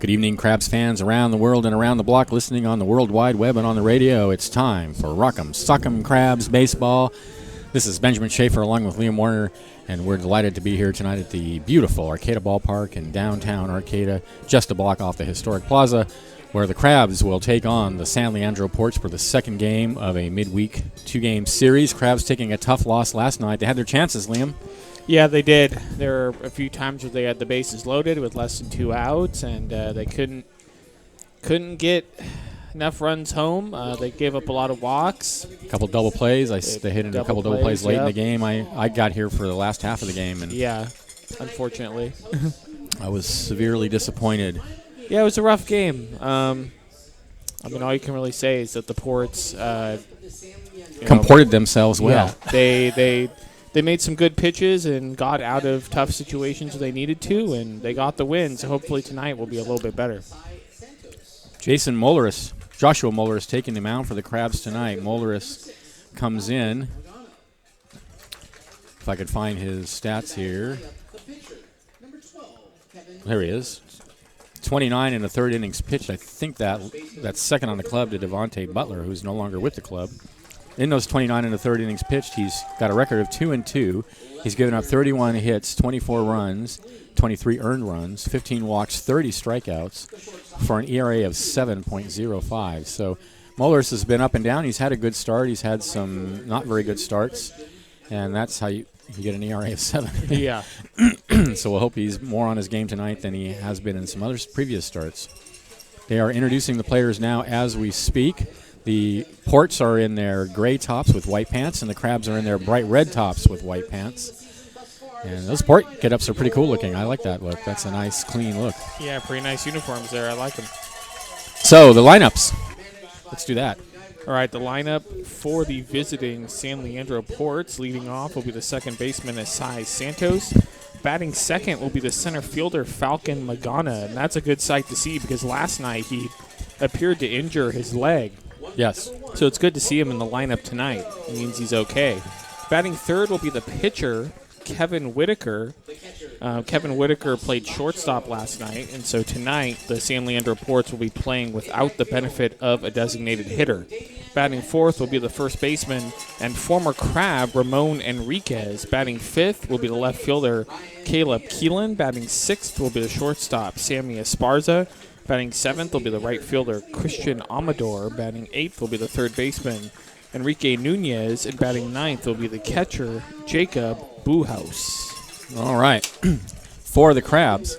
Good evening, Crabs fans around the world and around the block listening on the World Wide Web and on the radio. It's time for Rock'em Sock'em Crabs Baseball. This is Benjamin Schaefer along with Liam Warner, and we're delighted to be here tonight at the beautiful Arcata Ballpark in downtown Arcata, just a block off the historic plaza, where the Crabs will take on the San Leandro Ports for the second game of a midweek two-game series. Crabs taking a tough loss last night. They had their chances, Liam. Yeah, they did. There were a few times where they had the bases loaded with less than 2 outs, and they couldn't get enough runs home. They gave up a lot of walks. A couple double plays. They hit in a couple double plays late in the game. I got here for the last half of the game, and yeah, unfortunately, I was severely disappointed. Yeah, it was a rough game. All you can really say is that the Ports comported themselves well. Yeah, they made some good pitches and got out of tough situations where they needed to, and they got the win. So hopefully tonight will be a little bit better. Joshua Molleris taking the mound for the Crabs tonight. Molleris comes in. If I could find his stats here. There he is. 29 in the third innings pitched. I think that's second on the club to Devontae Butler, who's no longer with the club. In those 29 in the third innings pitched, he's got a record of 2-2. He's given up 31 hits, 24 runs, 23 earned runs, 15 walks, 30 strikeouts for an ERA of 7.05. So Molleris has been up and down. He's had a good start. He's had some not very good starts, and that's how you get an ERA of 7. Yeah. So we'll hope he's more on his game tonight than he has been in some other previous starts. They are introducing the players now as we speak. The Ports are in their gray tops with white pants, and the Crabs are in their bright red tops with white pants. And those Port get-ups are pretty cool looking. I like that look. That's a nice, clean look. Yeah, pretty nice uniforms there. I like them. So, the lineups. Let's do that. All right, the lineup for the visiting San Leandro Ports, leading off will be the second baseman, Asai Santos. Batting second will be the center fielder, Falcon Magana, and that's a good sight to see because last night he appeared to injure his leg. Yes. So it's good to see him in the lineup tonight. It means he's okay. Batting third will be the pitcher, Kevin Whitaker. Kevin Whitaker played shortstop last night, and so tonight the San Leandro Ports will be playing without the benefit of a designated hitter. Batting fourth will be the first baseman and former Crab, Ramon Enriquez. Batting fifth will be the left fielder, Caleb Keelan. Batting sixth will be the shortstop, Sammy Esparza. Batting seventh will be the right fielder, Christian Amador. Batting eighth will be the third baseman, Enrique Nunez. And batting ninth will be the catcher, Jacob Buhaus. All right. For the Crabs,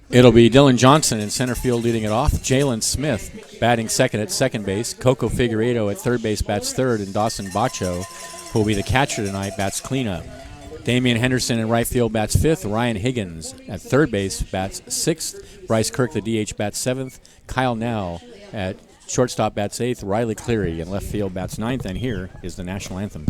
it'll be Dylan Johnson in center field leading it off. Jalen Smith batting second at second base. Coco Figueiredo at third base bats third. And Dawson Bacho, who will be the catcher tonight, bats cleanup. Damian Henderson in right field bats fifth. Ryan Higgins at third base bats sixth. Bryce Kirk, the DH, bats seventh. Kyle Nell at shortstop bats eighth. Riley Cleary in left field bats ninth. And here is the national anthem.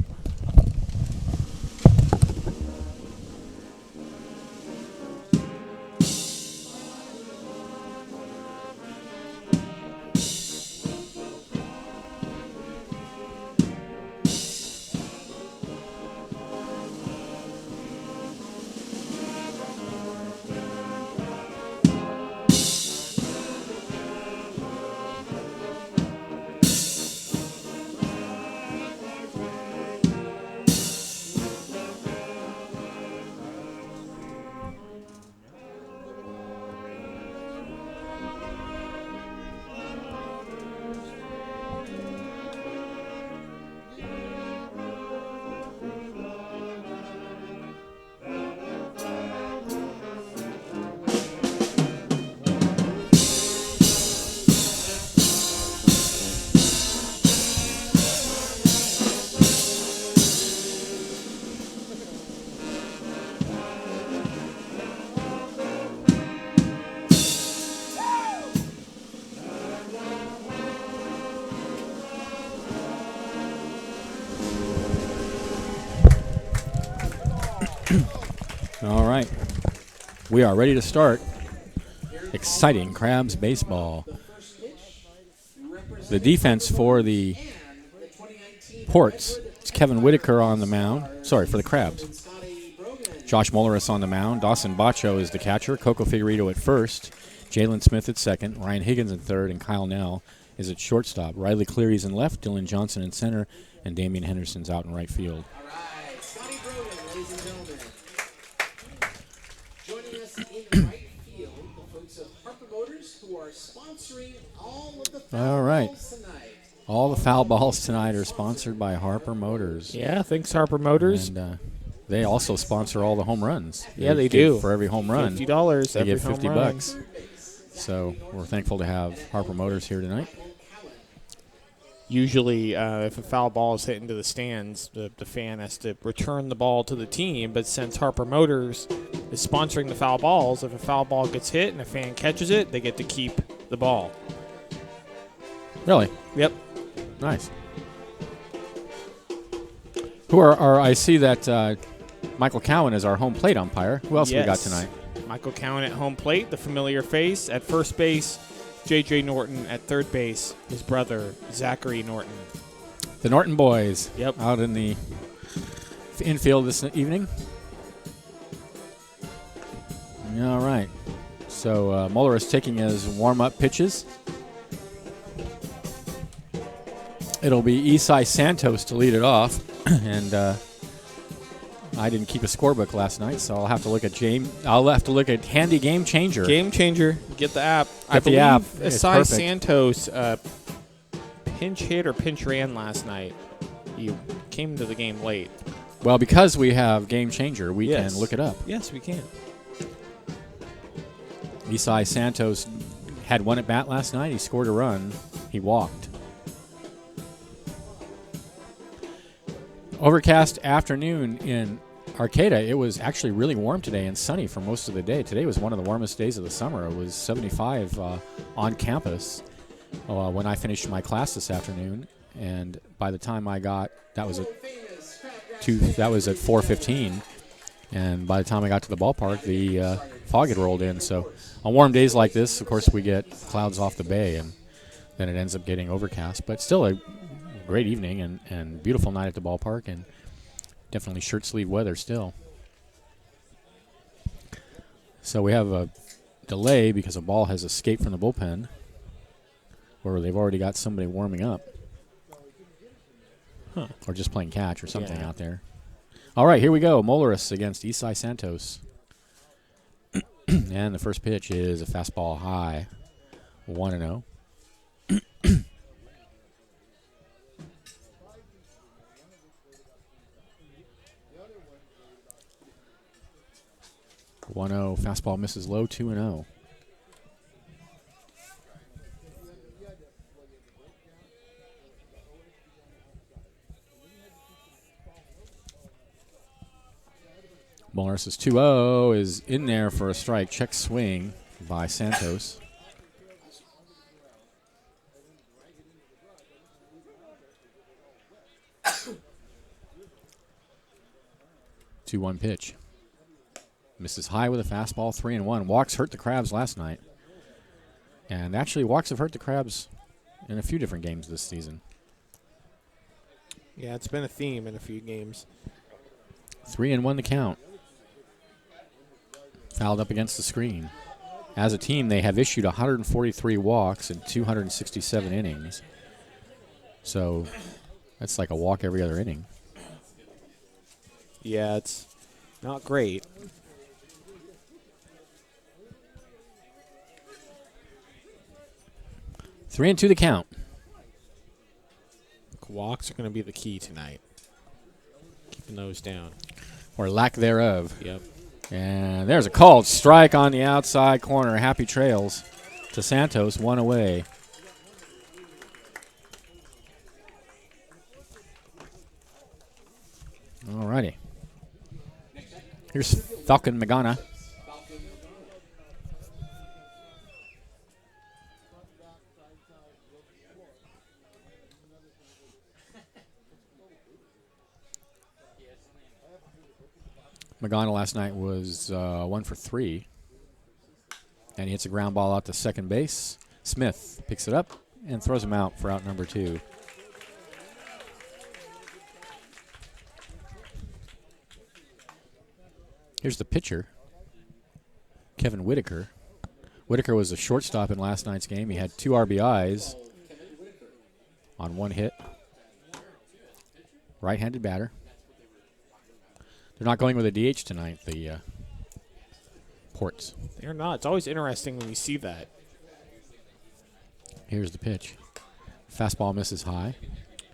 All right. We are ready to start. Exciting Crabs baseball. The defense for the Ports, it's Kevin Whitaker on the mound. Sorry, for the Crabs. Josh Molleris on the mound. Dawson Bacho is the catcher. Coco Figueiredo at first. Jalen Smith at second, Ryan Higgins in third, and Kyle Nell is at shortstop. Riley Cleary's in left, Dylan Johnson in center, and Damian Henderson's out in right field. All right, Scotty Broden, ladies and gentlemen. Joining us in right field, the folks of Harper Motors, who are sponsoring all of the foul balls tonight. All the foul balls tonight are sponsored by Harper Motors. Yeah, thanks, Harper Motors. And they also sponsor all the home runs. Yeah, they do. For every home run, $50 they every get home $50. run. So we're thankful to have Harper Motors here tonight. Usually, if a foul ball is hit into the stands, the fan has to return the ball to the team. But since Harper Motors is sponsoring the foul balls, if a foul ball gets hit and a fan catches it, they get to keep the ball. Really? Yep. Nice. Who are I see that Michael Cowan is our home plate umpire. Who else we got tonight? Michael Cowan at home plate, the familiar face. At first base, J.J. Norton. At third base, his brother, Zachary Norton. The Norton boys. Yep. Out in the infield this evening. All right. So Mueller is taking his warm-up pitches. It'll be Isai Santos to lead it off, and I didn't keep a scorebook last night, so I'll have to look at I'll have to look at Handy Game Changer. Game Changer. Get the app. I Get the believe app. It's Isai perfect. Santos pinch hit or pinch ran last night. He came to the game late. Well, because we have Game Changer, we Yes. can look it up. Yes, we can. Isai Santos had one at bat last night. He scored a run. He walked. Overcast afternoon in Arcata. It was actually really warm today and sunny for most of the day. Today was one of the warmest days of the summer. It was 75 on campus when I finished my class this afternoon. And by the time I got, that was at 4:15. And by the time I got to the ballpark, the fog had rolled in. So on warm days like this, of course, we get clouds off the bay, and then it ends up getting overcast. But still a great evening and beautiful night at the ballpark, and definitely shirt-sleeve weather still. So we have a delay because a ball has escaped from the bullpen, or they've already got somebody warming up. Or just playing catch or something out there. All right, here we go. Molaris against Isai Santos. And the first pitch is a fastball high, 1-0. 1-0. Fastball misses low, 2-0. Molaris' 2-0 is in there for a strike. Check swing by Santos. Two-one pitch. Misses high with a fastball, 3-1. Walks hurt the Crabs last night. And actually, walks have hurt the Crabs in a few different games this season. Yeah, it's been a theme in a few games. 3-1 the count. Fouled up against the screen. As a team, they have issued 143 walks in 267 innings. So that's like a walk every other inning. Yeah, it's not great. Three and two the count. Walks are going to be the key tonight. Keeping those down. Or lack thereof. Yep. And there's a called strike on the outside corner. Happy trails to Santos, one away. All righty. Here's Falcon Magana. Magana last night was 1 for 3. And he hits a ground ball out to second base. Smith picks it up and throws him out for out number 2. Here's the pitcher, Kevin Whitaker. Whitaker was a shortstop in last night's game. He had 2 RBIs on 1 hit. Right-handed batter. They're not going with a DH tonight, the Ports. They're not. It's always interesting when you see that. Here's the pitch. Fastball misses high.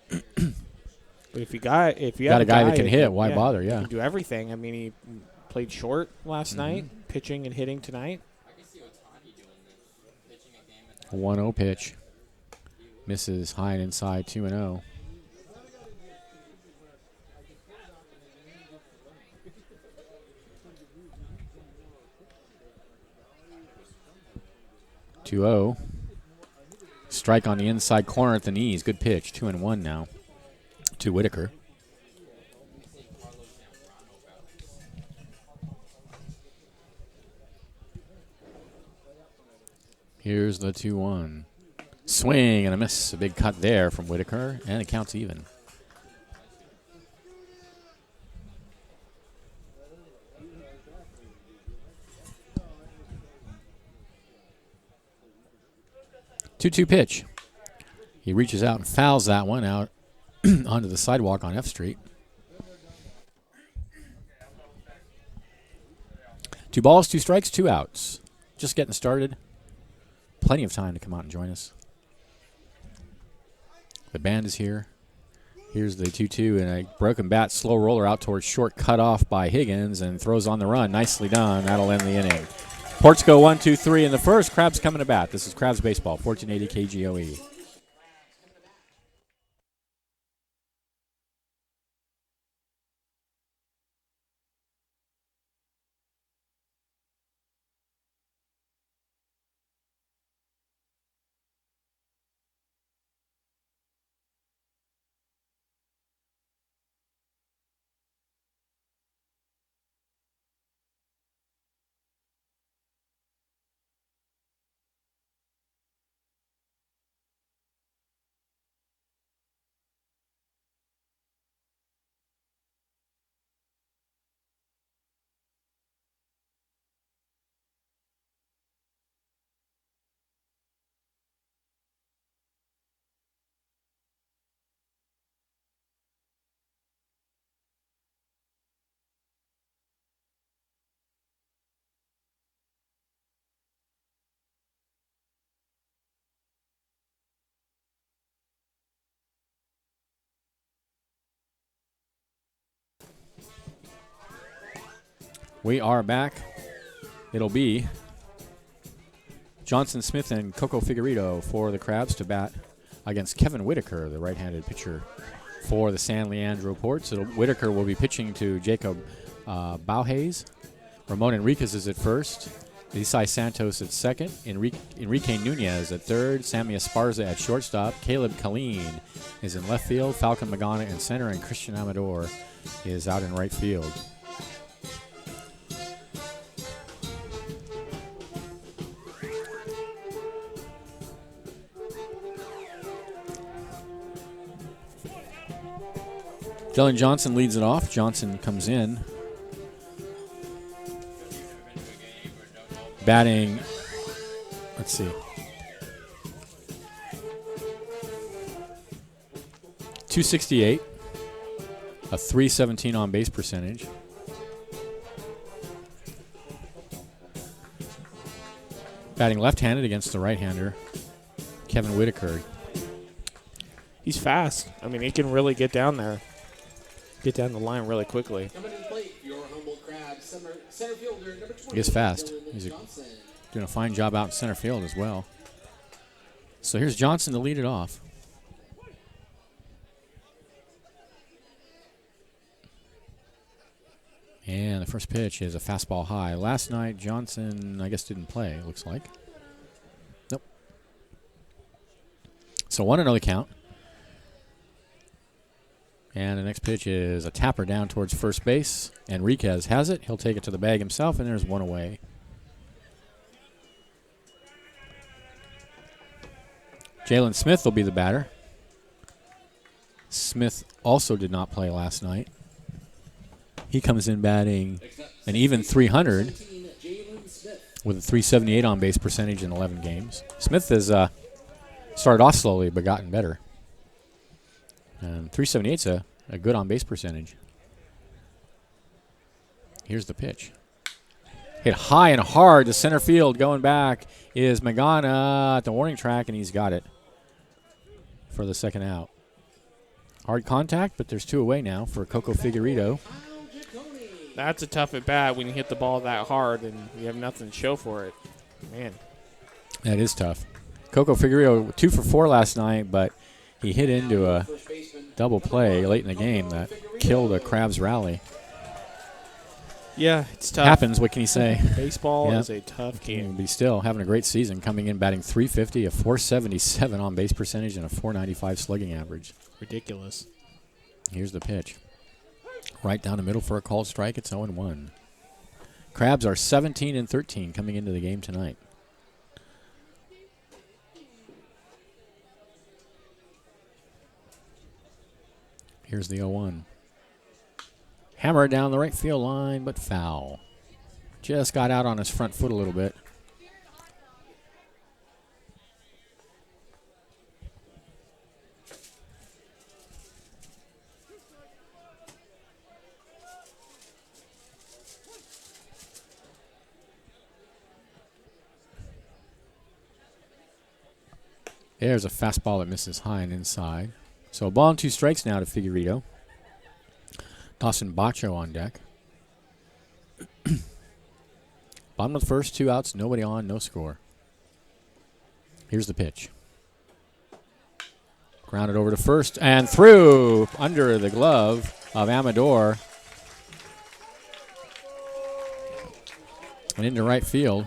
But if you got a guy that can hit, why bother? He Yeah. can do everything. I mean, he played short last night, pitching and hitting tonight. 1-0 pitch. Misses high and inside, 2-0. Strike on the inside corner at the knees. Good pitch. 2-1 now to Whitaker. Here's the 2-1. Swing and a miss. A big cut there from Whitaker, and it counts even. Two-two pitch. He reaches out and fouls that one out onto the sidewalk on F Street. 2 balls, 2 strikes, 2 outs. Just getting started. Plenty of time to come out and join us. The band is here. Here's the 2-2 and a broken bat, slow roller out towards short, cut off by Higgins and throws on the run. Nicely done. That'll end the inning. Ports go 1-2-3 in the first. Crabs coming to bat. This is Crabs Baseball, 1480 KGOE. We are back. It'll be Johnson Smith and Coco Figueredo for the Crabs to bat against Kevin Whitaker, the right-handed pitcher for the San Leandro Ports. Whitaker will be pitching to Jacob Bauhays. Ramon Enriquez is at first. Isai Santos at second. Enrique Nunez at third. Sammy Esparza at shortstop. Caleb Colleen is in left field. Falcon Magana in center. And Christian Amador is out in right field. Dylan Johnson leads it off. Johnson comes in. Batting, let's see. 268. A 317 on base percentage. Batting left-handed against the right-hander, Kevin Whitaker. He's fast. I mean, he can really get down there. Get down the line really quickly. Coming in plate, your Humboldt Crabs, center fielder, number 20. He is fast. Dylan He's Johnson. doing a fine job out in center field as well. So here's Johnson to lead it off. And the first pitch is a fastball high. Last night, Johnson, I guess, didn't play, it looks like. Nope. So 1-0 the count. And the next pitch is a tapper down towards first base. Enriquez has it. He'll take it to the bag himself, and there's one away. Jalen Smith will be the batter. Smith also did not play last night. He comes in batting an even 300 with a 378 on base percentage in 11 games. Smith has started off slowly but gotten better. And 378's a good on base percentage. Here's the pitch. Hit high and hard to center field. Going back is Magana at the warning track, and he's got it for the second out. Hard contact, but there's 2 away now for Coco Figueredo. That's a tough at bat when you hit the ball that hard and you have nothing to show for it. Man. That is tough. Coco Figueredo 2 for 4 last night, but he hit into a double play late in the game that killed a Crabs rally. Yeah, it's tough. Happens. What can you say? Baseball is a tough game. He's still having a great season, coming in batting .350, a .477 on base percentage, and a .495 slugging average. Ridiculous. Here's the pitch. Right down the middle for a called strike. It's 0-1. Crabs are 17-13 coming into the game tonight. Here's the 0-1. Hammer down the right field line, but foul. Just got out on his front foot a little bit. There's a fastball that misses high and inside. So a ball and 2 strikes now to Figueredo. Dawson Bacho on deck. Bottom of the first, 2 outs, nobody on, no score. Here's the pitch. Grounded over to first and through under the glove of Amador. And into right field.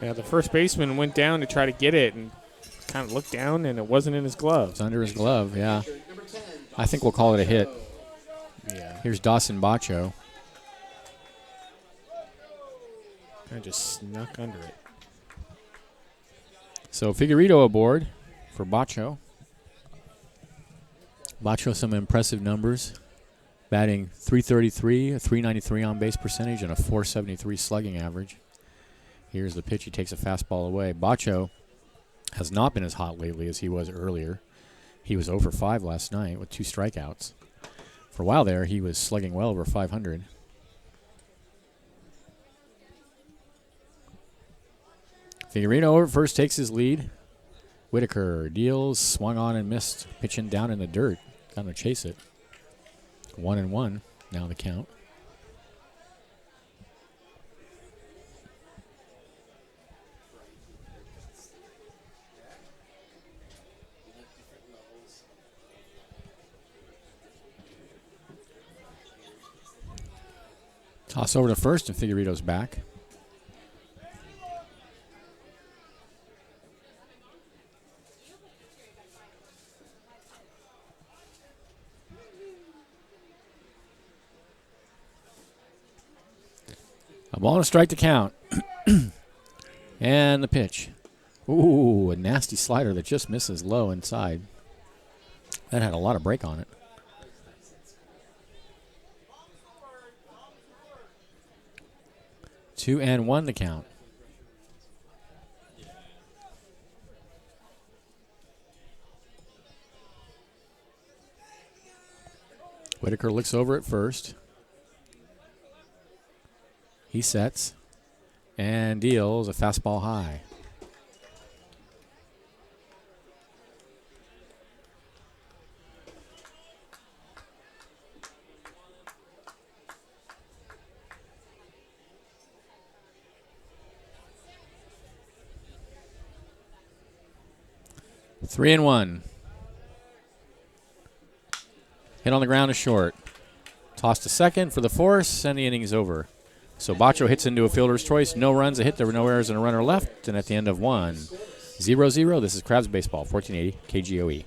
Yeah, the first baseman went down to try to get it and kind of looked down, and it wasn't in his glove. It's under his glove, yeah. I think we'll call it a hit. Yeah. Here's Dawson Bacho. Kind of just snuck under it. So Figueredo aboard for Bacho. Bacho, some impressive numbers. Batting .333, a .393 on base percentage, and a .473 slugging average. Here's the pitch. He takes a fastball away. Bacho has not been as hot lately as he was earlier. He was 0 for 5 last night with 2 strikeouts. For a while there, he was slugging well over 500. Figueredo over at first takes his lead. Whitaker deals, swung on and missed, pitching down in the dirt. Got to chase it. 1-1 now the count. Toss over to first, and Figueredo's back. A ball and a strike to count. And the pitch. Ooh, a nasty slider that just misses low inside. That had a lot of break on it. Two and one the count. Whitaker looks over at first. He sets and deals a fastball high. Three and one. Hit on the ground is short. Toss to second for the force, and the inning is over. So Bacho hits into a fielder's choice. No runs, a hit. There were no errors and a runner left. And at the end of 1-0-0, this is Crabs Baseball, 1480 KGOE.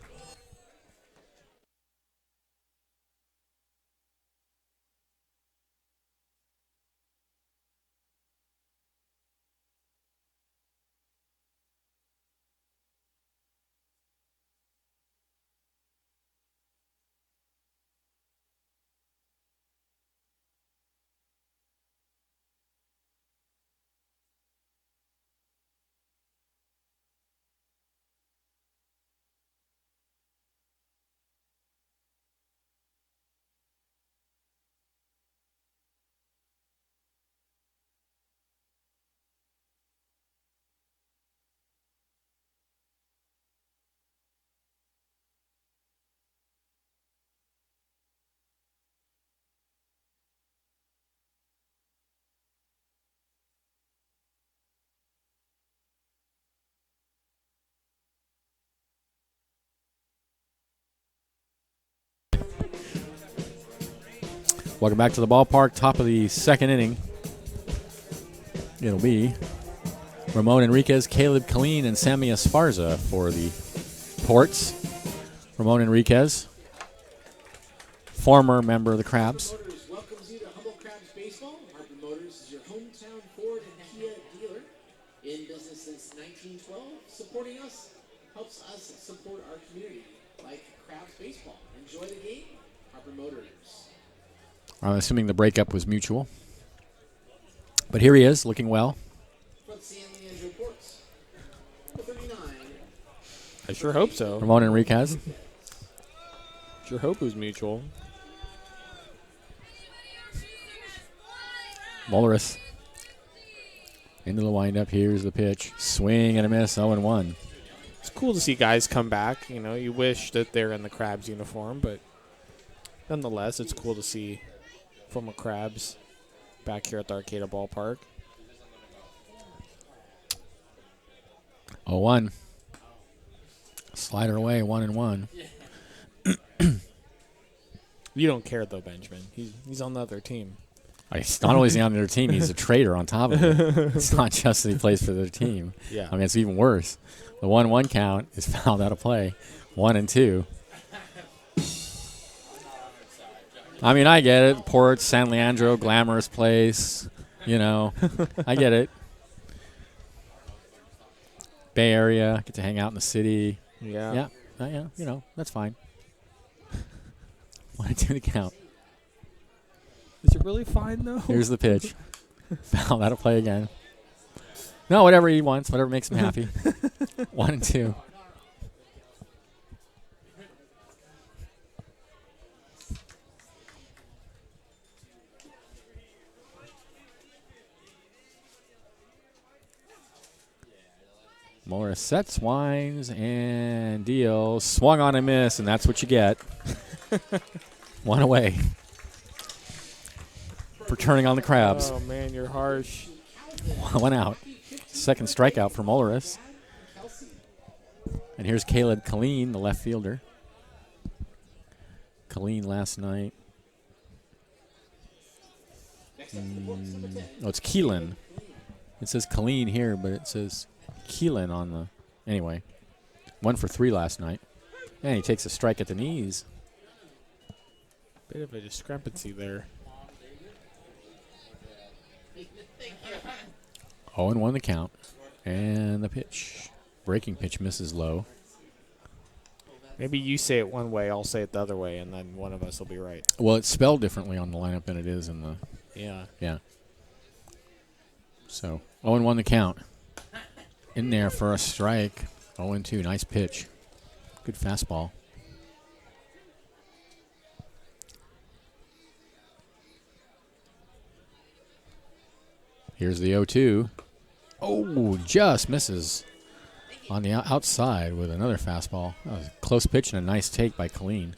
Welcome back to the ballpark. Top of the second inning. It'll be Ramon Enriquez, Caleb Killeen, and Sammy Esparza for the Ports. Ramon Enriquez, former member of the Crabs. Harper Motors welcomes you to Humboldt Crabs Baseball. Harper Motors is your hometown Ford and Kia dealer. In business since 1912, supporting us helps us support our community, like Crabs Baseball. Enjoy the game, Harper Motors. I'm assuming the breakup was mutual. But here he is, looking well. From San Leandro Ports, number 39. I sure hope so. Ramon Enriquez. Sure hope it was mutual. Mulleris into the windup. Here's the pitch. Swing and a miss, 0-1. It's cool to see guys come back. You know, you wish that they're in the Crabs uniform, but nonetheless, it's cool to see former Crabs back here at the Arcata Ballpark. 0-1. Slider away, 1-1. You don't care, though, Benjamin. He's on the other team. It's not only is he on their team, he's a traitor on top of it. It's not just that he plays for their team. Yeah. I mean, it's even worse. The 1-1 count is fouled out of play. 1-2. I mean, I get it. Port, San Leandro, glamorous place. You know, I get it. Bay Area, get to hang out in the city. Yeah. Yeah, you know, that's fine. 1-2 the count. Is it really fine, though? Here's the pitch. Foul out of play again. No, whatever he wants, whatever makes him happy. 1-2. Morris sets, winds, and deals. Swung on a miss, and that's what you get. One away. For turning on the Crabs. Oh, man, you're harsh. One out. Second strikeout for Mulleris. And here's Caleb Killeen, the left fielder. Killeen last night. Oh, it's Keelan. It says Killeen here, but it says Keelan on the... Anyway, 1 for 3 last night. And he takes a strike at the knees. Bit of a discrepancy there. 0-1 the count. And the pitch. Breaking pitch misses low. Maybe you say it one way, I'll say it the other way, and then one of us will be right. Well, it's spelled differently on the lineup than it is in the... Yeah. Yeah. So, 0-1 the count. In there for a strike. 0-2. Nice pitch. Good fastball. Here's the 0-2. Oh, just misses on the outside with another fastball. That was a close pitch and a nice take by Killeen.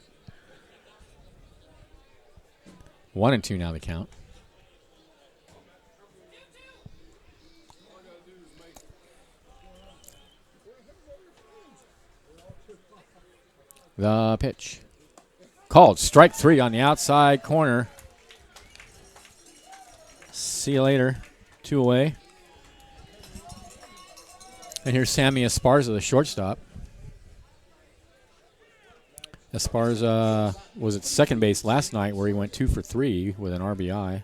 1-2 now the count. The pitch. Called. Strike 3 on the outside corner. See you later. 2 away. And here's Sammy Esparza, the shortstop. Esparza was at second base last night where he went 2 for 3 with an RBI.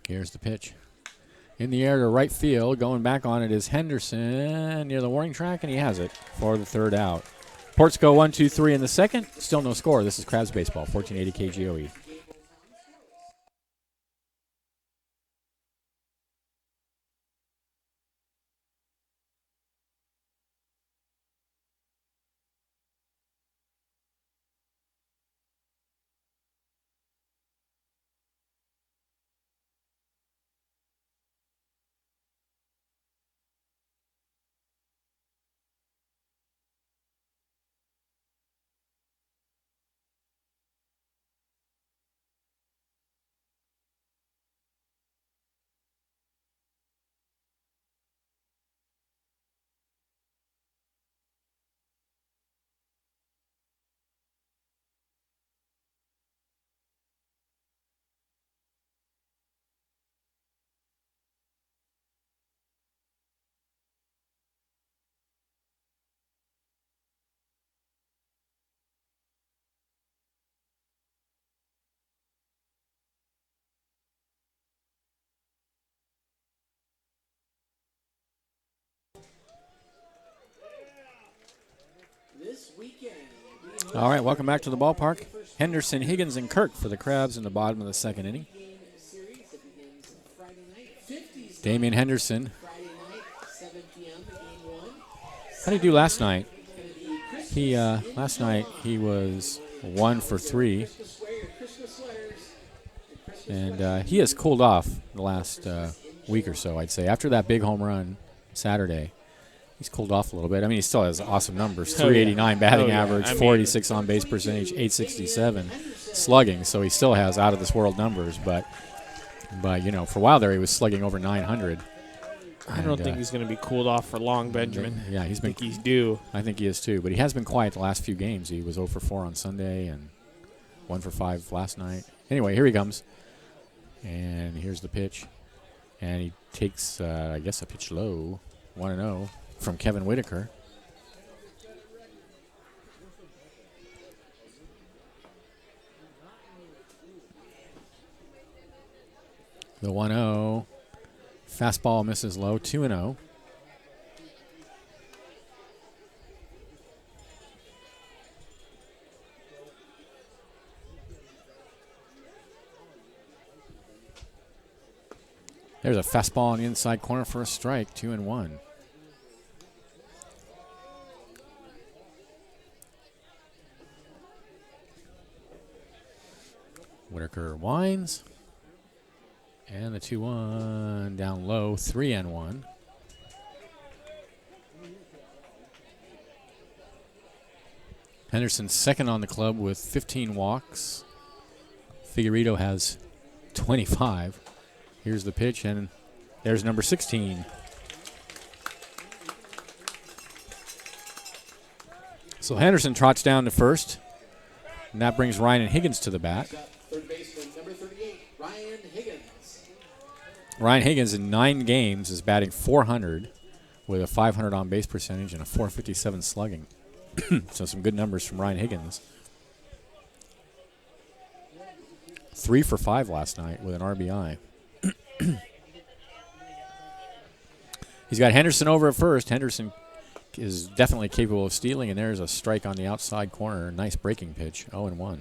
Here's the pitch. In the air to right field. Going back on it is Henderson near the warning track, and he has it for the third out. Ports go 1-2-3 in the second. Still no score. This is Crabs Baseball, 1480 KGOE. All right, welcome back to the ballpark. Henderson, Higgins, and Kirk for the Crabs in the bottom of the second inning. Damian Henderson. How did he do last night? Last night he was 1 for 3, and he has cooled off the last week or so, I'd say. After that big home run Saturday, he's cooled off a little bit. I mean, he still has awesome numbers: 389 batting average, 486 on base percentage, 867 slugging. So he still has out of this world numbers. But you know, for a while there, he was slugging over 900. I don't think he's going to be cooled off for long, Benjamin. Yeah, I think he's due. I think he is too. But he has been quiet the last few games. He was 0 for 4 on Sunday and 1 for 5 last night. Anyway, here he comes. And here's the pitch. And he takes, I guess, a pitch low, 1-0 from Kevin Whitaker. The 1-0. Fastball misses low, 2-0. There's a fastball on the inside corner for a strike, 2-1. Whitaker winds. And the 2-1 down low, 3-1. Henderson second on the club with 15 walks. Figueredo has 25. Here's the pitch, and there's number 16. So Henderson trots down to first, and that brings Ryan Higgins to the bat. Third baseman, number 38, Ryan Higgins. Ryan Higgins in 9 games is batting .400 with a .500 on base percentage and a .457 slugging. So some good numbers from Ryan Higgins. 3 for 5 last night with an RBI. He's got Henderson over at first. Henderson is definitely capable of stealing, and there's a strike on the outside corner. Nice breaking pitch, 0-1.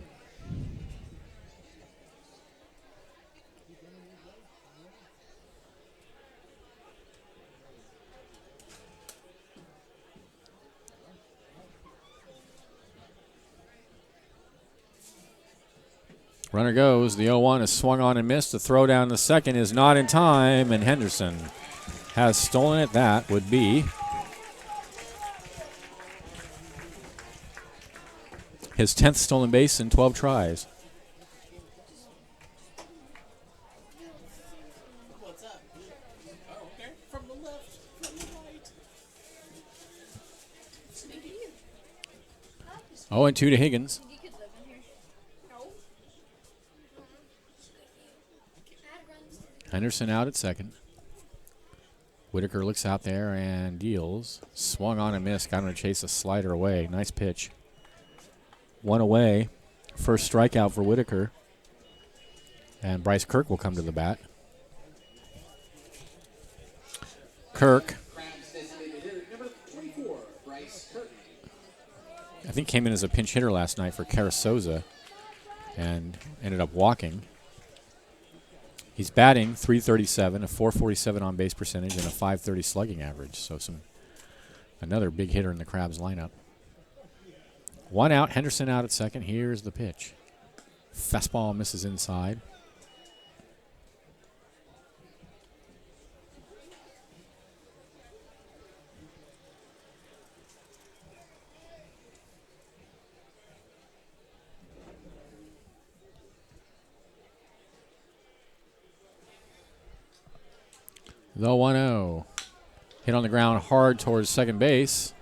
Runner goes. The 0-1 is swung on and missed. The throw down the second is not in time, and Henderson has stolen it. That would be his 10th stolen base in 12 tries. What's up? Oh, okay. From the left, from the right. 0-2 to Higgins. Henderson out at second. Whitaker looks out there and deals. Swung on and missed. Got him to chase a slider away. Nice pitch. 1 away. First strikeout for Whitaker. And Bryce Kirk will come to the bat. Kirk, Number 24, Bryce Kirk. I think, came in as a pinch hitter last night for Carasoza and ended up walking. He's batting .337, a .447 on base percentage, and a .530 slugging average. So another big hitter in the Crabs lineup. 1 out, Henderson out at second. Here's the pitch. Fastball misses inside. The 1-0. Hit on the ground hard towards second base.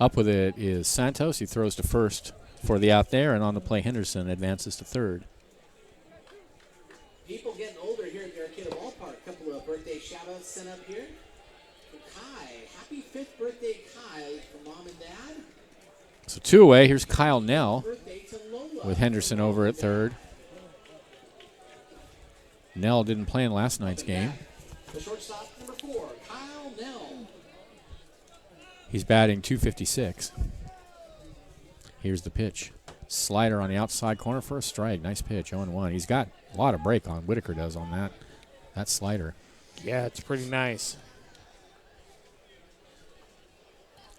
Up with it is Santos. He throws to first for the out there, and on the play, Henderson advances to third. People getting older here at the Arcata Ballpark. A couple of birthday shout-outs sent up here. For Kai. Happy 5th birthday, Kai, from Mom and Dad. So 2 away. Here's Kyle Nell Birthday to Lola. with Henderson over at third. Nell didn't play in last night's game. The shortstop, number 4, Kyle Nell. He's batting .256. Here's the pitch. Slider on the outside corner for a strike. Nice pitch, 0-1. He's got a lot of break on, Whitaker does on that slider. Yeah, it's pretty nice.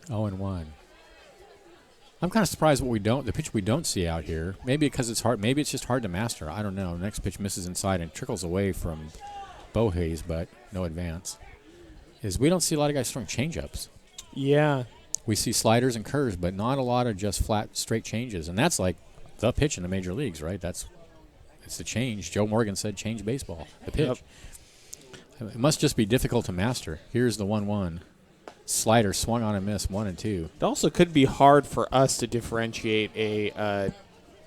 0-1. I'm kind of surprised the pitch we don't see out here. Maybe because it's hard. Maybe it's just hard to master. I don't know. Next pitch misses inside and trickles away from Bohayes, but no advance. We don't see a lot of guys throwing changeups. Yeah. We see sliders and curves, but not a lot of just flat, straight changes. And that's like the pitch in the major leagues, right? It's the change. Joe Morgan said change baseball, the pitch. Yep. It must just be difficult to master. Here's the 1-1. Slider swung on and missed, 1-2. It also could be hard for us to differentiate a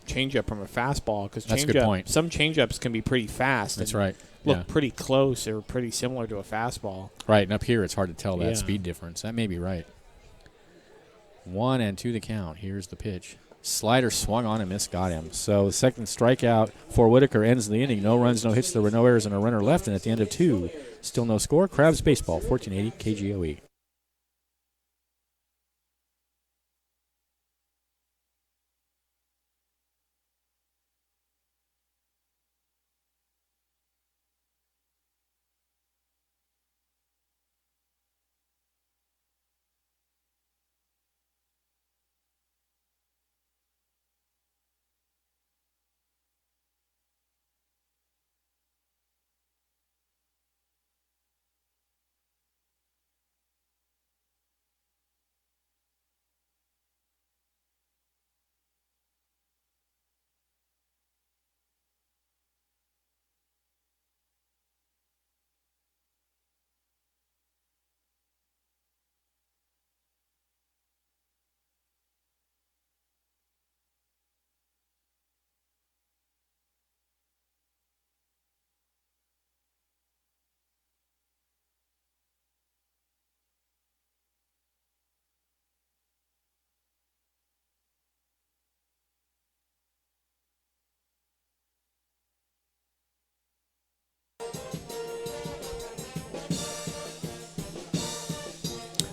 changeup from a fastball because that's a good point. Some changeups can be pretty fast. That's right. Look pretty close or pretty similar to a fastball. Right, and up here it's hard to tell that speed difference. That may be right. 1-2 the count. Here's the pitch. Slider swung on and missed, got him. So the second strikeout for Whitaker ends the inning. No runs, no hits. There were no errors and a runner left. And at the end of 2, still no score. Crabs baseball, 1480 KGOE.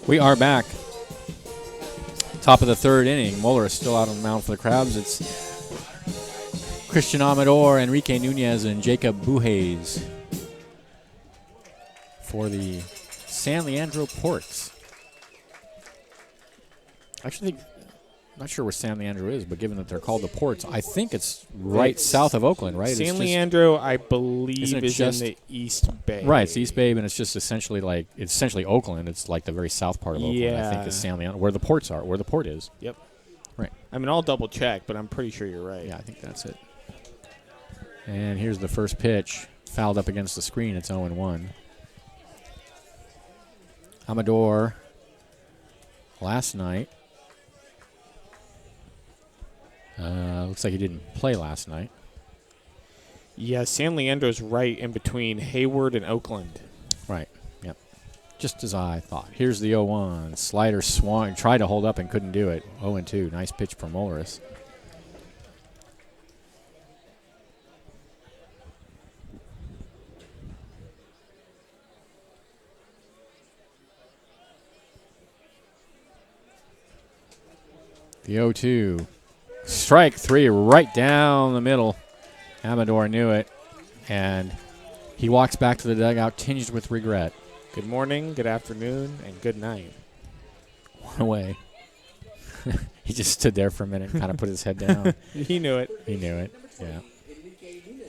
We are back. Top of the third inning. Moeller is still out on the mound for the Crabs. It's Christian Amador, Enrique Nunez, and Jacob Bohayes for the San Leandro Ports. Actually, I'm not sure where San Leandro is, but given that they're called the Ports, I think it's right south of Oakland, right? San Leandro, I believe, is in the East Bay. Right, it's East Bay, and it's just essentially Oakland. It's like the very south part of Oakland, I think, is San Leandro, where the ports are, where the port is. Yep. Right. I mean, I'll double check, but I'm pretty sure you're right. Yeah, I think that's it. And here's the first pitch, fouled up against the screen. It's 0-1. Amador last night. Looks like he didn't play last night. Yeah, San Leandro's right in between Hayward and Oakland. Right, yep. Just as I thought. Here's the 0-1. Slider swung, tried to hold up and couldn't do it. 0-2. Nice pitch for Molleris. The 0-2. Strike 3 right down the middle. Amador knew it, and he walks back to the dugout tinged with regret. Good morning, good afternoon, and good night. One away. He just stood there for a minute and kind of put his head down. He knew it. He knew it, yeah.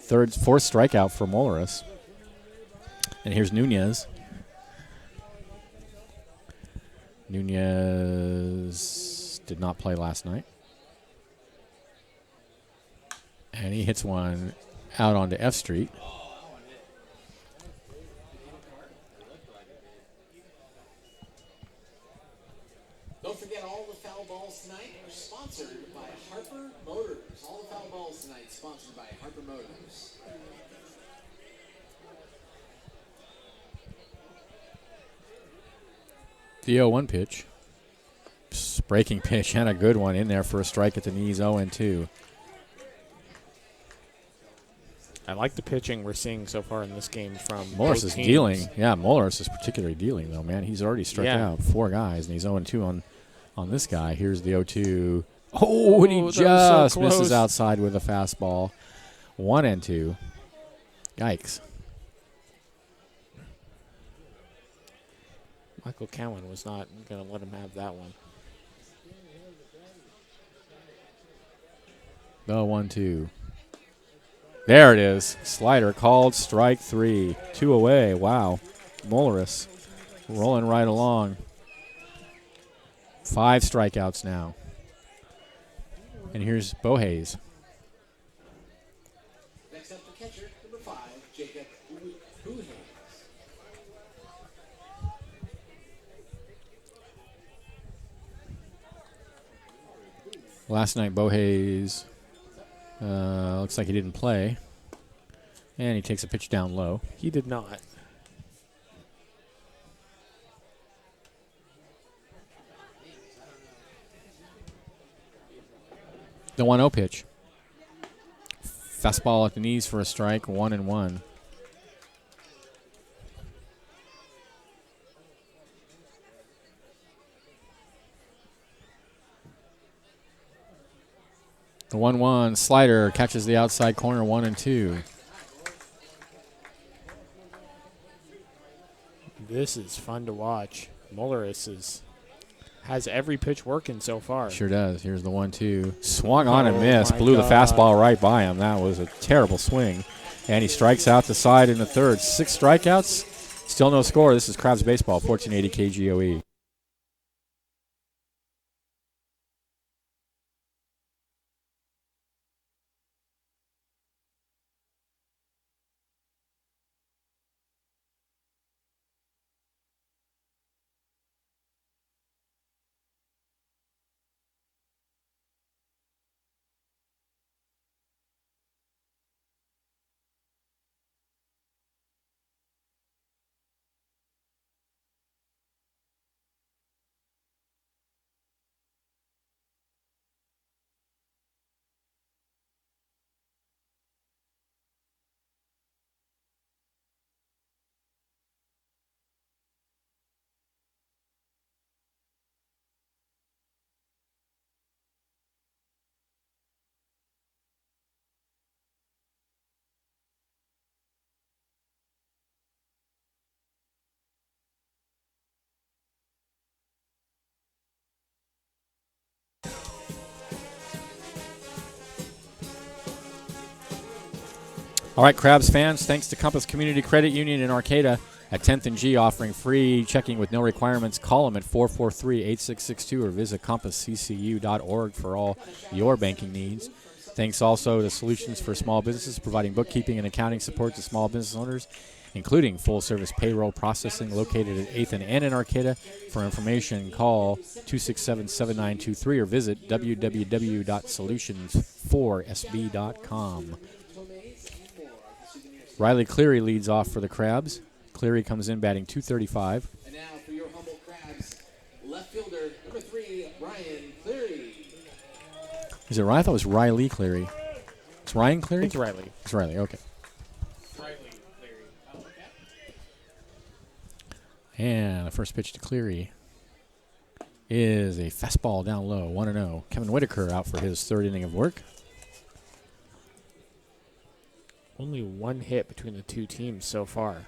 Fourth strikeout for Molleris. And here's Nunez. Nunez did not play last night. And he hits one out onto F Street. Don't forget, all the foul balls tonight are sponsored by Harper Motors. All the foul balls tonight sponsored by Harper Motors. The 0-1 pitch. Breaking pitch and a good one in there for a strike at the knees, 0-2. I like the pitching we're seeing so far in this game from Molleris both is teams. dealing. Yeah, Molleris is particularly dealing, though, man. He's already struck out 4 guys, and he's 0-2 on this guy. Here's the 0-2 Oh, and he that was so just close. misses outside with a fastball. 1-2. Yikes. Michael Cowan was not going to let him have that one. The 1-2. There it is. Slider called, strike 3. 2 away. Wow. Molaris rolling right along. 5 strikeouts now. And here's Bohays. Next up, the catcher, number 5, Jacob Buhayes. Last night, Bohays looks like he didn't play. And he takes a pitch down low. He did not. The 1-0 pitch. Fastball at the knees for a strike, 1-1. The 1-1 slider catches the outside corner, 1-2. This is fun to watch. Molaris has every pitch working so far. Sure does. Here's the 1-2. Swung on and Oh, missed. my Blew the God. fastball right by him. That was a terrible swing. And he strikes out the side in the third. 6 strikeouts. Still no score. This is Crabs Baseball, 1480 KGOE. All right, Crabs fans, thanks to Compass Community Credit Union in Arcata at 10th and G, offering free checking with no requirements. Call them at 443-8662 or visit compassccu.org for all your banking needs. Thanks also to Solutions for Small Businesses, providing bookkeeping and accounting support to small business owners, including full-service payroll processing located at 8th and N in Arcata. For information, call 267-7923 or visit www.solutions4sb.com. Riley Cleary leads off for the Crabs. Cleary comes in batting .235. And now for your humble Crabs, left fielder, number 3, Ryan Cleary. Is it Ryan? I thought it was Riley Cleary. It's Ryan Cleary? It's Riley. It's Riley, okay. And the first pitch to Cleary is a fastball down low, 1-0. Kevin Whitaker out for his 3rd inning of work. Only one hit between the two teams so far.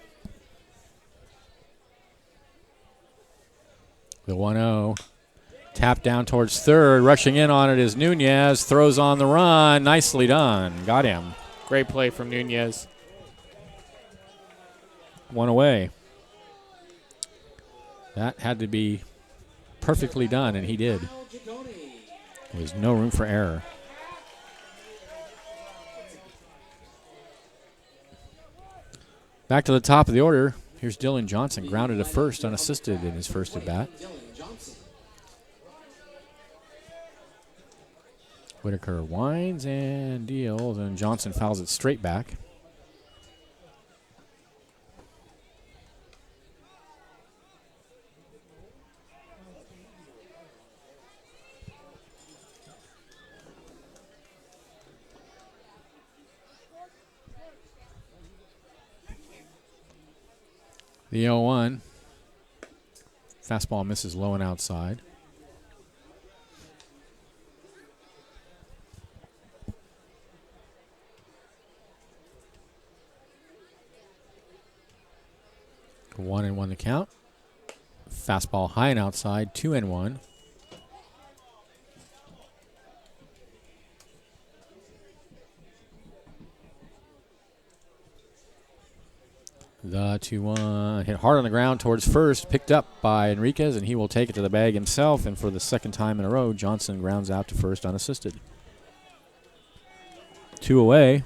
The 1-0. Tap down towards third. Rushing in on it is Nunez. Throws on the run. Nicely done. Got him. Great play from Nunez. 1 away. That had to be perfectly done, and he did. There was no room for error. Back to the top of the order. Here's Dylan Johnson, grounded to first, unassisted in his first at bat. Whitaker winds and deals, and Johnson fouls it straight back. The 0-1. Fastball misses low and outside. 1-1 the count. Fastball high and outside, 2-1. The 2-1 hit hard on the ground towards first, picked up by Enriquez, and he will take it to the bag himself. And for the second time in a row, Johnson grounds out to first unassisted. 2 away.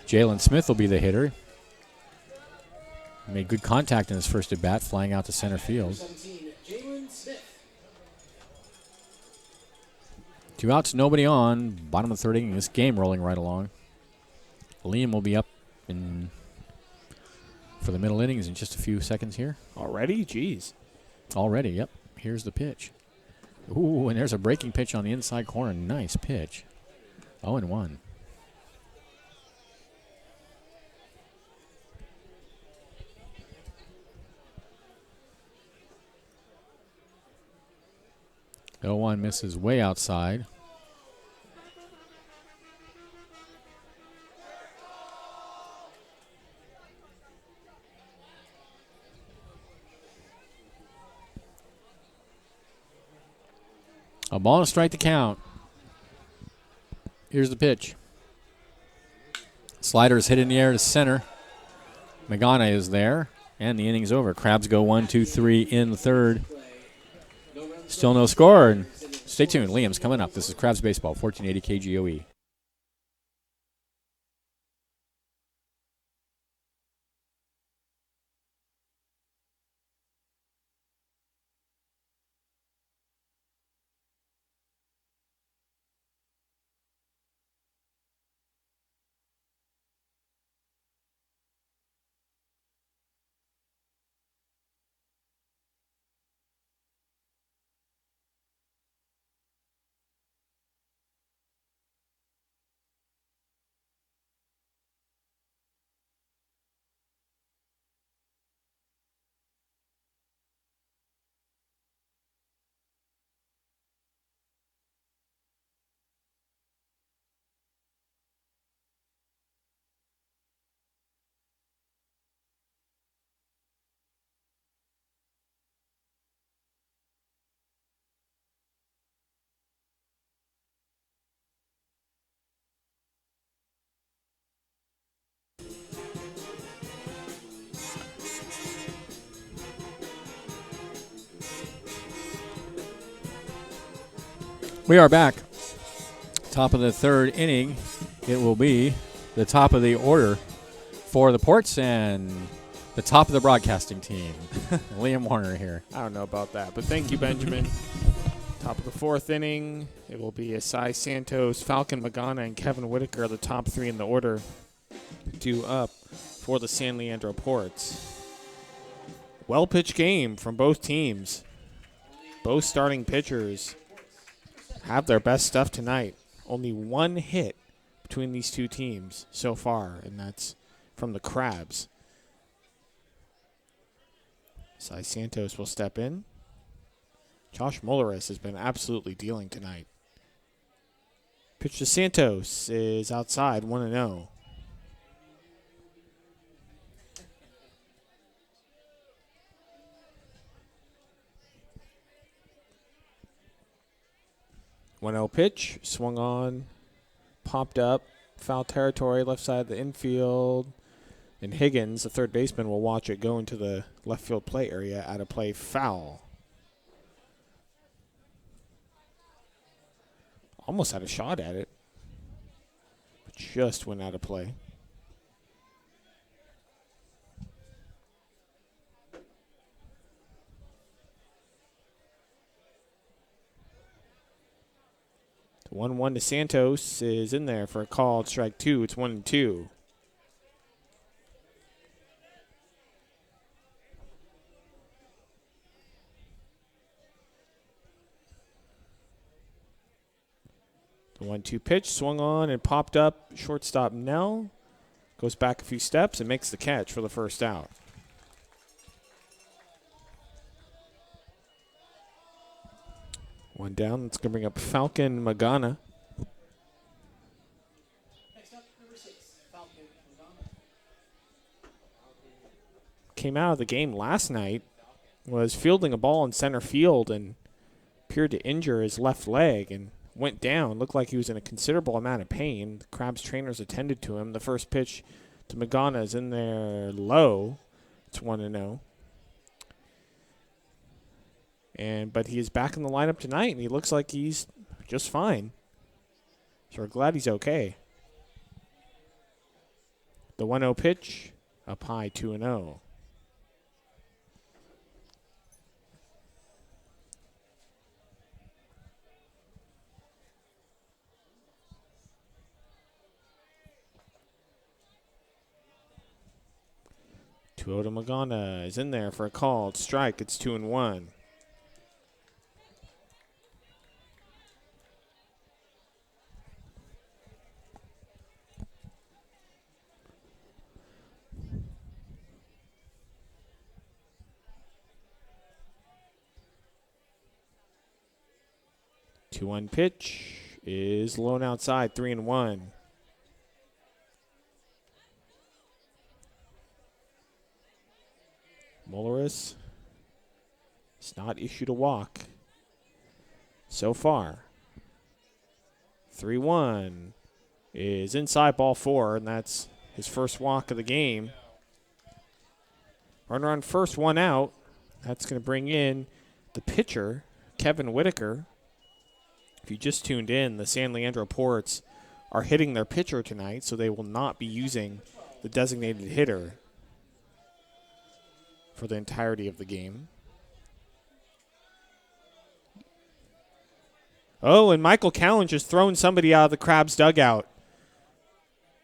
Jalen Smith will be the hitter. Made good contact in his first at bat, flying out to center field. 2 outs, nobody on. Bottom of the third inning. This game rolling right along. Liam will be up for the middle innings in just a few seconds here. Already? Jeez. Already, yep. Here's the pitch. Ooh, and there's a breaking pitch on the inside corner. Nice pitch. 0-1. The 0-1 misses way outside. A ball and a strike to count. Here's the pitch. Slider is hit in the air to center. Magana is there, and the inning's over. Crabs go 1-2-3 in the third. Still no score. And stay tuned. Liam's coming up. This is Crabs Baseball, 1480 KGOE. We are back. Top of the third inning. It will be the top of the order for the Ports and the top of the broadcasting team. Liam Warner here. I don't know about that, but thank you, Benjamin. Top of the fourth inning. It will be Asai Santos, Falcon Magana, and Kevin Whitaker, the top three in the order, due up for the San Leandro Ports. Well-pitched game from both teams. Both starting pitchers have their best stuff tonight. Only one hit between these two teams so far, and that's from the Crabs. Asai Santos will step in. Josh Molaris has been absolutely dealing tonight. Pitch to Santos is outside, 1-0. Pitch, swung on, popped up, foul territory, left side of the infield. And Higgins, the third baseman, will watch it go into the left field play area at a play foul. Almost had a shot at it, but just went out of play. The 1-1 to Santos is in there for a called strike two. It's 1-2. The 1-2 pitch swung on and popped up. Shortstop Nell goes back a few steps and makes the catch for the first out. One down. That's going to bring up Falcon Magana. Next up, number 6, Falcon Magana. came out of the game last night was fielding a ball in center field and appeared to injure his left leg and went down. Looked like he was in a considerable amount of pain. The Crabs trainers attended to him. The first pitch to Magana is in there low. It's 1-0. But he is back in the lineup tonight, and he looks like he's just fine. So we're glad he's okay. The 1-0 pitch, up high, 2-0. To Magana is in there for a called strike. It's 2-1. Two-one pitch is low and outside, 3-1. Mulleris has not issued a walk so far. 3-1 is inside, ball 4, and that's his first walk of the game. Runner on first, 1 out. That's going to bring in the pitcher, Kevin Whitaker. If you just tuned in, the San Leandro Ports are hitting their pitcher tonight, so they will not be using the designated hitter for the entirety of the game. Oh, and Michael Cowan just throwing somebody out of the Crabs dugout.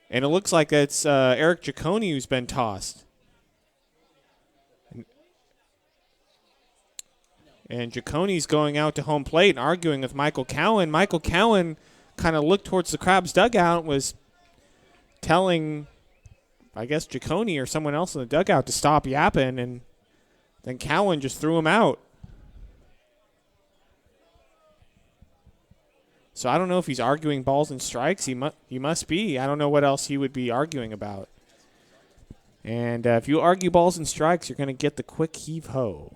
And it looks like it's Eric Giacone who's been tossed. And Giacone's going out to home plate and arguing with Michael Cowan. Michael Cowan kind of looked towards the Crabs dugout, was telling, I guess, Giacone or someone else in the dugout to stop yapping, and then Cowan just threw him out. So I don't know if he's arguing balls and strikes. He must be. I don't know what else he would be arguing about. And if you argue balls and strikes, you're going to get the quick heave-ho.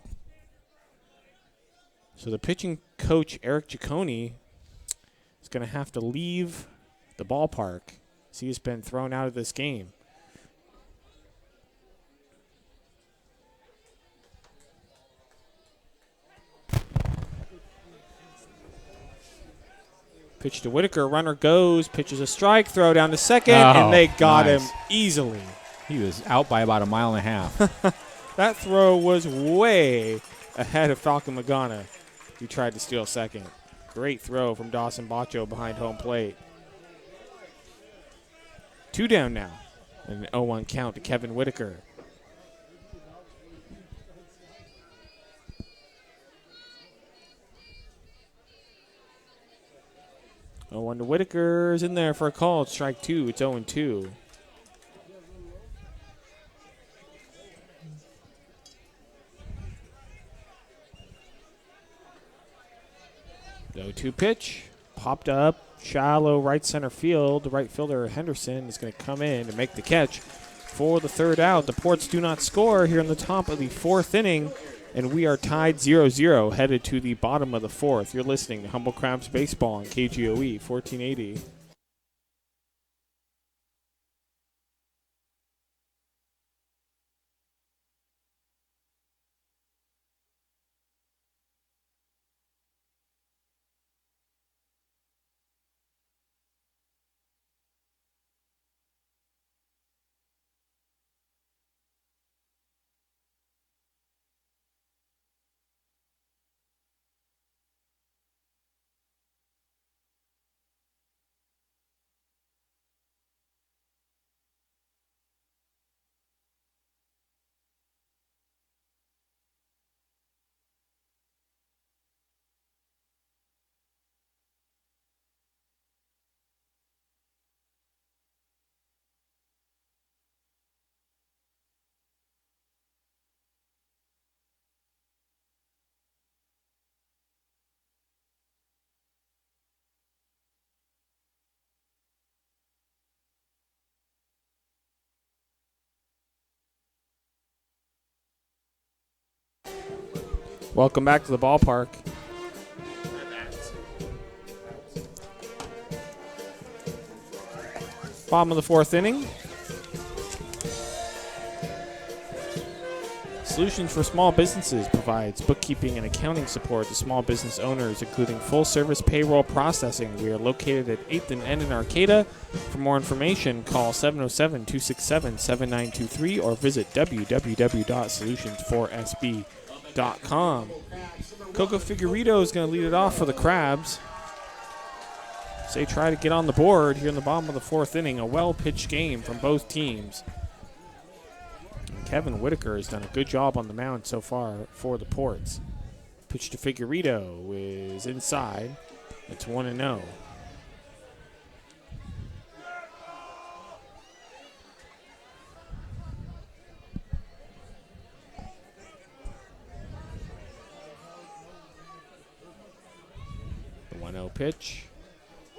So the pitching coach, Eric Giacone, is going to have to leave the ballpark as he has been thrown out of this game. Pitch to Whitaker, runner goes, pitches a strike, throw down to second, and they got him easily. He was out by about 1.5 miles. That throw was way ahead of Falcon Magana, who tried to steal second. Great throw from Dawson Bacho behind home plate. 2 down now. An 0-1 count to Kevin Whitaker. Oh, to Whitaker's in there for a call. It's strike 2. It's 0-2. The 0-2 pitch. Popped up. Shallow right center field. The right fielder, Henderson, is going to come in and make the catch for the third out. The Ports do not score here in the top of the 4th inning, and we are tied 0-0, headed to the bottom of the 4th. You're listening to Humble Crabs Baseball on KGOE 1480. Welcome back to the ballpark. Bottom of the 4th inning. Solutions for Small Businesses provides bookkeeping and accounting support to small business owners, including full-service payroll processing. We are located at 8th and N in Arcata. For more information, call 707-267-7923 or visit www.solutions4sb.com. Coco Figueredo is going to lead it off for the Crabs. So they try to get on the board here in the bottom of the 4th inning. A well-pitched game from both teams. Kevin Whitaker has done a good job on the mound so far for the Ports. Pitch to Figueredo is inside. It's 1-0. The 1-0 pitch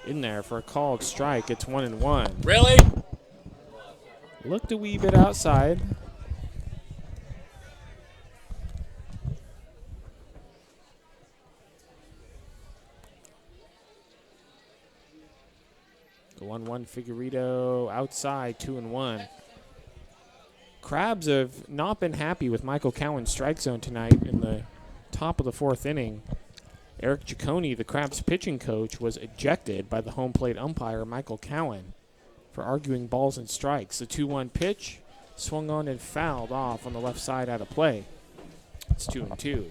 in there for a called strike. It's 1-1. Really? Looked a wee bit outside. The 1-1 Figueredo outside, 2-1. Crabs have not been happy with Michael Cowan's strike zone tonight in the top of the 4th inning. Eric Ciccone, the Crabs pitching coach, was ejected by the home plate umpire, Michael Cowan, for arguing balls and strikes. The 2-1 pitch swung on and fouled off on the left side out of play. It's 2-2.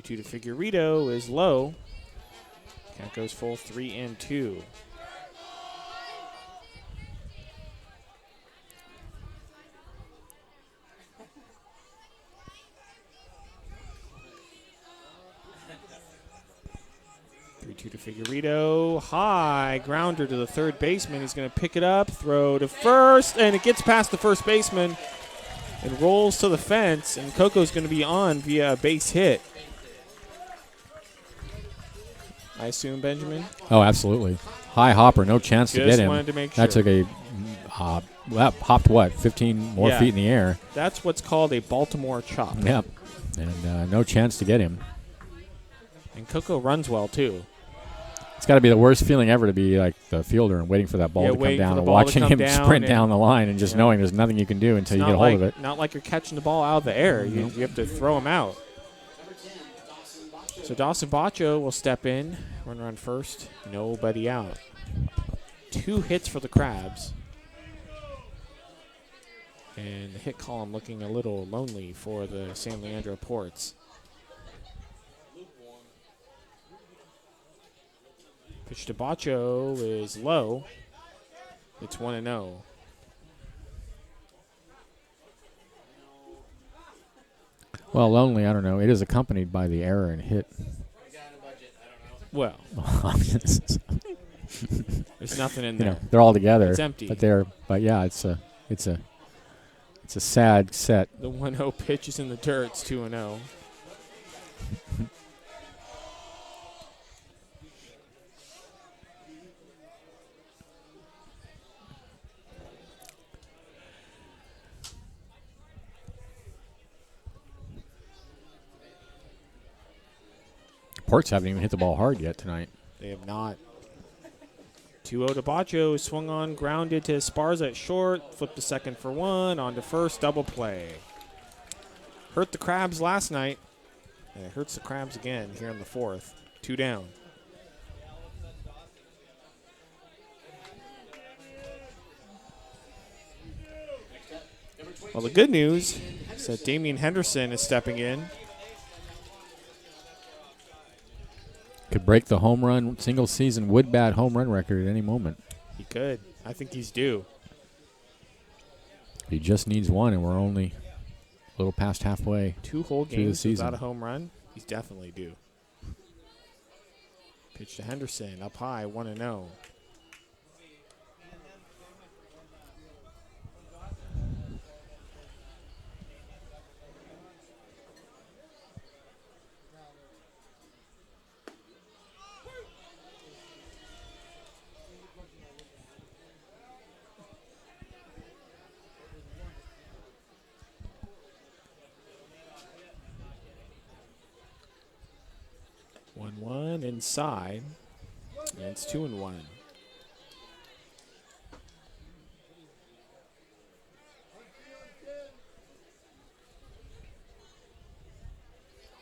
To Figueredo is low. Count goes full 3-2. To Figueredo, high grounder to the third baseman. He's going to pick it up, throw to first, and it gets past the first baseman and rolls to the fence. And Coco's going to be on via a base hit. I assume, Benjamin? Oh, absolutely. High hopper, no chance to get him. Wanted to make sure. That took a that hopped what, 15 more feet in the air. That's what's called a Baltimore chop. Yep, and no chance to get him. And Coco runs well too. It's got to be the worst feeling ever to be like the fielder and waiting for that ball to come down and watching him sprint down the line and just knowing there's nothing you can do until you get a hold of it. Not like you're catching the ball out of the air. You have to throw him out. So Dawson Bacho will step in, run first, nobody out. 2 hits for the Crabs. And the hit column looking a little lonely for the San Leandro Ports. Pitch to Bacho is low. It's 1-0. Well, lonely, I don't know. It is accompanied by the error and hit. Well, there's nothing in there. They're all together. It's empty. But yeah, it's a sad set. The 1-0 pitch is in the dirt. It's 2-0. Ports haven't even hit the ball hard yet tonight. They have not. 2-0 to Bacho, swung on, grounded to Esparza at short, flipped to second for 1, on to first, double play. Hurt the Crabs last night, and it hurts the Crabs again here in the 4th. 2 down. Well, the good news is that Damian Henderson is stepping in. Could break the home run, single season Woodbat home run record at any moment. He could. I think he's due. He just needs one, and we're only a little past halfway. 2 whole through the games season. without a home run. He's definitely due. Pitch to Henderson, up high, 1-0. 1 inside. And it's 2-1.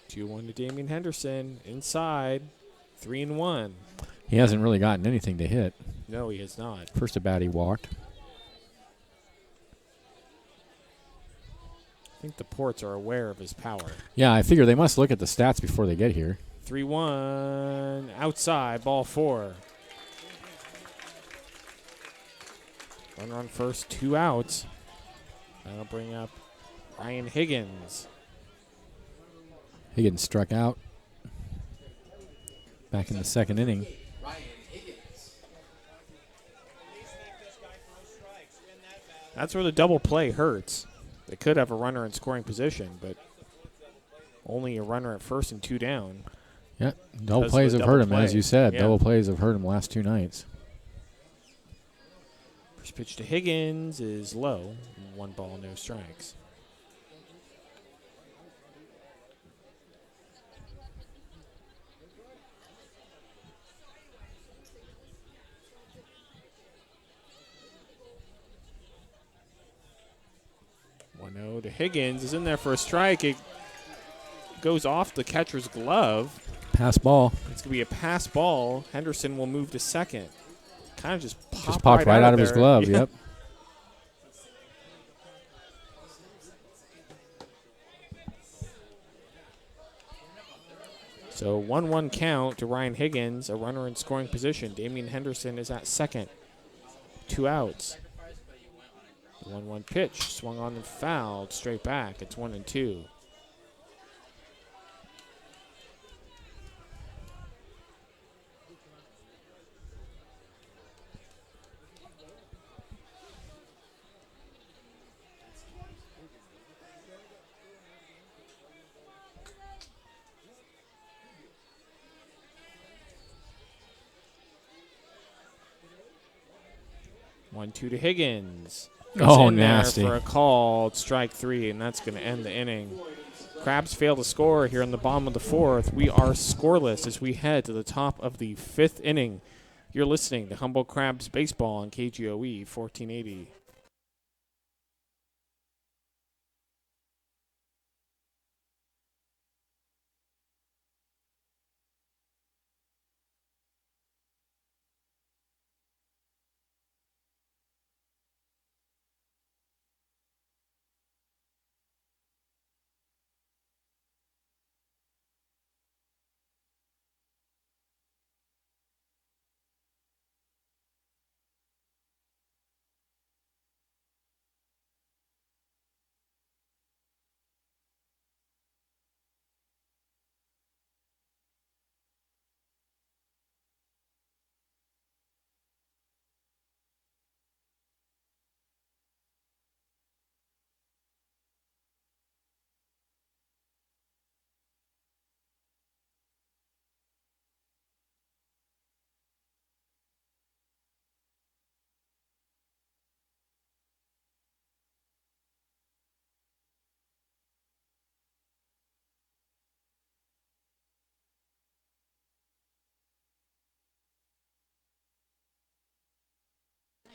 Two one to Damian Henderson inside. 3-1. He hasn't really gotten anything to hit. No, he has not. First at bat, he walked. I think the Ports are aware of his power. Yeah, I figure they must look at the stats before they get here. 3-1 outside, ball 4. Runner on first, 2 outs. That'll bring up Ryan Higgins. Higgins struck out back in the second inning. That's where the double play hurts. They could have a runner in scoring position, but only a runner at first and 2 down. Yeah, double Because plays of have the hurt double him, as play. you said. Yeah. Double plays have hurt him last 2 nights. First pitch to Higgins is low. 1 ball, no strikes. To Higgins is in there for a strike. It goes off the catcher's glove. Pass ball. It's going to be a pass ball. Henderson will move to second. Kind of just Popped right out of his there. glove, Yeah. yep. So 1-1 count to Ryan Higgins, a runner in scoring position. Damian Henderson is at second. 2 outs. The 1-1 pitch, swung on and fouled, straight back. It's 1-2. One-two to Higgins. Oh, in there nasty. for a called strike 3, and that's going to end the inning. Crabs fail to score here in the bottom of the 4th. We are scoreless as we head to the top of the 5th inning. You're listening to Humboldt Crabs Baseball on KGOE 1480.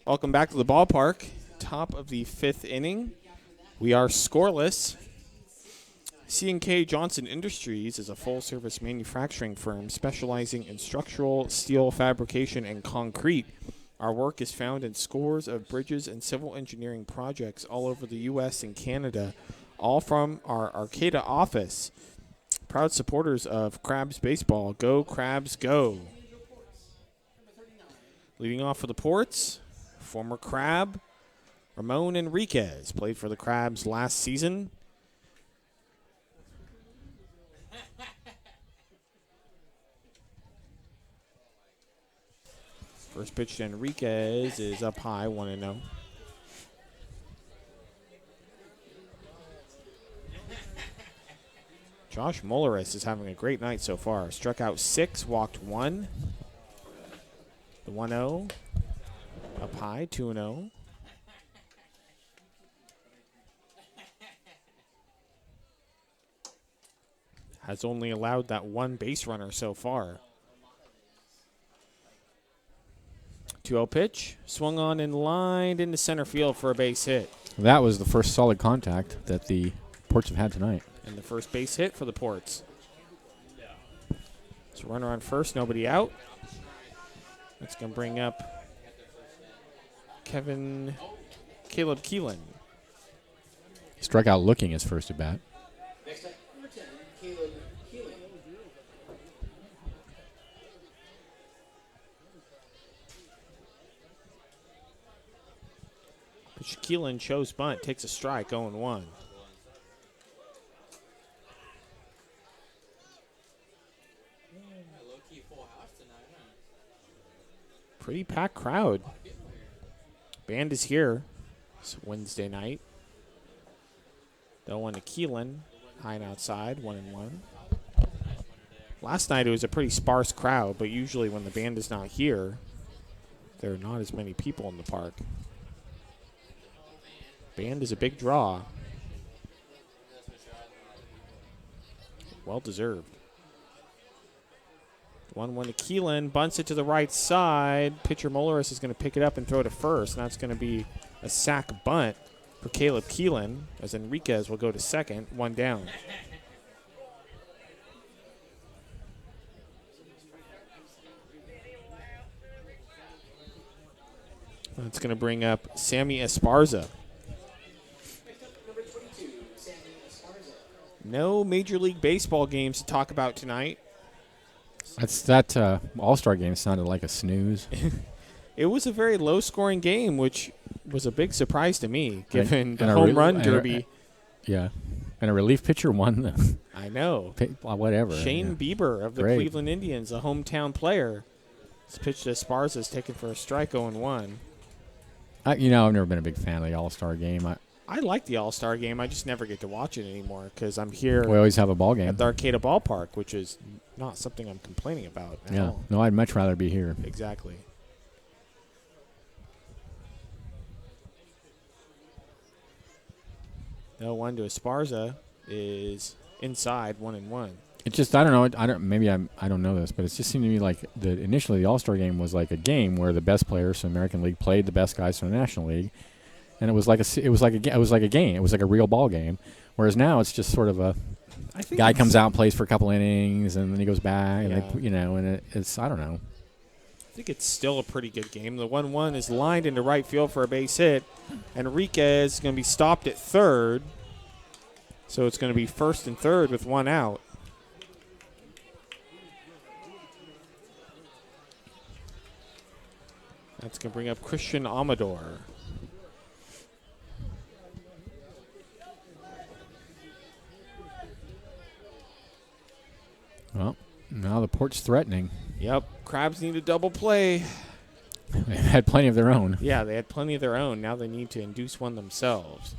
Welcome back to the ballpark. Top of the 5th inning. We are scoreless. C&K Johnson Industries is a full-service manufacturing firm specializing in structural steel fabrication and concrete. Our work is found in scores of bridges and civil engineering projects all over the U.S. and Canada, all from our Arcata office. Proud supporters of Crabs Baseball. Go Crabs, go. Leading off for the Ports, former Crab, Ramon Enriquez. Played for the Crabs last season. First pitch to Enriquez is up high, 1-0. Josh Molaris is having a great night so far. Struck out 6, walked 1. The 1-0. Up high, 2-0. Has only allowed that 1 base runner so far. 2-0 pitch. Swung on and lined into center field for a base hit. That was the first solid contact that the Ports have had tonight. And the first base hit for the Ports. So runner on first, nobody out. That's going to bring up Caleb Keelan. He struck out looking his first at bat. Next up, number 10, Caleb Keeling. Pitch Keelan shows bunt, takes a strike, 0-1. Pretty packed crowd. Band is here. It's Wednesday night. The one to Keelan, high and outside, 1-1. Last night it was a pretty sparse crowd, but usually when the band is not here, there are not as many people in the park. Band is a big draw. Well deserved. 1-1 to Keelan, bunts it to the right side. Pitcher Molaris is going to pick it up and throw to first. And that's going to be a sac bunt for Caleb Keelan, as Enriquez will go to second, 1 down. That's going to bring up Sammy Esparza. Number 22, Sammy Esparza. No Major League Baseball games to talk about tonight. That All-Star game sounded like a snooze. It was a very low-scoring game, which was a big surprise to me, given And the a home re- run and a- derby. Yeah. And a relief pitcher won the I know. whatever. Shane Bieber of the Great. Cleveland Indians, a hometown player. This pitch to Esparza is taken for a strike, 0-1. I've never been a big fan of the All-Star game. I like the All-Star game. I just never get to watch it anymore because I'm here We always have a ball game. at the Arcata Ballpark, which is not something I'm complaining about at Yeah. all. No, I'd much rather be here. Exactly. No 1 to Esparza is inside, 1-1. It just I don't know. I don't know this, but it just seemed to me like initially the All-Star game was like a game where the best players from the American League played the best guys from the National League, and it was like a game. It was like a real ball game. Whereas now it's just sort of a I think guy it's- comes out and plays for a couple innings, and then he goes back, and Yeah. it's I don't know. I think it's still a pretty good game. The 1-1 is lined into right field for a base hit. Enriquez is going to be stopped at third. So it's going to be first and third with 1 out. That's going to bring up Christian Amador. Well, now the Port's threatening. Yep, Crabs need a double play. They've had plenty of their own. Yeah, they had plenty of their own. Now they need to induce one themselves.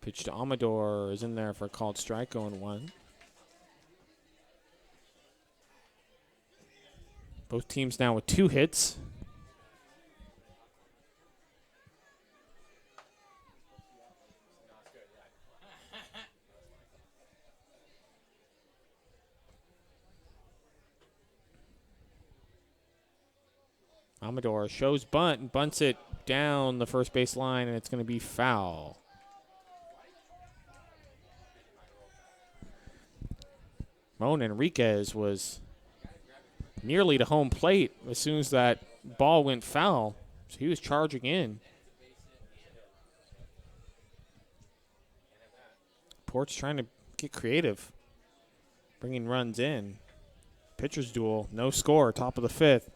Pitch to Amador is in there for a called strike, 0-1. Both teams now with 2 hits. Amador shows bunt and bunts it down the first base line, and it's going to be foul. Ramon Enriquez was nearly to home plate as soon as that ball went foul. So he was charging in. Port's trying to get creative, bringing runs in. Pitcher's duel, no score, top of the 5th.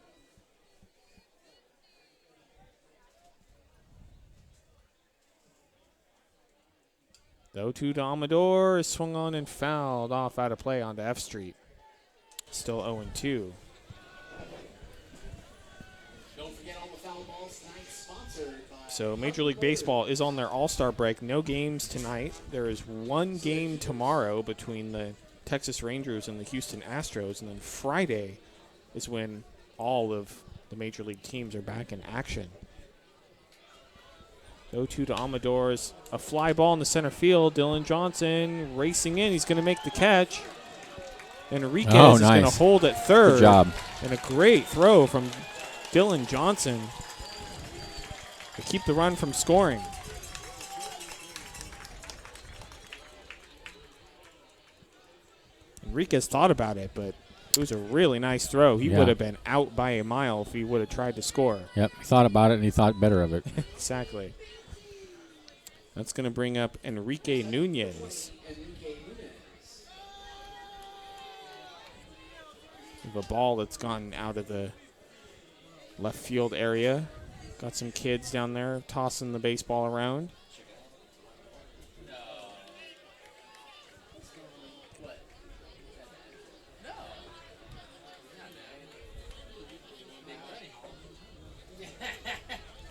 The 0-2 to Amador is swung on and fouled off out of play onto F Street. Still 0-2. Don't forget all the foul balls tonight, sponsored by. So Major League Baseball is on their All-Star break. No games tonight. There is 1 game tomorrow between the Texas Rangers and the Houston Astros. And then Friday is when all of the Major League teams are back in action. 0-2 to Amadors. A fly ball in the center field. Dylan Johnson racing in. He's going to make the catch. Enriquez is going to hold at third. Good job. And a great throw from Dylan Johnson to keep the run from scoring. Enriquez thought about it, but it was a really nice throw. He would have been out by a mile if he would have tried to score. Yep, he thought about it, and he thought better of it. Exactly. That's going to bring up Enrique Nunez. We have a ball that's gone out of the left field area. Got some kids down there tossing the baseball around.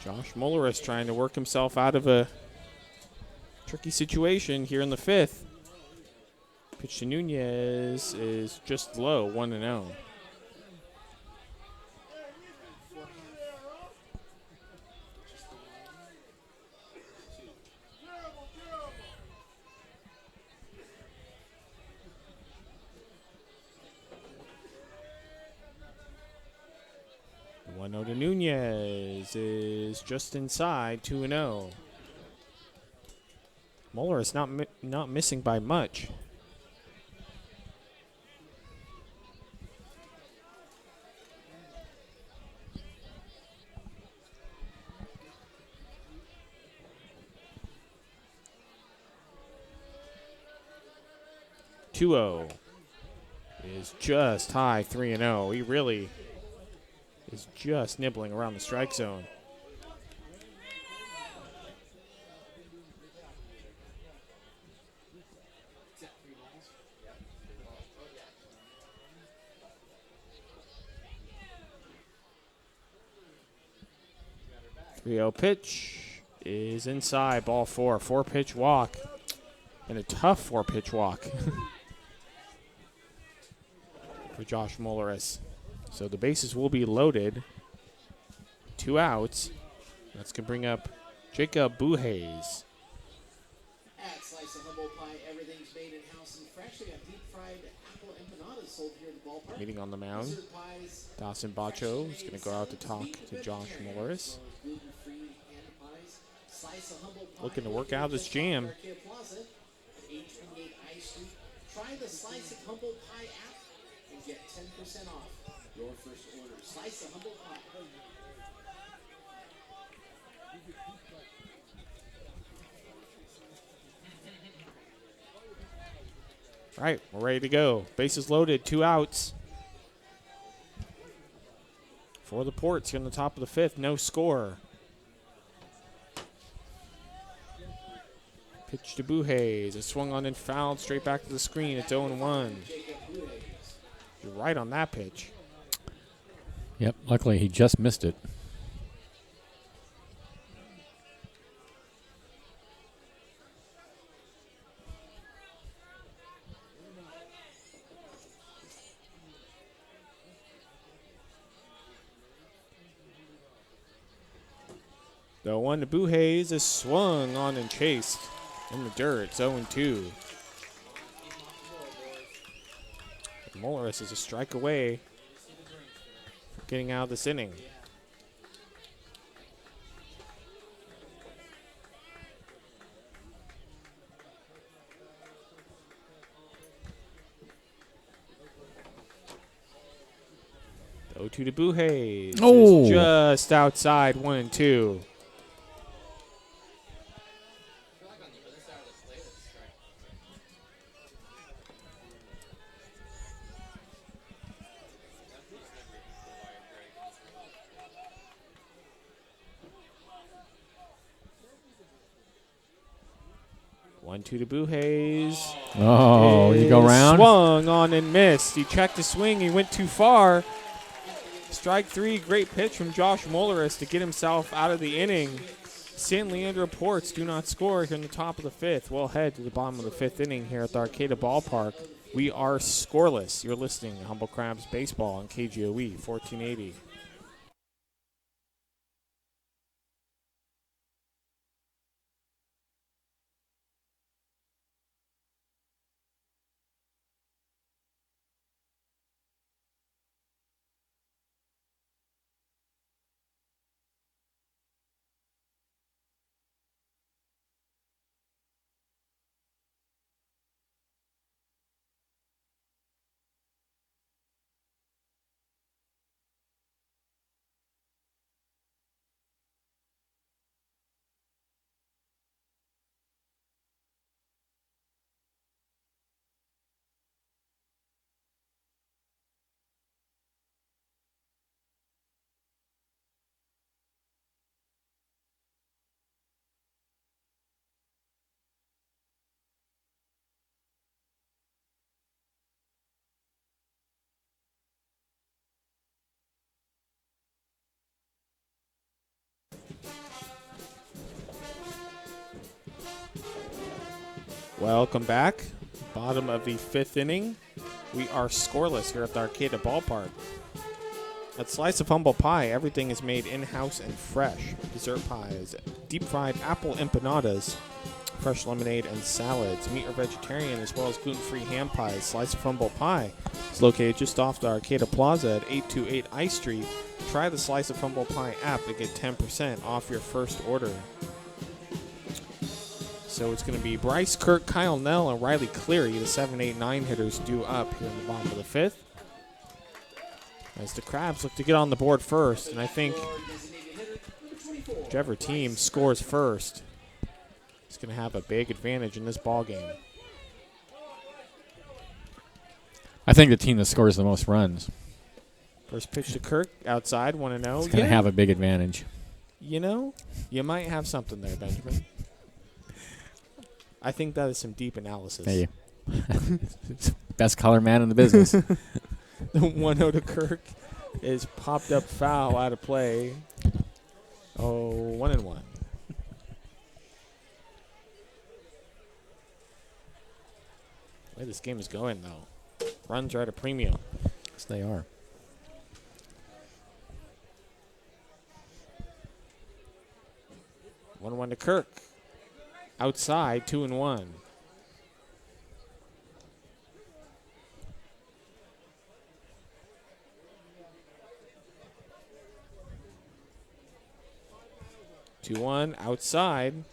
Josh Muller is trying to work himself out of a tricky situation here in the fifth. Pitch to Nunez is just low, 1-0. To Nunez is just inside, 2-0. Muller is not missing by much. Is just high, 3-0. He really is just nibbling around the strike zone. Pitch is inside, ball 4. 4-pitch walk, and a tough 4-pitch walk for Josh Mullaris. So the bases will be loaded. 2 outs. That's going to bring up Jacob Buhays. At Slice of Humble Pie, everything's made in-house and fresh. They got deep-fried apple empanadas sold here at the ballpark. Meeting on the mound. Dawson Bacho is going to go out to talk to Josh Mullaris. Looking to work out this jam. Try the Slice of Humble Pie app and get 10% off your first order. Slice of Humble Pie. All right, we're ready to go. Bases loaded, 2 outs. For the Ports here in the top of the 5th, no score. Pitch to Buhays. It swung on and fouled straight back to the screen. It's 0-1. You're right on that pitch. Yep, luckily he just missed it. The 1 to Buhays is swung on and chased in the dirt. It's 0-2. Mullaris is a strike away from getting out of this inning. The 0-2 to Buhays is just outside, 1-2. Two to Buhays. Oh, did he go around? Swung on and missed. He checked his swing. He went too far. Strike 3. Great pitch from Josh Mullaris to get himself out of the inning. San Leandro Ports do not score here in the top of the 5th. We'll head to the bottom of the 5th inning here at the Arcata Ballpark. We are scoreless. You're listening to Humble Crabs Baseball on KGOE 1480. Welcome back. Bottom of the 5th inning. We are scoreless here at the Arcata Ballpark. At Slice of Humble Pie, everything is made in-house and fresh. Dessert pies, deep-fried apple empanadas, fresh lemonade, and salads. Meat or vegetarian, as well as gluten-free ham pies. Slice of Humble Pie is located just off the Arcata Plaza at 828 I Street. Try the Slice of Humble Pie app to get 10% off your first order. So it's going to be Bryce, Kirk, Kyle Nell, and Riley Cleary, the 7, 8, 9 hitters due up here in the bottom of the 5th. As the Crabs look to get on the board first, and I think whichever team scores first is going to have a big advantage in this ball game. I think the team that scores the most runs First pitch to Kirk, outside, 1-0. is going to have a big advantage. You know, you might have something there, Benjamin. I think that is some deep analysis. Hey, best color man in the business. The 1-0 to Kirk is popped up foul out of play. Oh, 1-1. The way this game is going, though. Runs are at a premium. Yes, they are. 1-1 to Kirk. Outside, 2-1. Outside,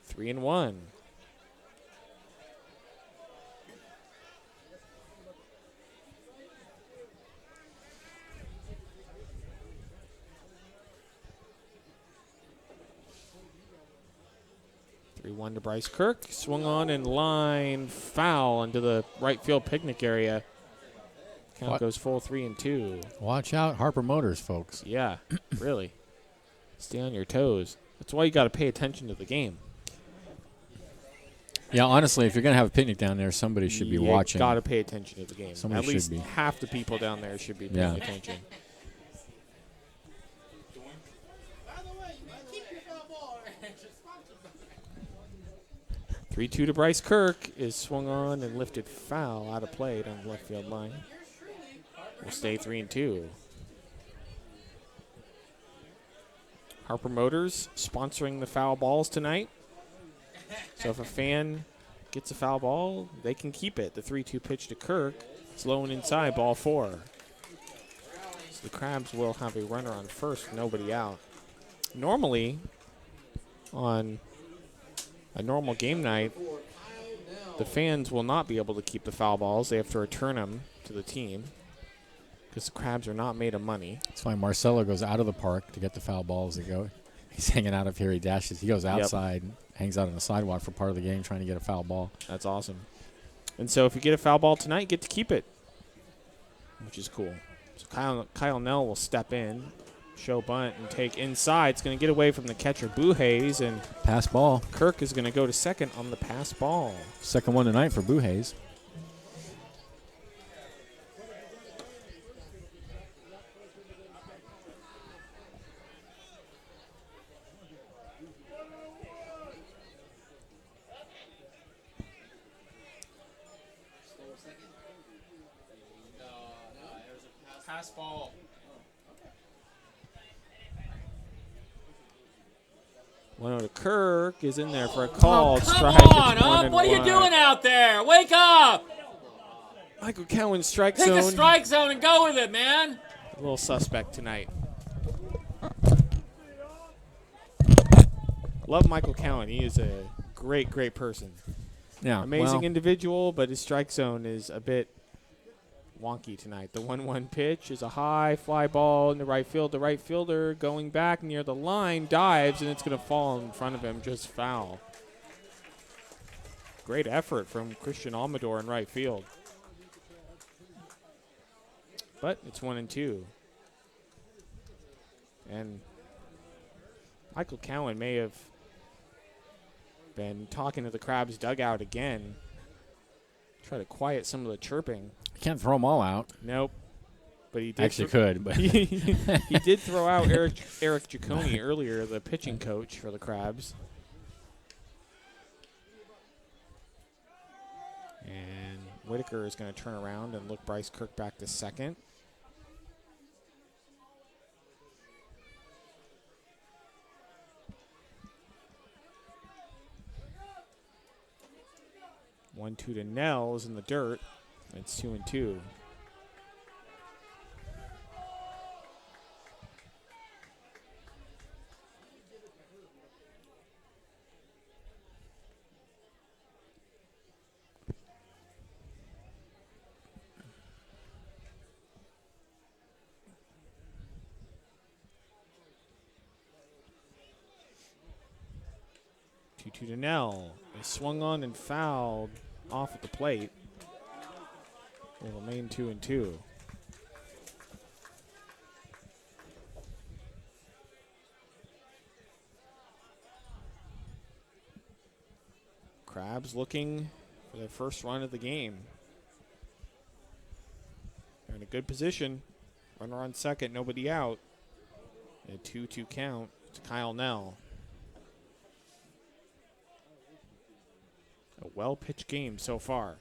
3-1. One to Bryce Kirk. Swung on in line, foul into the right field picnic area. Count goes full 3-2. Watch out, Harper Motors, folks. Yeah, really. Stay on your toes. That's why you got to pay attention to the game. Yeah, honestly, if you're going to have a picnic down there, somebody should be watching. You got to pay attention to the game. Somebody At least should be. half the people down there should be paying attention. 3-2 to Bryce Kirk is swung on and lifted foul out of play down the left field line. Will stay 3-2. Harper Motors sponsoring the foul balls tonight. So if a fan gets a foul ball, they can keep it. The 3-2 pitch to Kirk. It's low and inside, ball 4. So the Crabs will have a runner on first, nobody out. Normally, on a normal game night, the fans will not be able to keep the foul balls. They have to return them to the team because the Crabs are not made of money. That's why Marcelo goes out of the park to get the foul balls to go. He's hanging out up here. He dashes. He goes outside, hangs out on the sidewalk for part of the game trying to get a foul ball. That's awesome. And so if you get a foul ball tonight, you get to keep it, which is cool. So Kyle Nell will step in, show bunt, and take inside. It's going to get away from the catcher, Buhays, and pass ball. Kirk is going to go to second on the pass ball. Second one tonight for Buhays. Pass ball. One to Kirk is in there for a call. Come on, Up. What are you doing out there? Wake up! Michael Cowan strike Pick zone. a strike zone and go with it, man. A little suspect tonight. Love Michael Cowan. He is a great, great person. Yeah, amazing individual, but his strike zone is a bit wonky tonight. The 1-1 pitch is a high fly ball in the right field. The right fielder going back near the line dives, and it's going to fall in front of him, just foul. Great effort from Christian Almador in right field. But it's 1-2. And Michael Cowan may have been talking to the Crabs dugout again. Try to quiet some of the chirping. Can't throw them all out. Nope. But he did actually could, but he did throw out Eric Giacone earlier, the pitching coach for the Crabs. And Whitaker is going to turn around and look Bryce Kirk back to second. One, two to Nell is in the dirt. It's 2-2. Two to Nell. They swung on and fouled off at the plate. They remain 2-2. Crabs looking for their first run of the game. They're in a good position. Runner on second, nobody out. A 2-2 count to Kyle Nell. A well-pitched game so far.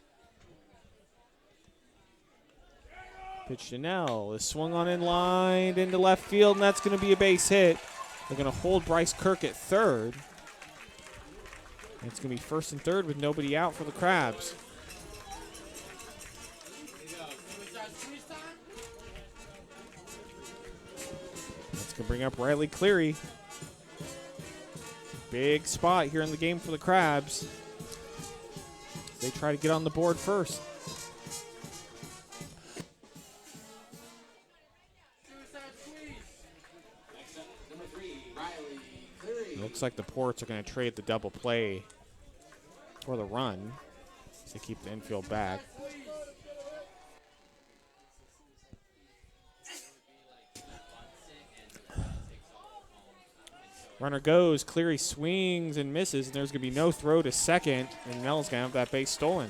Pitch to Nell is swung on in line into left field, and that's going to be a base hit. They're going to hold Bryce Kirk at third. And it's going to be first and third with nobody out for the Crabs. That's going to bring up Riley Cleary. Big spot here in the game for the Crabs. They try to get on the board first. It looks like the Ports are going to trade the double play for the run to keep the infield back. Runner goes, Cleary swings and misses, and there's going to be no throw to second, and Nell's going to have that base stolen.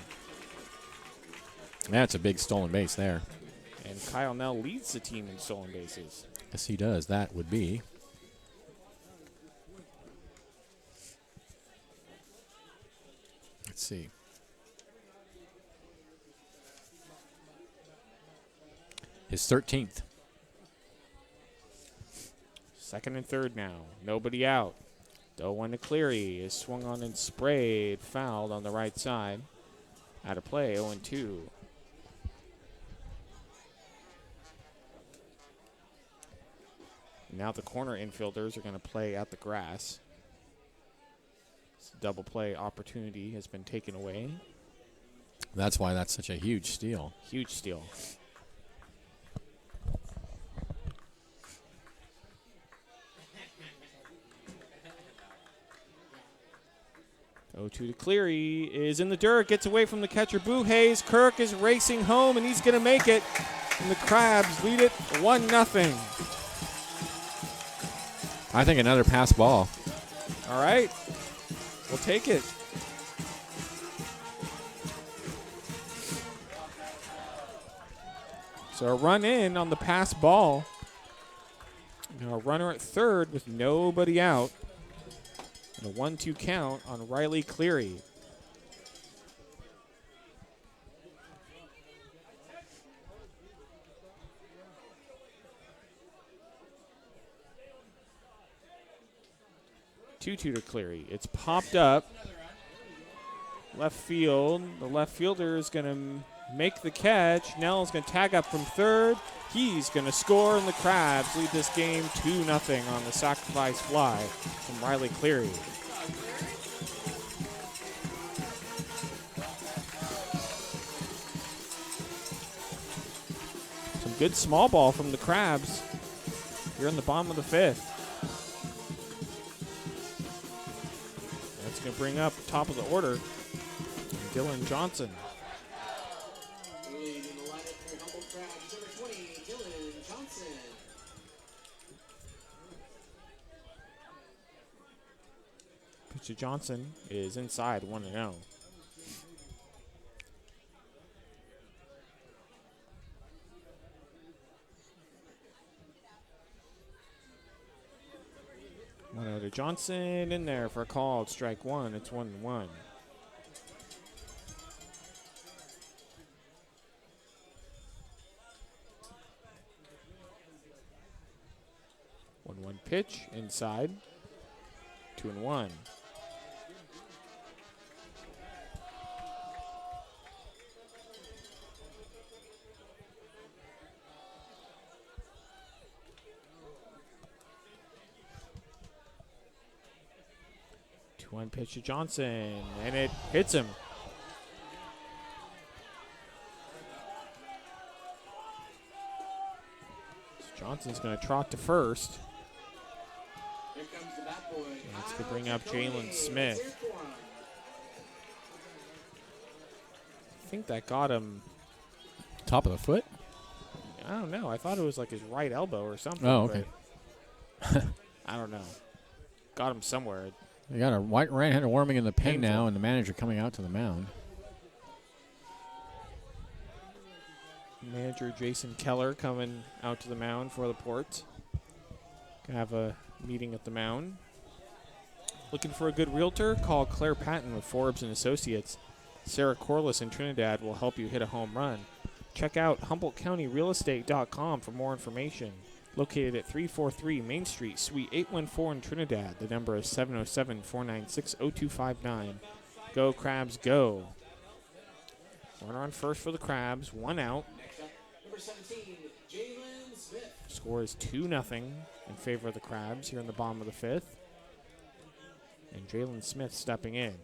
That's a big stolen base there. And Kyle Nell leads the team in stolen bases. Yes, he does. That would be. Let's see. His 13th. Second and third now. Nobody out. The 1 to Cleary is swung on and sprayed. Fouled on the right side. Out of play, 0-2. Now the corner infielders are going to play at the grass. This double play opportunity has been taken away. That's why that's such a huge steal. Huge steal. Oh, 2 to Cleary is in the dirt, gets away from the catcher, Boo Hayes. Kirk is racing home, and he's going to make it. And the Crabs lead it 1-0. I think another pass ball. All right. We'll take it. So a run in on the pass ball. Now a runner at third with nobody out. And a 1-2 count on Riley Cleary. Two to Cleary. It's popped up. Left field. The left fielder is going to make the catch. Nell's going to tag up from third. He's going to score, and the Crabs lead this game 2-0 on the sacrifice fly from Riley Cleary. Some good small ball from the Crabs here in the bottom of the fifth. That's going to bring up top of the order Dylan Johnson. Pitch to Johnson is inside 1-0. To Johnson in there for a call. Strike one. It's 1-1. 2-1 pitch inside. 2-1. One pitch to Johnson, and it hits him. So Johnson's going to trot to first. Here comes the bat boy. That's going to bring up Jalen Smith. I think that got him. Top of the foot? I don't know. I thought it was like his right elbow or something. Oh, okay. I don't know. Got him somewhere. They got a right-hander warming in the pen now, and the manager coming out to the mound. Manager Jason Keller coming out to the mound for the Port. Gonna have a meeting at the mound. Looking for a good realtor? Call Claire Patton with Forbes and Associates. Sarah Corliss in Trinidad will help you hit a home run. Check out HumboldtCountyRealEstate.com for more information. Located at 343 Main Street, Suite 814 in Trinidad. The number is 707-496-0259. Go, Crabs, go. Runner on first for the Crabs. 1 out. Next up, number 17, Jalen Smith. Score is 2-0 in favor of the Crabs here in the bottom of the 5th. And Jalen Smith stepping in.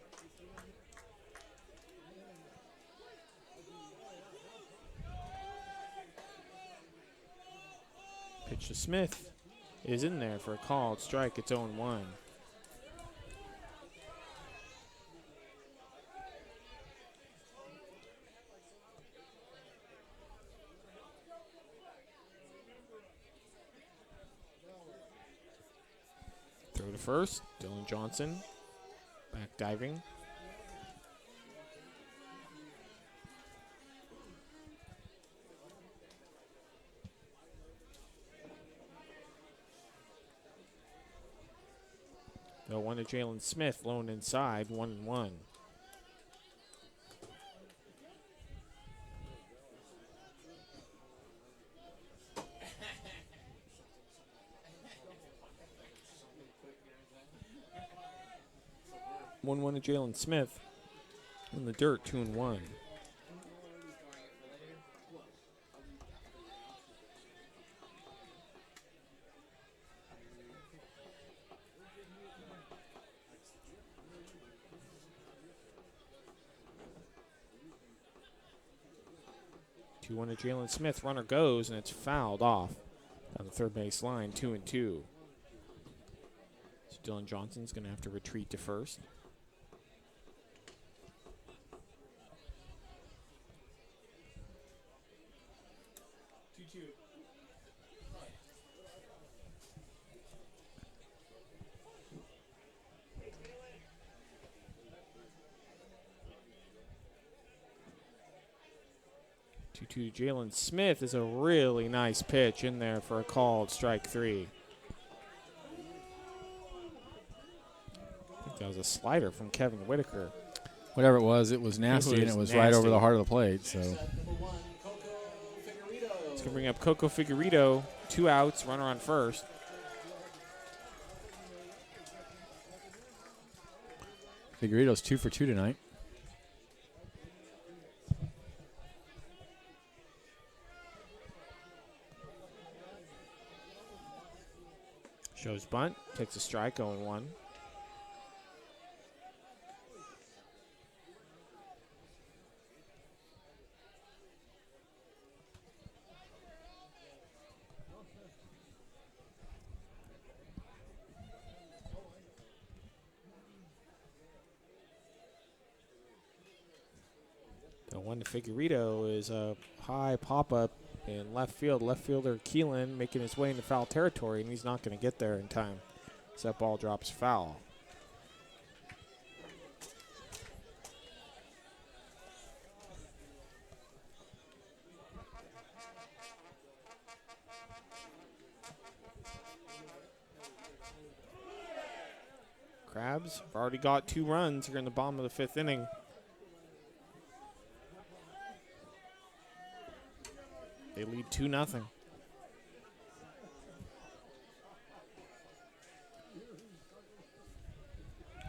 Pitch to Smith is in there for a called strike. It's 0-1. Throw to first. Dylan Johnson back diving. The 1 to Jalen Smith, lone inside, 1-1. One to Jalen Smith in the dirt, 2-1. 2-1 to Jalen Smith. Runner goes, and it's fouled off on the third base line, 2-2. So Dylan Johnson's going to have to retreat to first. To Jalen Smith is a really nice pitch in there for a called strike 3. I think that was a slider from Kevin Whitaker. Whatever it was nasty, and it was right over the heart of the plate. So Number 1, Coco Figueredo. It's going to bring up Coco Figueredo. 2 outs, runner on first. Figueredo's 2 for 2 tonight. Shows bunt, takes a strike, 0-1. The 1 to Figueredo is a high pop-up in left field. Left fielder Keelan making his way into foul territory, and he's not going to get there in time. So that ball drops foul. Crabs have already got 2 runs here in the bottom of the 5th inning. They lead 2-0.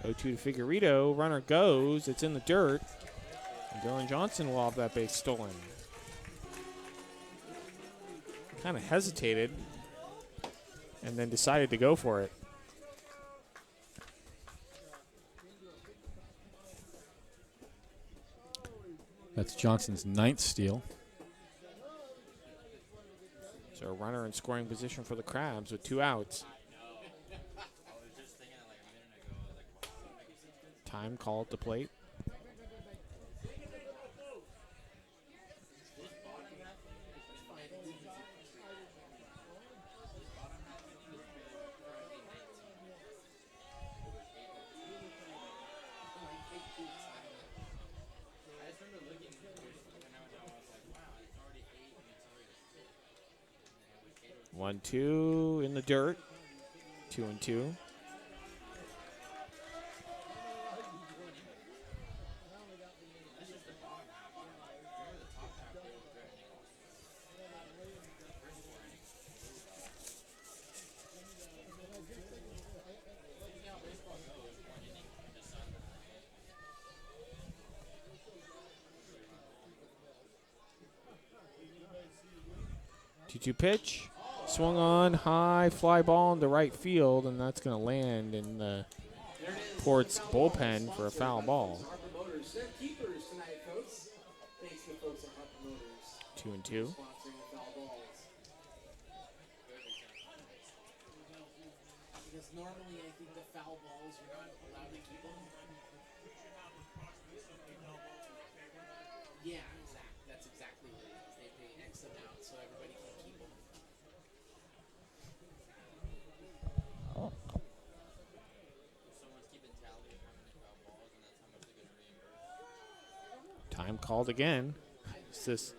0-2 to Figueredo. Runner goes. It's in the dirt. And Dylan Johnson will have that base stolen. Kind of hesitated and then decided to go for it. That's Johnson's 9th steal. So a runner in scoring position for the Crabs with 2 outs. Time call at the plate. One, two in the dirt. 2-2. Two pitch. Swung on, high fly ball into right field, and that's going to land in the Port's bullpen for a foul ball. 2-2. Because normally I think the foul balls you're not allowed to keep them. Yeah, exactly. That's exactly what it is. They pay X amount so everybody can keep them. Someone's keeping tally of how many foul balls, and that's how much they get reimbursed. Time called again. It's this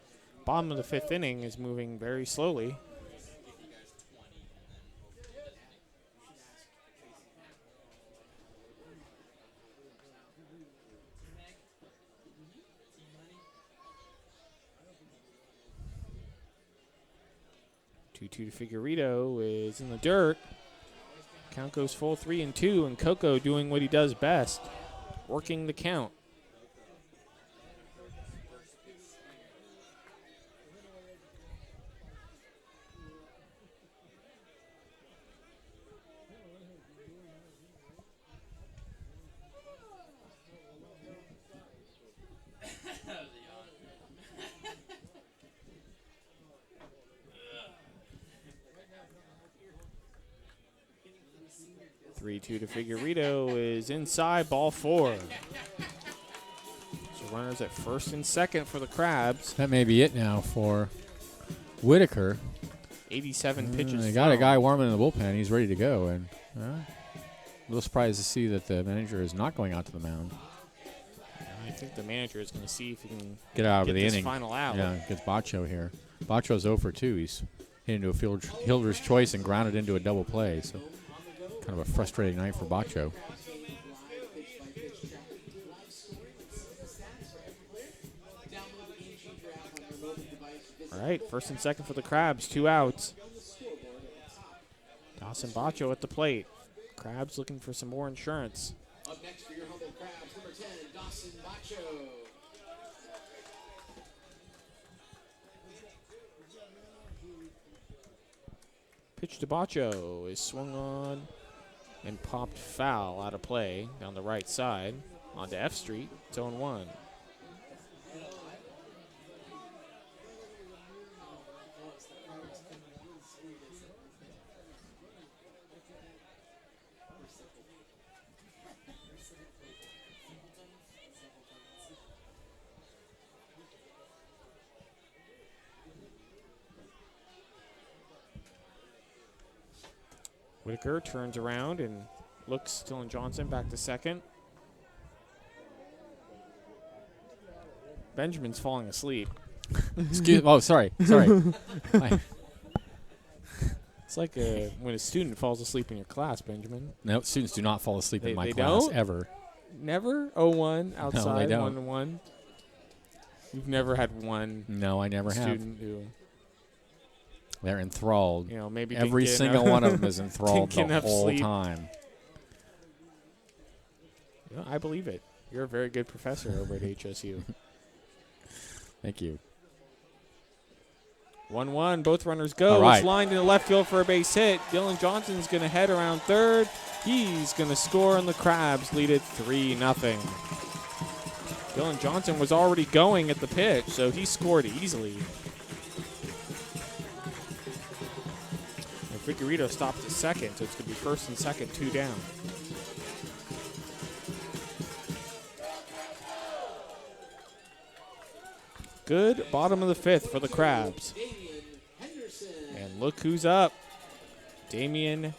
bottom of the 5th inning is moving very slowly. Give you guys 20, and then hopefully it doesn't make. 2-2 to Figueredo is in the dirt. Count goes full 3-2, and Coco doing what he does best, working the count. That was a yawn. 3-2 to Figueredo is inside, ball 4. So runners at first and second for the Crabs. That may be it now for Whitaker. 87 pitches. They got a thrown. guy warming in the bullpen. He's ready to go. And a little surprised to see that the manager is not going out to the mound. I think the manager is going to see if he can Get out of get the this inning. final out. Yeah, gets Bacho here. Bacho's 0 for 2. He's hit into a fielder's choice and grounded into a double play. So kind of a frustrating night for Bacho. All right, first and second for the Crabs, 2 outs. Dawson Bacho at the plate. Crabs looking for some more insurance. Up next for your Humboldt Crabs, number 10, Dawson Bacho. Pitch to Bacho is swung on and popped foul out of play down the right side onto F Street. It's 0-1. Whitaker turns around and looks Dylan Johnson back to second. Benjamin's falling asleep. Excuse. Oh, sorry. Hi. It's like when a student falls asleep in your class, Benjamin. No, students do not fall asleep in my They class don't? ever. Never? 0-1 outside, don't. 1-1. You've never had one No, I never have. student who, They're enthralled. you know, maybe Every didn't get single enough- one of them is enthralled didn't get the enough whole sleep. time. Yeah, I believe it. You're a very good professor over at HSU. Thank you. 1-1. Both runners go. All right. It's lined in the left field for a base hit. Dylan Johnson's going to head around third. He's going to score, and the Crabs lead it 3-0. Dylan Johnson was already going at the pitch, so he scored easily. And Figueredo stopped at second, so it's going to be first and second, 2 down. Good bottom of the 5th for the Crabs. And look who's up. Damian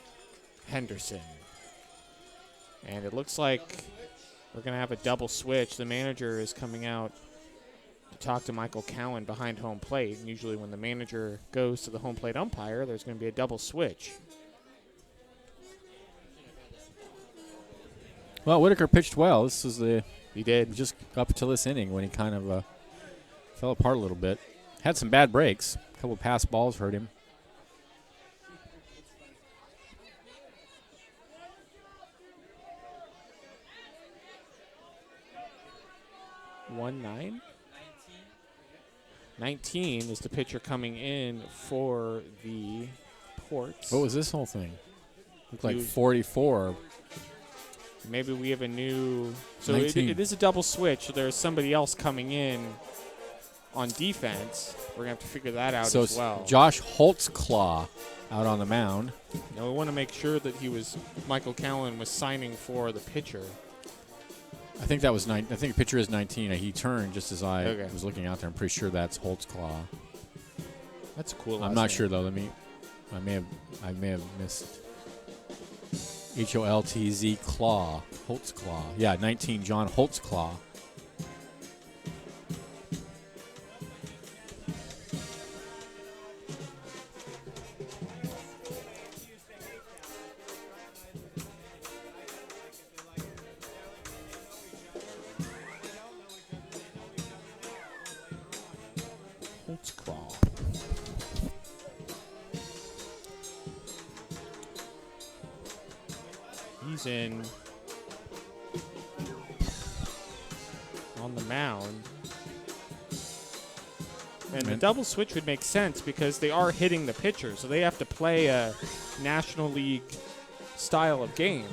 Henderson. And it looks like we're going to have a double switch. The manager is coming out to talk to Michael Cowan behind home plate. And usually when the manager goes to the home plate umpire, there's going to be a double switch. Well, Whitaker pitched well. This is He did. just up until this inning when he kind of fell apart a little bit. Had some bad breaks. A couple pass balls hurt him. One 19 is the pitcher coming in for the Ports. What was this whole thing? Looked like You- 44. Maybe we have a new. So it 19. is a double switch. So there's somebody else coming in on defense. We're going to have to figure that out So as well. Josh Holtzclaw out on the mound. Now we want to make sure that Michael Cowan was signing for the pitcher. I think that was I think the pitcher is 19. He turned just as I Okay. was looking out there. I'm pretty sure that's Holtzclaw. That's a cool. I'm not sure though. I may have missed. Holtz Claw. Holtzclaw. Yeah, 19. John Holtzclaw. Holtzclaw. He's in on the mound. And the And- double switch would make sense because they are hitting the pitcher, so they have to play a National League style of game.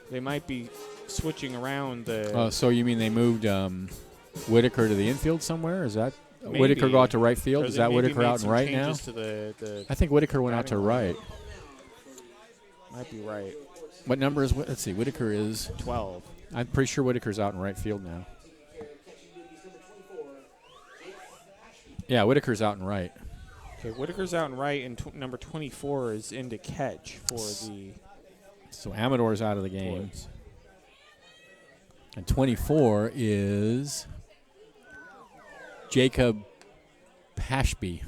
They might be switching around the. Oh, so you mean they moved Whitaker to the infield somewhere? Is that Maybe. Whitaker go out to right field? or Is they that maybe Whitaker made out and some right now? changes to the I think Whitaker went out to batting right. might be right. What number is let's see, Whitaker is 12. I'm pretty sure Whitaker's out in right field now. Yeah, Whitaker's out in right. Okay, Whitaker's out and right, and number 24 is in to catch for the So Amador's out of the game. Ports. And 24 is Jacob Pashby.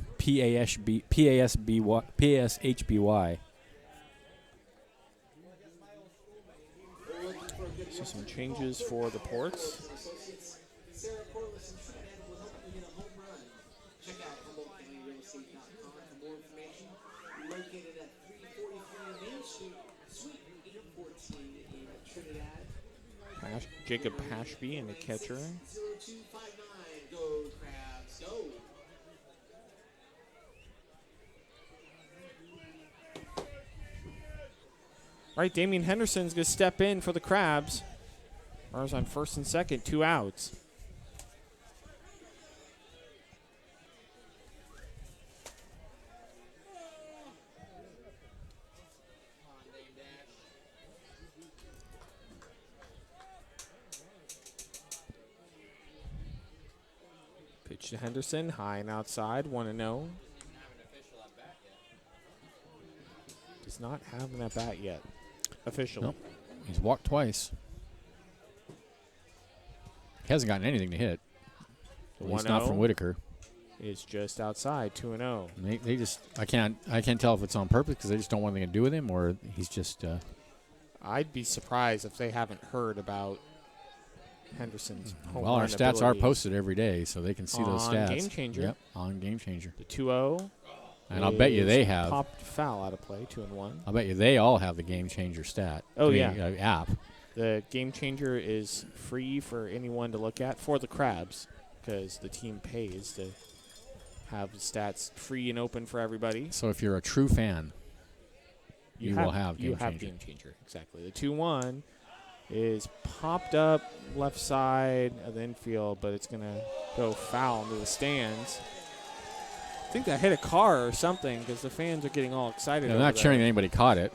P-A-S-H-B-Y. So some changes for the Ports. Sarah Corliss and Trinidad will help you hit a home run. Check out HumboldtCountyRealEstate.com for more information. We're located at 343 Main Street, Suite 814 in Trinidad. Jacob Pashby in the catcher. 0259. Go Crabs, go! All right, Damian Henderson's going to step in for the Crabs. Runners on first and second, 2 outs. Pitch to Henderson, high and outside, 1-0. Does not have an at-bat yet, officially. Nope. He's walked twice. He hasn't gotten anything to hit. The At least not from Whitaker. is just outside, 2-0. They just I can't tell if it's on purpose because they just don't want anything to do with him or he's just I'd be surprised if they haven't heard about Henderson's home well, our run stats are abilities. posted every day, so they can see those On stats. Game Changer. Yep, on Game Changer. The 2-0. And I'll bet you they have. Popped foul out of play, 2-1. I'll bet you they all have the Game Changer stat. Oh, yeah. App. The game changer is free for anyone to look at for the Crabs because the team pays to have the stats free and open for everybody. So if you're a true fan, you will have Game Changer. Game Changer, exactly. The 2-1 is popped up left side of the infield, but it's going to go foul into the stands. I think that hit a car or something because the fans are getting all excited. They're not cheering that anybody caught it.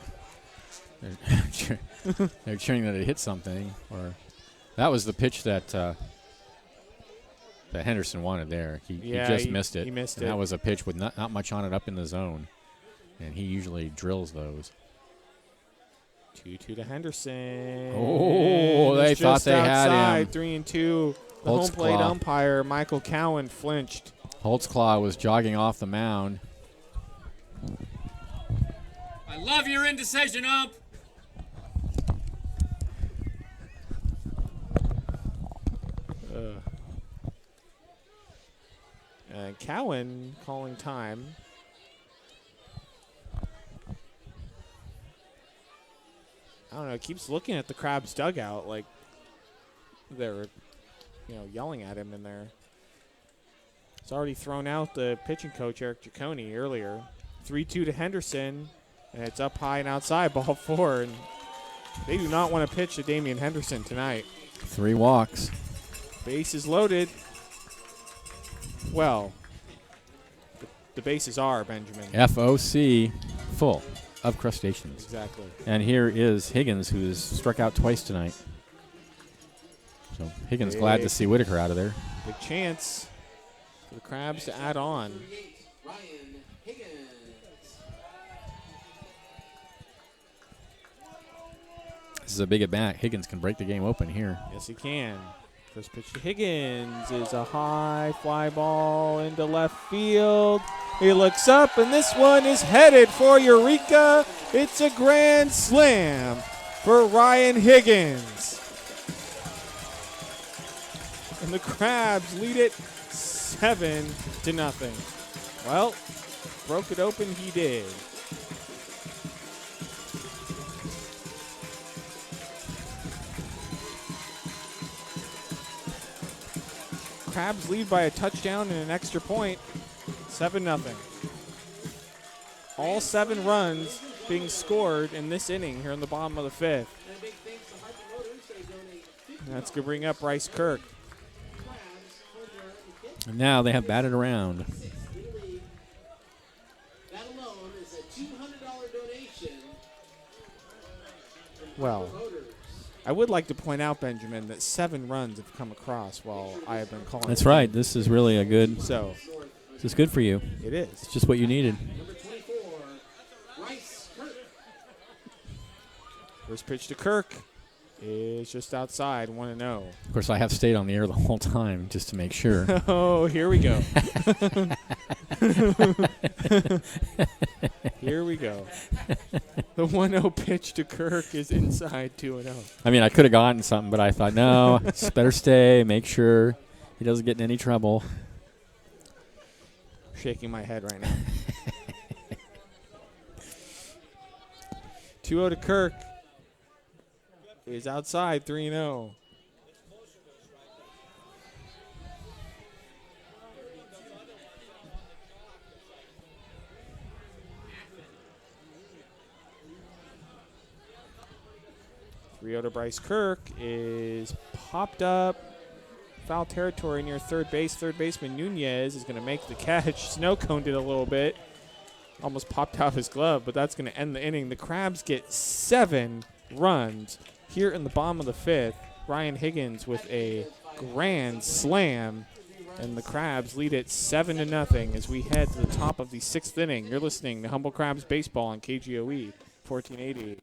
They're cheering that it hit something. Or that was the pitch that that Henderson wanted there. He just missed it. He missed it. That was a pitch with not much on it up in the zone. And he usually drills those. 2-2 to Henderson. Oh, they thought they had him. 3-2. The home plate umpire, Michael Cowan, flinched. Holtzclaw was jogging off the mound. I love your indecision, ump. Cowan calling time. I don't know. Keeps looking at the Crabs dugout like they're, yelling at him in there. He's already thrown out the pitching coach, Eric Giacone, earlier. 3-2 to Henderson, and it's up high and outside, ball 4. And they do not want to pitch to Damian Henderson tonight. 3 walks. Base is loaded. Well, the bases are, Benjamin. FOC, full of crustaceans. Exactly. And here is Higgins, who has struck out twice tonight. So Higgins glad to see Whitaker out of there. Big chance for the Crabs to add on. Ryan Higgins. This is a big at bat. Higgins can break the game open here. Yes, he can. First pitch to Higgins is a high fly ball into left field. He looks up, and this one is headed for Eureka. It's a grand slam for Ryan Higgins. And the Crabs lead it 7-0. Well, broke it open he did. Crabs lead by a touchdown and an extra point, 7-0. All 7 runs being scored in this inning here in the bottom of the 5th. And that's going to bring up Bryce Kirk. And now they have batted around. That alone is a $200 donation. Well, I would like to point out, Benjamin, that 7 runs have come across while I have been calling. That's right. This is really a good. So this is good for you. it is. It's just what you needed. Number 24, Bryce Kirk. First pitch to Kirk is just outside, 1-0. Of course, I have stayed on the air the whole time just to make sure. Oh, here we go. Here we go. The 1-0 pitch to Kirk is inside 2-0. I mean, I could have gotten something, but I thought, no, just better stay, make sure he doesn't get in any trouble. Shaking my head right now. 2-0 to Kirk is outside 3-0. To Bryce Kirk is popped up. Foul territory near third base. Third baseman Nunez is going to make the catch. Snow coned it a little bit. Almost popped out his glove, but that's going to end the inning. The Crabs get 7 runs here in the bottom of the 5th. Ryan Higgins with a grand slam, and the Crabs lead it 7-0 as we head to the top of the 6th inning. You're listening to Humble Crabs Baseball on KGOE 1480.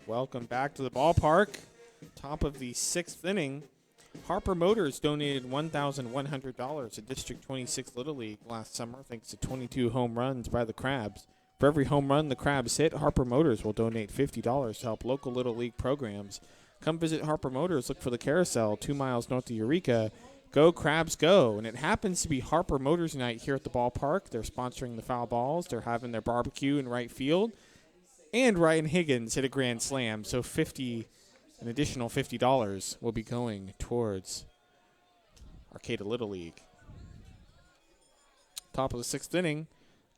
Welcome back to the ballpark. Top of the 6th inning. Harper Motors donated $1,100 to District 26 Little League last summer thanks to 22 home runs by the Crabs. For every home run the Crabs hit, Harper Motors will donate $50 to help local Little League programs. Come visit Harper Motors, look for the carousel 2 miles north of Eureka. Go Crabs go. And it happens to be Harper Motors night here at the ballpark. They're sponsoring the foul balls. They're having their barbecue in right field. And Ryan Higgins hit a grand slam, so an additional $50 will be going towards Arcata Little League. Top of the 6th inning,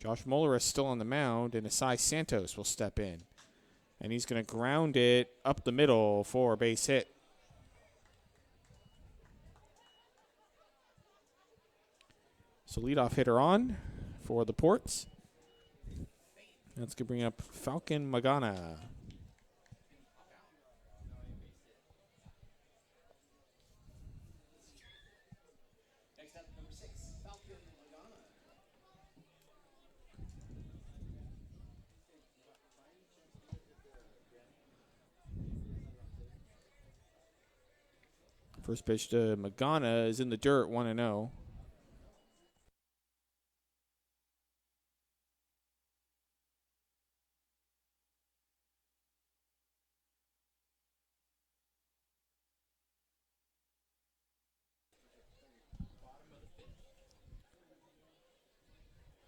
Josh Moeller is still on the mound, and Asai Santos will step in. And he's going to ground it up the middle for a base hit. So leadoff hitter on for the Ports. That's going to bring up Falcon Magana. Next up, number 6, Falcon Magana. First pitch to Magana is in the dirt, 1-0.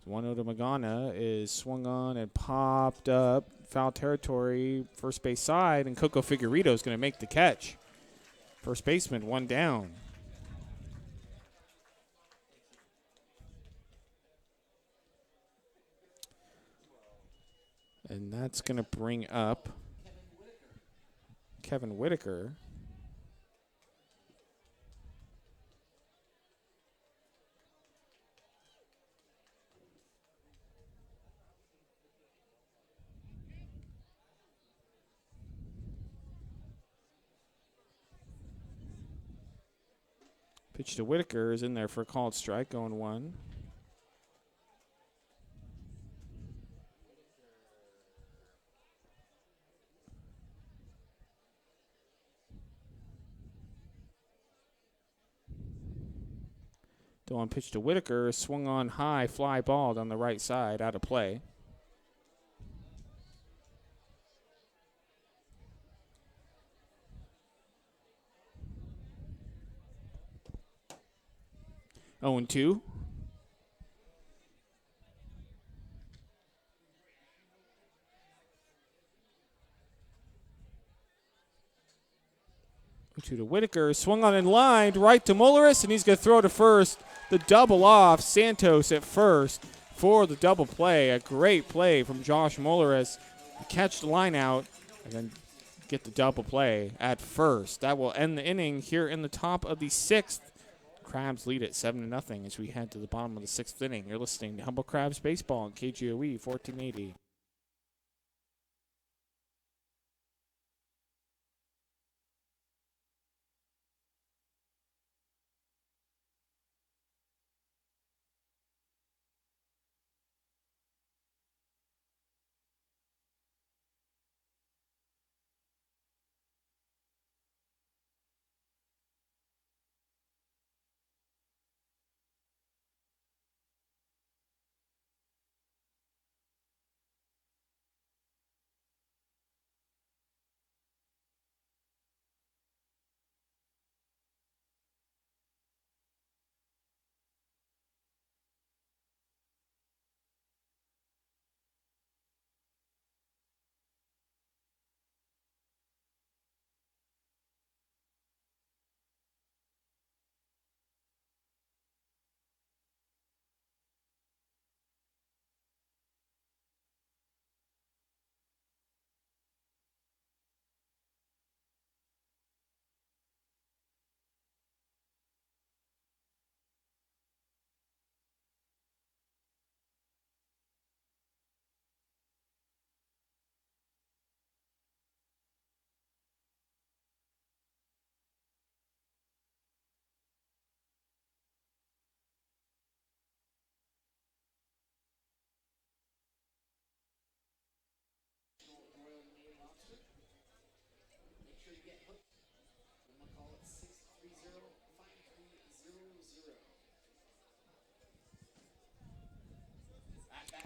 So 1-0 to Magana is swung on and popped up. Foul territory, first base side, and Coco Figueredo is going to make the catch. First baseman, one down. And that's going to bring up Kevin Whitaker. Pitch to Whitaker is in there for a called strike, going 1. The one pitch to Whitaker, swung on high, fly ball down the right side, out of play. Oh, and 2. To Whitaker, swung on and lined right to Mulleris, and he's going to throw to first. The double off, Santos at first for the double play. A great play from Josh Mulleris to catch the line out and then get the double play at first. That will end the inning here in the top of the 6th. Crabs lead at 7-0 as we head to the bottom of the 6th inning. You're listening to Humble Crabs Baseball on KGOE 1480.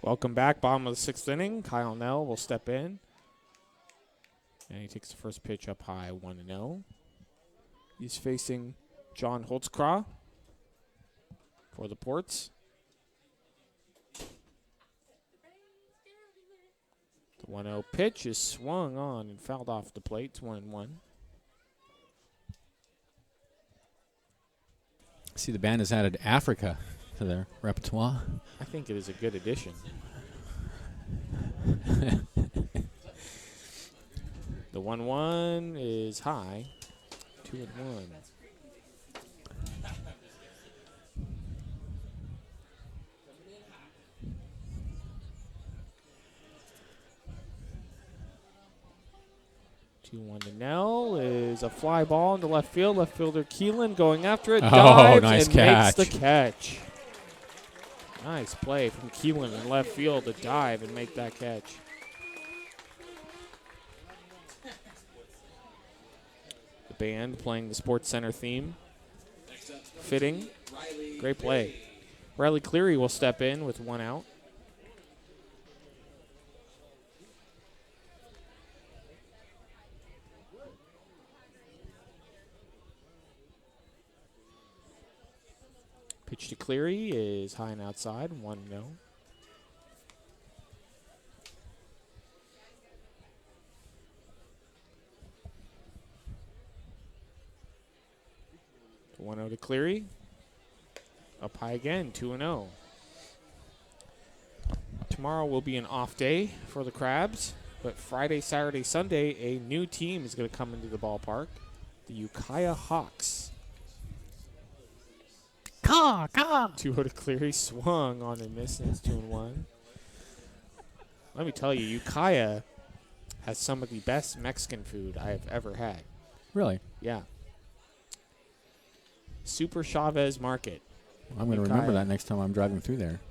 Welcome back. Bottom of the sixth inning. Kyle Nell will step in. And he takes the first pitch up high, 1-0. He's facing John Holtzcraw for the Ports. The 1-0 pitch is swung on and fouled off the plate. It's 1-1. See, the band has added Africa to their repertoire. I think it is a good addition. The 1-1 is high. 2-1. To Nell is a fly ball into left field. Left fielder Keelan going after it. Dives nice and catch. makes the catch. Nice play from Keelan in left field to dive and make that catch. The band playing the Sports Center theme. Fitting. Great play. Riley Cleary will step in with 1 out. Pitch to Cleary is high and outside, 1-0. The 1-0 to Cleary. Up high again, 2-0. Tomorrow will be an off day for the Crabs, but Friday, Saturday, Sunday, a new team is going to come into the ballpark, the Ukiah Hawks. 2-0 to Cleary, swung on and missed, and it's 2-1. Let me tell you, Ukiah has some of the best Mexican food I have ever had. Really? Yeah. Super Chavez Market. I'm going to remember that next time I'm driving through there.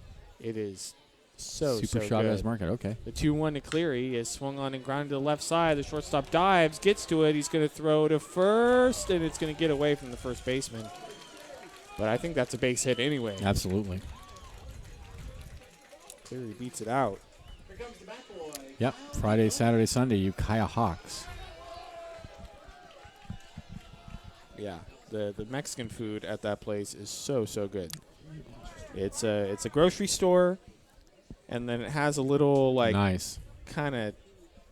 It is so Super Chavez good. Market, okay. The 2-1 to Cleary is swung on and grounded to the left side. The shortstop dives, gets to it. He's going to throw to first, and it's going to get away from the first baseman. But I think that's a base hit anyway. Absolutely. Cleary beats it out. Here comes the bat boy. Yep, Friday, Saturday, Sunday, Ukiah Hawks. Yeah, the Mexican food at that place is so good. It's a grocery store, and then it has a little like Nice. kind of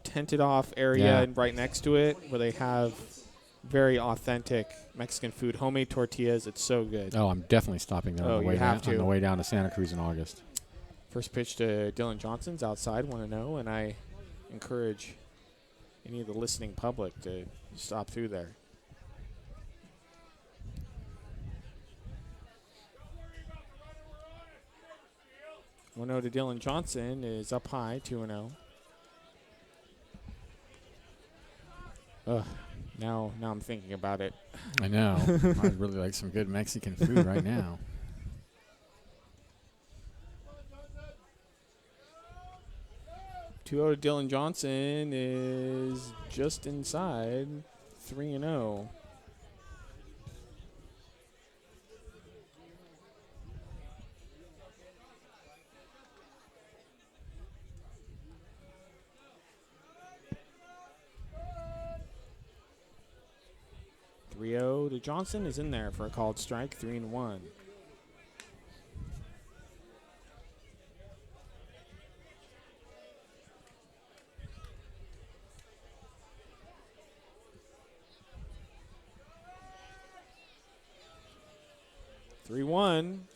tented off area Yeah. and right next to it where they have very authentic Mexican food, homemade tortillas. It's so good. Oh, I'm definitely stopping there Oh, on the you way have down, on to. the way down to Santa Cruz in August. First pitch to Dylan Johnson's outside, 1-0, and I encourage any of the listening public to stop through there. One 0 to Dylan Johnson is up high, 2-0. Ugh, now I'm thinking about it. I know. I'd really like some good Mexican food right now. Two 0 to Dylan Johnson is just inside, 3-0. To Johnson is in there for a called strike, 3-1.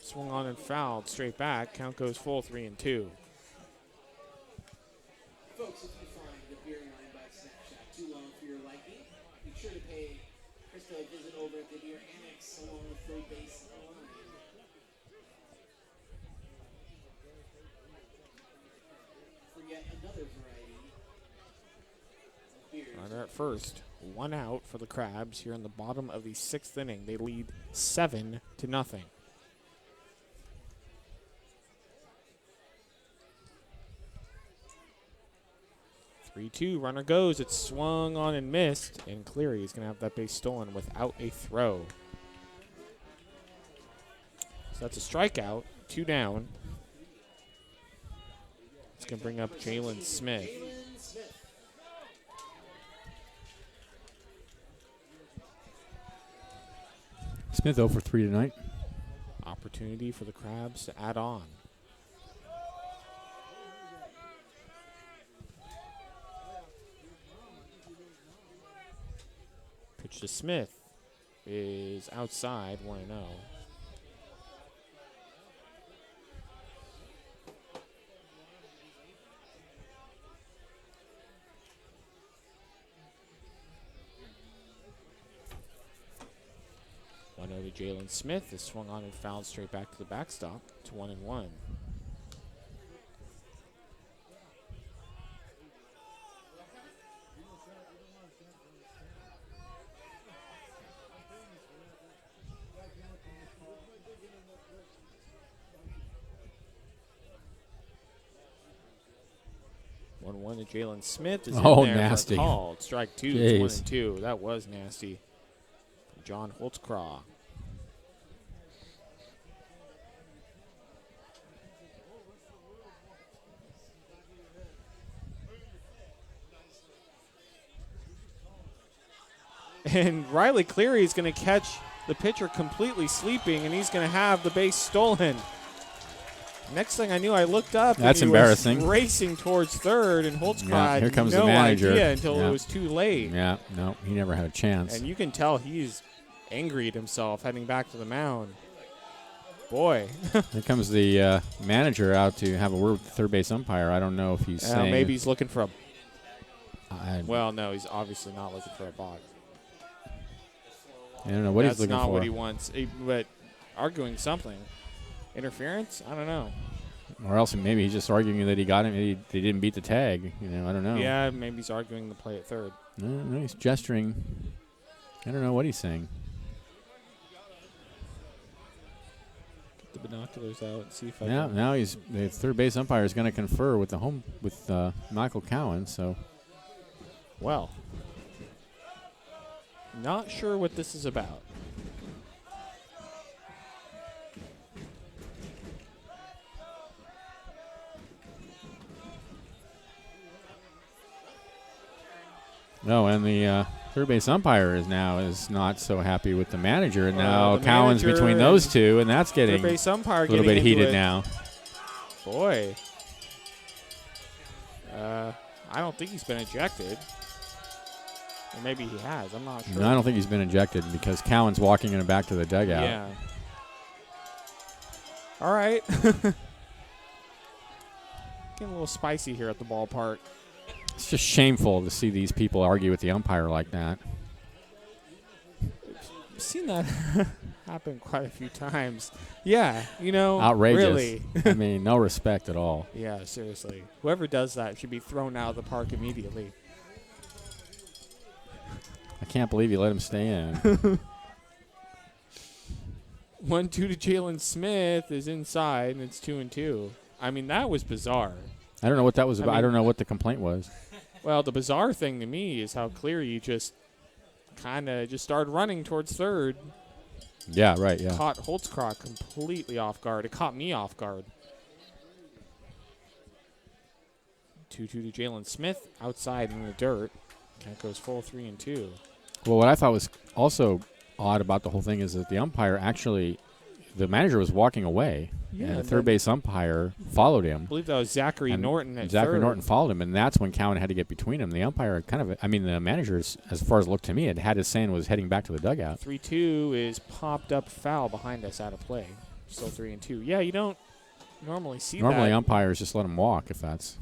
Swung on and fouled straight back. Count goes full, 3-2. Folks, if you find the beer line by Snack Shack too long for your liking, be sure to pay Krista a visit over at the beer annex along the third base line. For yet another variety of beers. Runner at first, 1 out for the Crabs here in the bottom of the 6th inning. They lead 7-0. 3-2, runner goes. It's swung on and missed, and Cleary is going to have that base stolen without a throw. So that's a strikeout, 2 down. It's going to bring up Jalen Smith. Smith 0 for 3 tonight. Opportunity for the Crabs to add on. Pitch to Smith is outside, 1-0. To Jalen Smith is swung on and fouled straight back to the backstop to 1-1. To Jalen Smith is in there nasty. for a call. Strike 2. Jeez. It's 1-2. That was nasty. John Holtzcraw. And Riley Cleary is going to catch the pitcher completely sleeping, and he's going to have the base stolen. Next thing I knew, I looked up. That's and he embarrassing. Was racing towards third, and Holtzcraw Yeah, here comes had no the manager. idea until Yeah. it was too late. Yeah, no, he never had a chance. And you can tell he's angry at himself heading back to the mound. Boy. Here comes the manager out to have a word with the third base umpire. I don't know if he's saying. Maybe he's looking for a. I Well, no, he's obviously not looking for a box. don't know what That's he's looking not for. what he wants. But arguing something. Interference? I don't know. Or else maybe he's just arguing that he got him. They didn't beat the tag. I don't know. Yeah, maybe he's arguing the play at third. No, he's gesturing. I don't know what he's saying. Get the binoculars out and see if I Yeah, can. now the third base umpire is going to confer with Michael Cowan. So Well, not sure what this is about. no, and the third base umpire is not so happy with the manager, and Well, now the Cowan's manager between those two, and that's getting Third base umpire a little getting bit into heated it. now. Boy. I don't think he's been ejected. Or maybe he has. I'm not sure. No, I don't think he's been ejected because Cowan's walking in back to the dugout. Yeah. All right. Getting a little spicy here at the ballpark. It's just shameful to see these people argue with the umpire like that. I've seen that happen quite a few times. Yeah, Outrageous. Really. I mean, no respect at all. Yeah, seriously. Whoever does that should be thrown out of the park immediately. I can't believe you let him stay in. 1-2 to Jalen Smith is inside, and it's 2-2. I mean, that was bizarre. I don't know what that was about. I mean- don't know what the complaint was. Well, the bizarre thing to me is how Cleary just kind of just started running towards third. Yeah, right, yeah. Caught Holtzcraw completely off guard. It caught me off guard. 2-2 to Jalen Smith outside in the dirt. That goes full 3-2. Well, what I thought was also odd about the whole thing is that the umpire actually, the manager was walking away, Yeah, and the third base umpire followed him. I believe that was Zachary And Norton at Zachary third. Norton followed him, and that's when Cowan had to get between him. The umpire the manager, as far as it looked to me, had his saying was heading back to the dugout. 3-2 is popped up foul behind us out of play. Still 3-2. Yeah, you don't normally see Normally, that. umpires just let him walk if that's.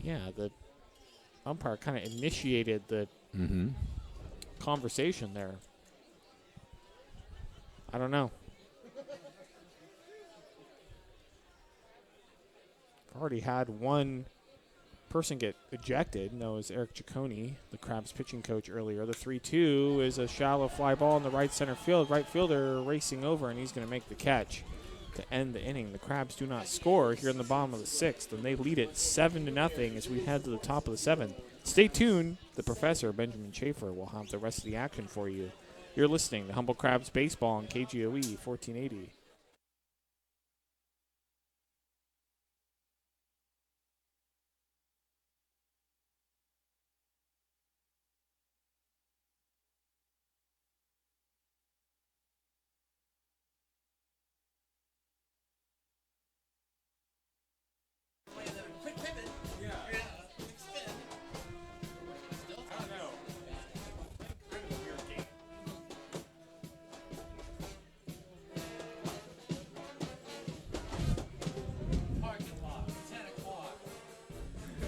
Yeah, the umpire kind of initiated the conversation there. I don't know. I've already had one person get ejected, and that was Eric Ciccone, the Crabs pitching coach earlier. The 3-2 is a shallow fly ball in the right center field. Right fielder racing over, and he's going to make the catch. to end the inning. The Crabs do not score here in the bottom of the 6th, and they lead it 7-0 as we head to the top of the 7th. Stay tuned. The professor, Benjamin Schaefer, will have the rest of the action for you. You're listening to Humble Crabs Baseball on KGOE 1480.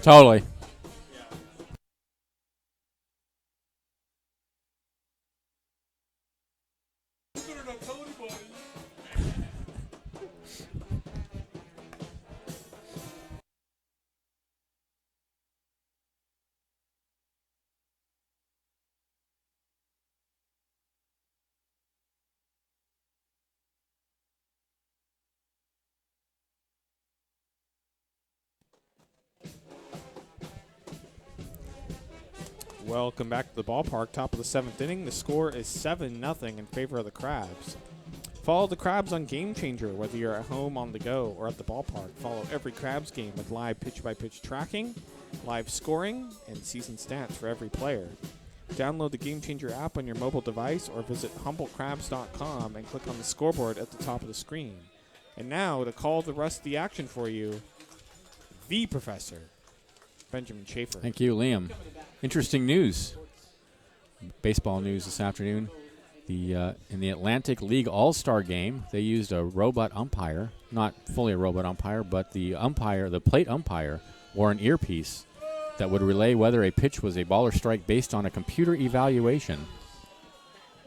Totally. Welcome back to the ballpark. Top of the 7th inning. The score is 7-0 in favor of the Crabs. Follow the Crabs on Game Changer, whether you're at home, on the go, or at the ballpark. Follow every Crabs game with live pitch-by-pitch tracking, live scoring, and season stats for every player. Download the Game Changer app on your mobile device or visit humblecrabs.com and click on the scoreboard at the top of the screen. And now, to call the rest of the action for you, the professor, Benjamin Schaefer. Thank you, Liam. Interesting news. Baseball news this afternoon. In the Atlantic League All-Star game, they used a robot umpire. Not fully a robot umpire, but the plate umpire, wore an earpiece that would relay whether a pitch was a ball or strike based on a computer evaluation.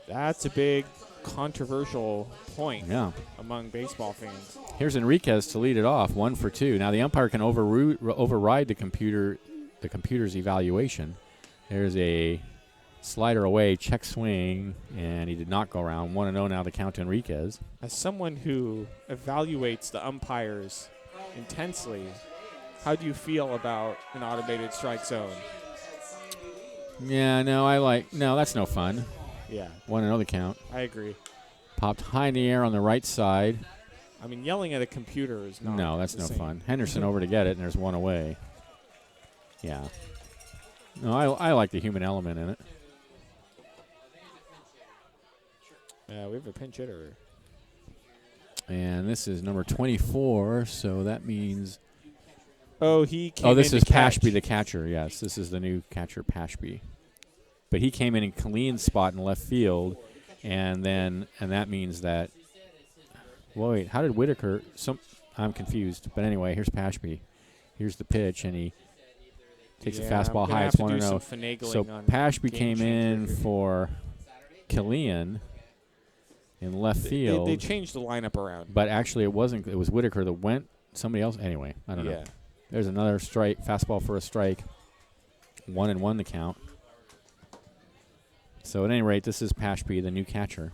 That's a big controversial point among baseball fans. Here's Enriquez to lead it off, 1 for 2. Now the umpire can override the computer's evaluation. There's a slider away, check swing, and he did not go around. 1-0 now to count to Enriquez. As someone who evaluates the umpires intensely, how do you feel about an automated strike zone? Yeah, no, that's no fun. Yeah. 1-0 the count. I agree. Popped high in the air on the right side. I mean, yelling at a computer is not. No, that's the no same. fun. Henderson over to get it, and there's one away. Yeah. No, I like the human element in it. Yeah, we have a pinch hitter. And this is number 24, so that means... Oh, he came Oh, this in is to catch. Pashby, the catcher. Yes, this is the new catcher, Pashby. But he came in Kaleem's spot in left field, and that means that... Well, wait, how did Whitaker... I'm confused. But anyway, here's Pashby. Here's the pitch, and he takes a fastball high. It's 1-0. So Pashby came in for Kaleem in left field. They changed the lineup around. But actually, it wasn't. It was Whitaker that went. Somebody else. Anyway, I don't know. There's another strike. Fastball for a strike. 1-1 the count. So at any rate, this is Pashby, the new catcher.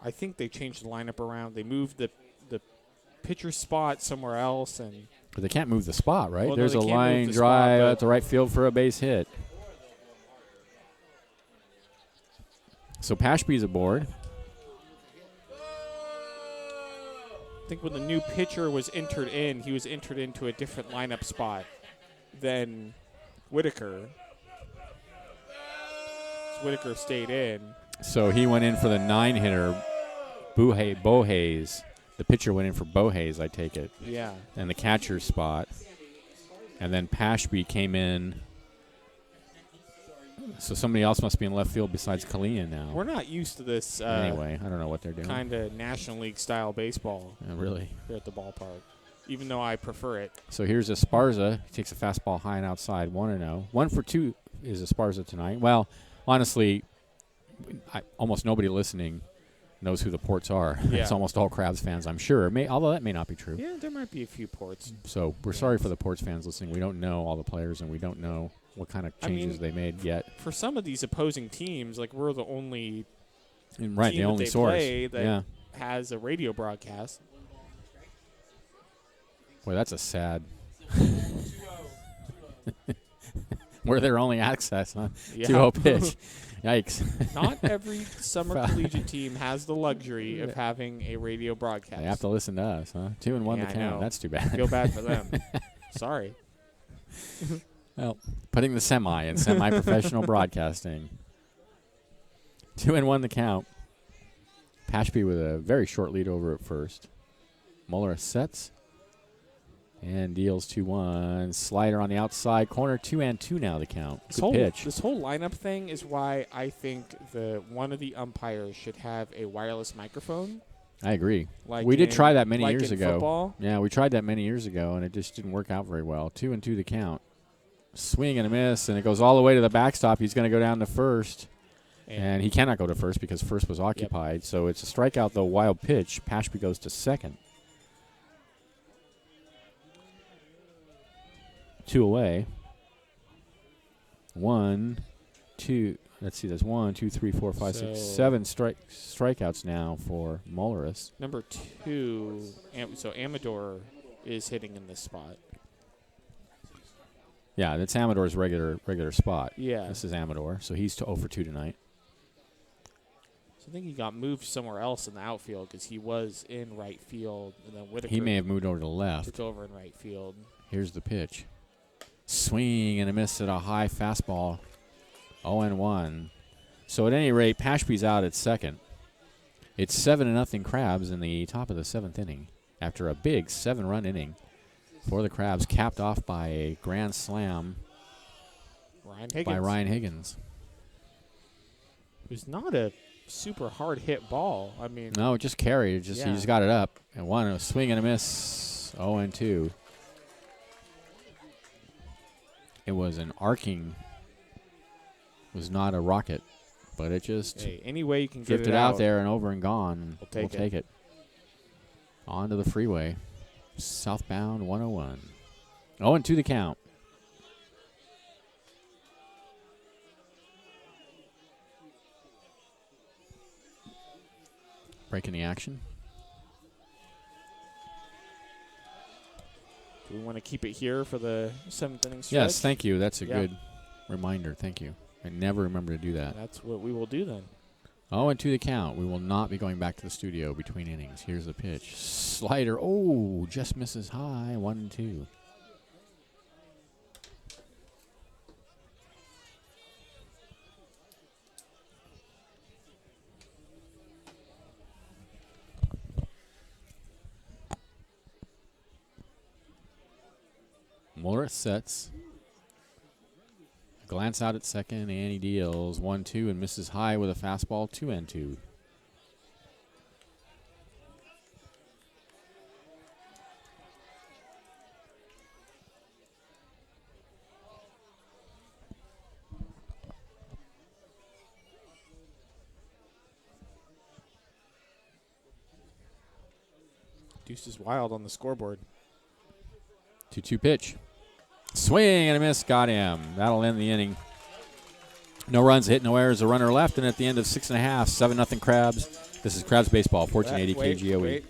I think they changed the lineup around. They moved the pitcher spot somewhere else, and But they can't move the spot, right? Well, no, There's they a can't move line the drive spot, at the right field for a base hit. So Pashby's aboard. I think when the new pitcher was entered in, he was entered into a different lineup spot than Whitaker. So Whitaker stayed in. So he went in for the 9-hitter, Bohays. The pitcher went in for Bohays, I take it. Yeah. And the catcher's spot. And then Pashby came in. So somebody else must be in left field besides Kaleem now. We're not used to this Anyway, I don't know what they're doing. kind of National League style baseball Really? here at the ballpark, even though I prefer it. So here's Esparza. He takes a fastball high and outside, 1-0. 1 for 2 is Esparza tonight. Well, honestly, almost nobody listening knows who the Ports are. Yeah. It's almost all Crabs fans, I'm sure. Although that may not be true. Yeah, there might be a few Ports. So we're sorry for the Ports fans listening. We don't know all the players, and we don't know what kind of changes they made yet. For some of these opposing teams, like we're the only And right, team the that only they source. play that has a radio broadcast. Boy, that's a sad. We're their only access, huh? Yeah. 2-0 pitch. Yikes. Not every summer collegiate team has the luxury of having a radio broadcast. They have to listen to us, huh? 2-1 Yeah, to I count. know. That's too bad. Feel bad for them. Sorry. Well, putting the semi in semi-professional broadcasting. 2-1 the count. Pashby with a very short lead over at first. Muller sets and deals 2-1. Slider on the outside corner. 2-2 now the count. Good pitch. This whole lineup thing is why I think one of the umpires should have a wireless microphone. I agree. Like we did try that many like years in ago. Football. Yeah, we tried that many years ago, and it just didn't work out very well. 2-2 the count. Swing and a miss, and it goes all the way to the backstop. He's going to go down to first. And he cannot go to first because first was occupied. Yep. So it's a strikeout, though, wild pitch. Pashby goes to second. 2 away. 1, 2. Let's see. That's 1, 2, 3, 4, 5, 6, 7 strikeouts now for Mulleris. Number 2. So Amador is hitting in this spot. Yeah, that's Amador's regular spot. Yeah. This is Amador, so he's 0 for 2 tonight. So I think he got moved somewhere else in the outfield because he was in right field, and then Whitaker. He may have moved over to the left. Took over in right field. Here's the pitch. Swing and a miss at a high fastball. 0-1. So at any rate, Pashby's out at second. It's 7-0 Crabs in the top of the 7th inning after a big 7-run inning for the Crabs, capped off by a grand slam by Ryan Higgins. It was not a super hard hit ball. I mean, no, it just carried. He just got it up and a swing and a miss. 0-2. It was an arcing. It was not a rocket, but it just any way you can drifted get it out there and over and gone. We'll take it. On to the freeway. Southbound 101. 0-2 the count. Breaking the action. Do we want to keep it here for the 7th inning stretch? Yes, thank you. That's a good reminder. Thank you. I never remember to do that. That's what we will do then. 0-2 the count. We will not be going back to the studio between innings. Here's the pitch. Slider. Oh, just misses high. 1-2. Muller sets. Glance out at second, and he deals 1-2 and misses high with a fastball. 2-2. Deuce is wild on the scoreboard. 2-2 pitch. Swing and a miss. Got him. That'll end the inning. No runs, hit, no errors. A runner left, and at the end of 6.5, 7-0 Crabs. This is Crabs Baseball, 1480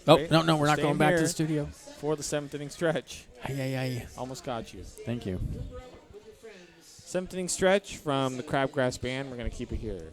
KGOE. No, we're not going back to the studio. For the 7th inning stretch. Ay. Almost got you. Thank you. 7th inning stretch from the Crabgrass Band. We're going to keep it here.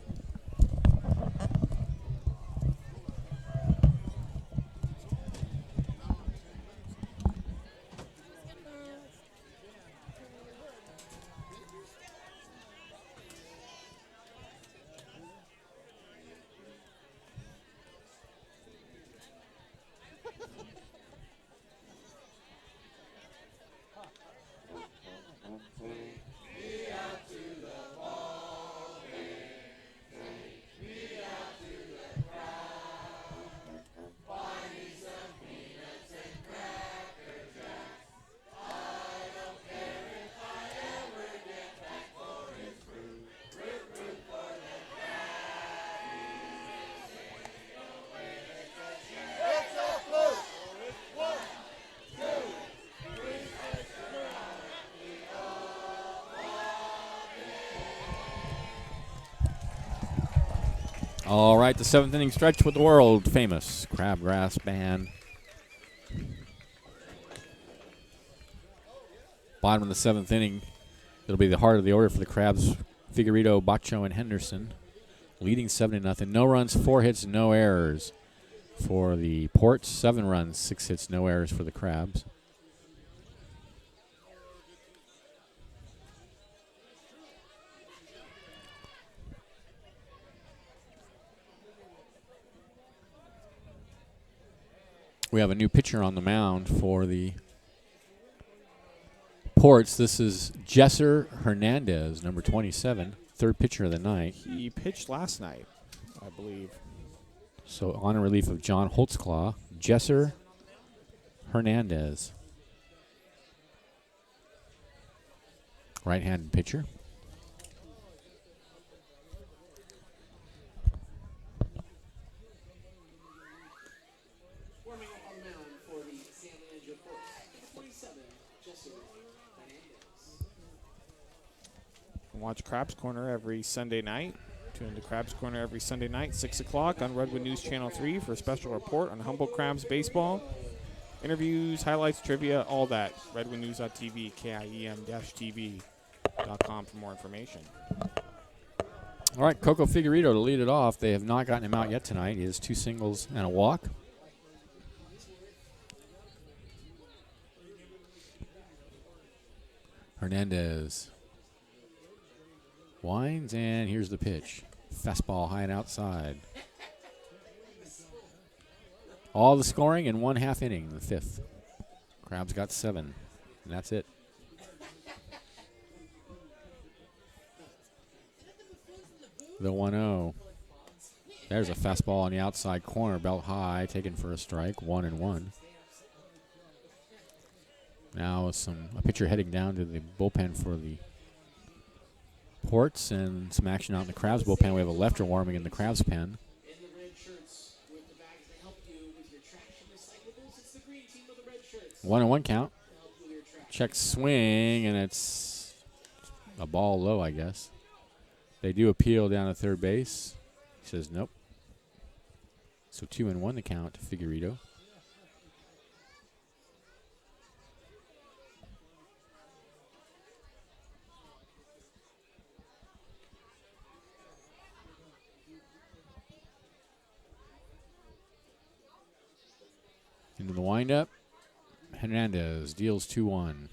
All right, the 7th inning stretch with the world famous Crabgrass Band. Bottom of the 7th inning, it'll be the heart of the order for the Crabs. Figueredo, Bacho, and Henderson leading 7-0. No runs, 4 hits, no errors for the Ports. 7 runs, 6 hits, no errors for the Crabs. We have a new pitcher on the mound for the Ports. This is Jesser Hernandez, number 27, third pitcher of the night. He pitched last night, I believe. So on a relief of John Holtzclaw, Jesser Hernandez. Right-handed pitcher. Warming up on the mound for the San Leandro Force. 27, Jesser Hernandez. Watch Crabs Corner every Sunday night. Tune into Crabs Corner every Sunday night, 6 o'clock on Redwood News Channel 3 for a special report on Humboldt Crabs baseball. Interviews, highlights, trivia, all that. RedwoodNews.tv, KIEM-TV.com for more information. All right, Coco Figueredo to lead it off. They have not gotten him out yet tonight. He has 2 singles and a walk. Hernandez winds, and here's the pitch. Fastball high and outside. All the scoring in 1/2 inning, the 5th. Crabs got 7, and that's it. The 1-0. There's a fastball on the outside corner, belt high, taken for a strike, 1-1. Now a pitcher heading down to the bullpen for the Ports, and some action out in the Crabs bullpen. We have a lefter warming in the Crabs pen. In the red shirts with the bags that help you with your traction recyclables, it's the green team with the red shirts. 1-1 count. To help you with your traction. Check swing, and it's a ball low, I guess. They do appeal down to third base. He says nope. So 2-1 the count to Figueredo. Into the windup. Hernandez deals 2-1.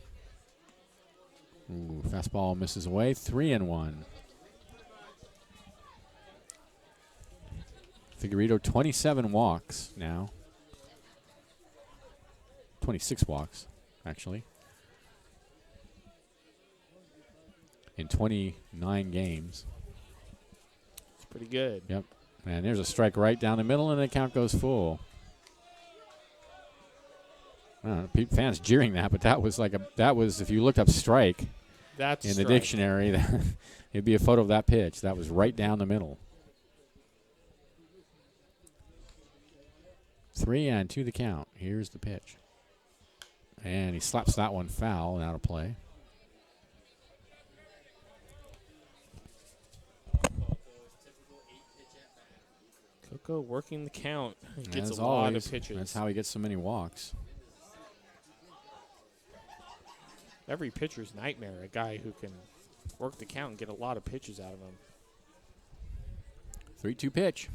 Ooh, fastball misses away. 3-1. Figueredo 27 walks now. 26 walks, actually. In 29 games. It's pretty good. Yep. And there's a strike right down the middle, and the count goes full. I don't know, fans jeering that, but that was if you looked up strike That's in the strike. dictionary, it'd be a photo of that pitch. That was right down the middle. 3-2 the count. Here's the pitch. And he slaps that one foul and out of play. Coco working the count. He gets As a lot always, of pitches. that's how he gets so many walks. Every pitcher's nightmare, a guy who can work the count and get a lot of pitches out of him. 3-2 pitch.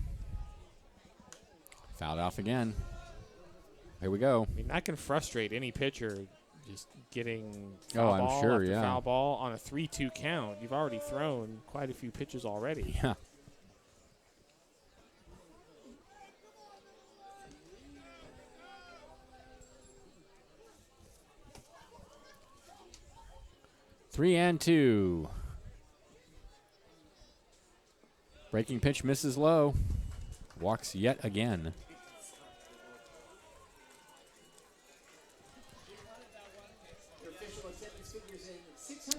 Fouled off again. Here we go. I mean, that can frustrate any pitcher, just getting Oh, foul I'm ball sure, after yeah. foul ball on a 3-2 count. You've already thrown quite a few pitches already. Yeah. Three and two. Breaking pitch misses low. Walks yet again.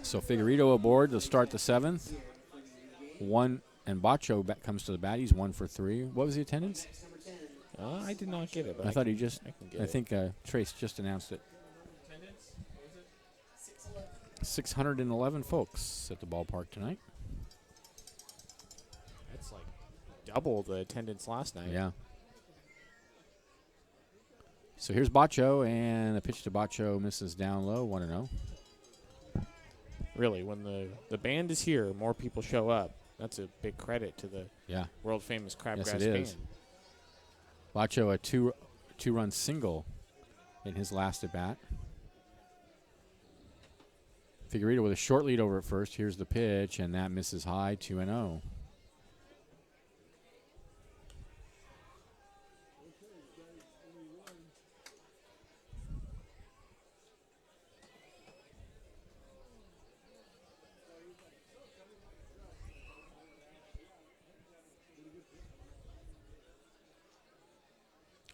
So Figueredo aboard to start the 7th. And Bacho comes to the bat. He's 1 for 3. What was the attendance? I did not get it. But I thought he just. I can get I it. think Trace just announced it. 611 folks at the ballpark tonight. That's like double the attendance last night. Yeah. So here's Bacho, and a pitch to Bacho misses down low, 1-0. Really, when the band is here, more people show up. That's a big credit to the world famous Crabgrass Yes, it is. band. Bacho, a two-run single in his last at bat. Figueredo with a short lead over at first. Here's the pitch, and that misses high, 2-0.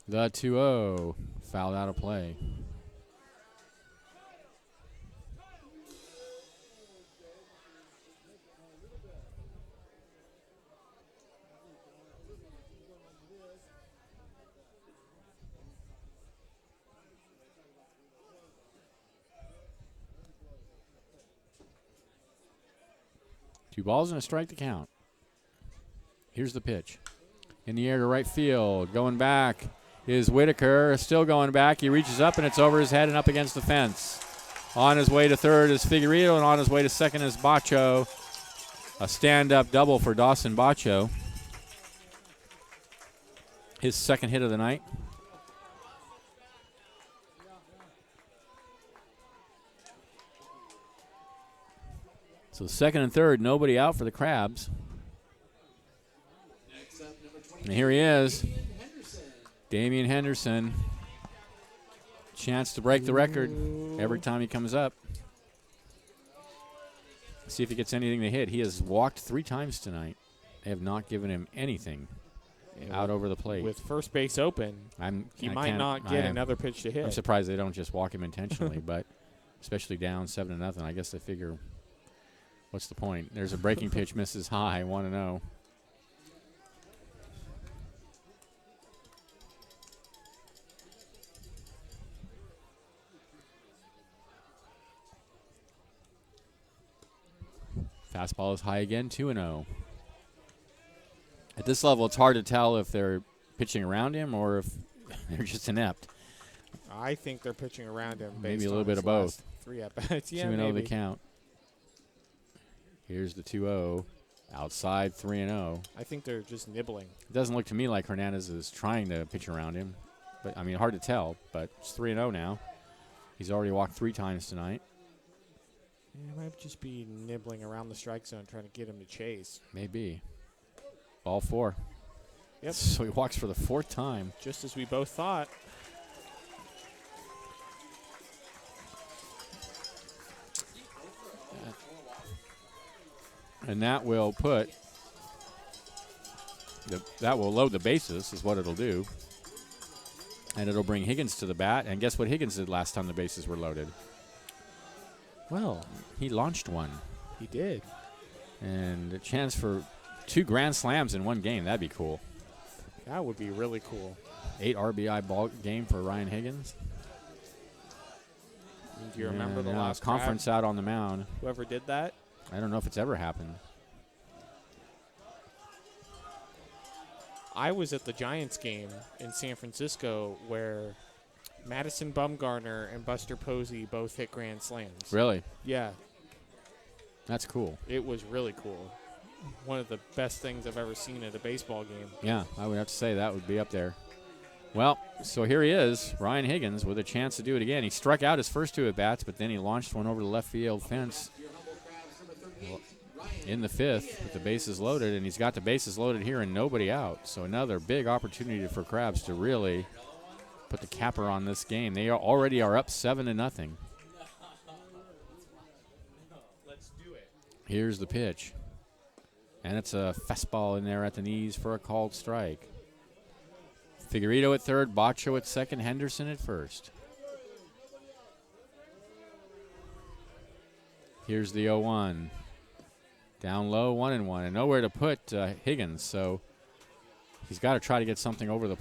The 2-0 fouled out of play. Two balls and a strike to count. Here's the pitch. In the air to right field. Going back is Whitaker. Still going back. He reaches up, and it's over his head and up against the fence. On his way to third is Figueredo, and on his way to second is Bacho. A stand-up double for Dawson Bacho. His second hit of the night. So second and third, nobody out for the Crabs. And here he is, Damian Henderson. Chance to break the record every time he comes up. See if he gets anything to hit. He has walked 3 times tonight. They have not given him anything out over the plate. With first base open, he might not get another pitch to hit. I'm surprised they don't just walk him intentionally, but especially down 7-0, I guess they figure, what's the point? There's a breaking pitch, misses high, 1-0. Fastball is high again, 2-0. At this level, it's hard to tell if they're pitching around him or if they're just inept. I think they're pitching around him. Maybe a little bit of both. 3 at-bats. Yeah, 2-0 maybe. the count. Here's the 2-0. Outside, 3-0. I think they're just nibbling. It doesn't look to me like Hernandez is trying to pitch around him. But, I mean, hard to tell, but it's 3-0 now. He's already walked 3 times tonight. Yeah, it might just be nibbling around the strike zone, trying to get him to chase. Maybe. Ball 4. Yep. So he walks for the 4th time. Just as we both thought. And that will put, that will load the bases is what it'll do. And it'll bring Higgins to the bat. And guess what Higgins did last time the bases were loaded? Well, he launched one. He did. And a chance for 2 grand slams in one game. That'd be cool. That would be really cool. 8 RBI ball game for Ryan Higgins. Do you remember the last conference out on the mound? Whoever did that? I don't know if it's ever happened. I was at the Giants game in San Francisco where Madison Bumgarner and Buster Posey both hit grand slams. Really? Yeah. That's cool. It was really cool. One of the best things I've ever seen at a baseball game. Yeah, I would have to say that would be up there. Well, so here he is, Ryan Higgins, with a chance to do it again. He struck out his first 2 at-bats, but then he launched one over the left field fence in the 5th with the bases loaded, and he's got the bases loaded here and nobody out. So another big opportunity for Crabs to really put the capper on this game. They already are up 7-0. Let's do it. Here's the pitch. And it's a fastball in there at the knees for a called strike. Figueredo at third, Bacho at second, Henderson at first. Here's the 0-1. Down low, 1-1, and nowhere to put Higgins, so he's got to try to get something over the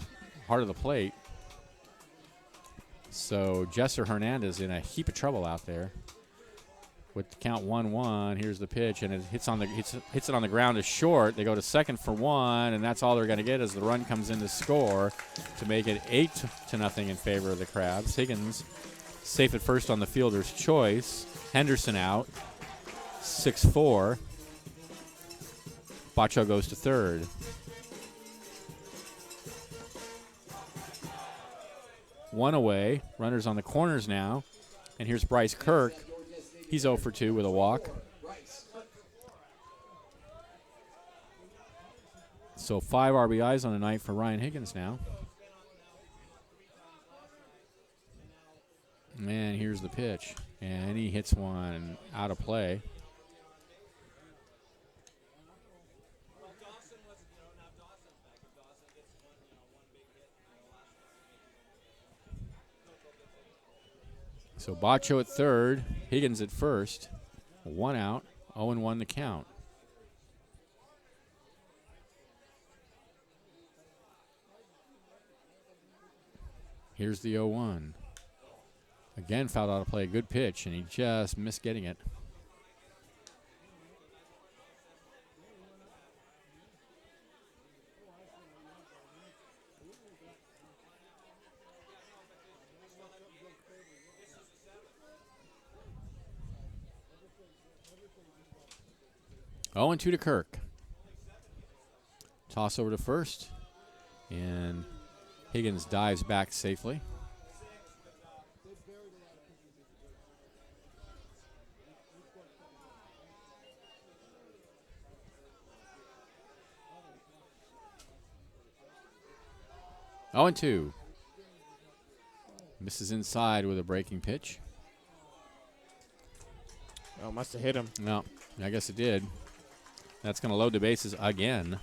heart of the plate. So Jesser Hernandez in a heap of trouble out there. with the count 1-1. Here's the pitch, and it hits it on the ground is short. They go to second for 1, and that's all they're going to get as the run comes in to score to make it 8-0 in favor of the Crabs. Higgins safe at first on the fielder's choice. Henderson out, 6-4. Bacho goes to third. One away. Runners on the corners now. And here's Bryce Kirk. He's 0 for 2 with a walk. So 5 RBIs on the night for Ryan Higgins now. And here's the pitch. And he hits one out of play. So Bacho at third, Higgins at first. 1 out, 0-1 the count. Here's the 0-1. Again, fouled out of play, a good pitch, and he just missed getting it. Oh, and 2 to Kirk. Toss over to first, and Higgins dives back safely. Oh, and 2. Misses inside with a breaking pitch. Oh, must have hit him. No, I guess it did. That's going to load the bases again.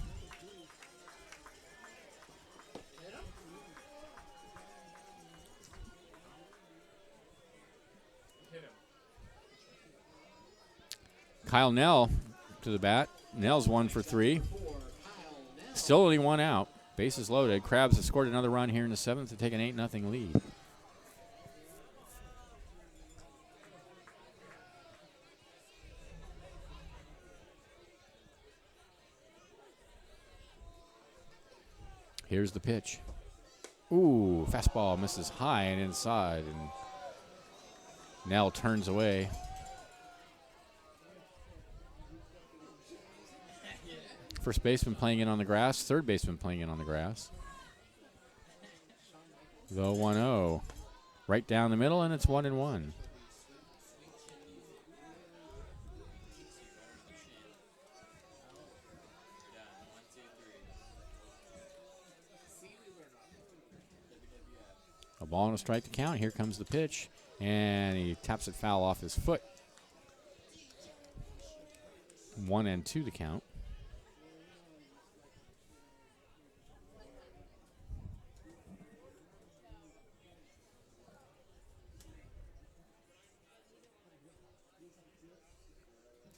Kyle Nell to the bat. Nell's 1 for 3. Still only 1 out. Bases loaded. Crabs have scored another run here in the 7th to take an 8-0 lead. Here's the pitch. Ooh, fastball misses high and inside, and Nell turns away. First baseman playing in on the grass, third baseman playing in on the grass. The 1-0. Right down the middle, and it's 1-1. A ball and a strike to count. Here comes the pitch, and he taps it foul off his foot. 1-2 the count.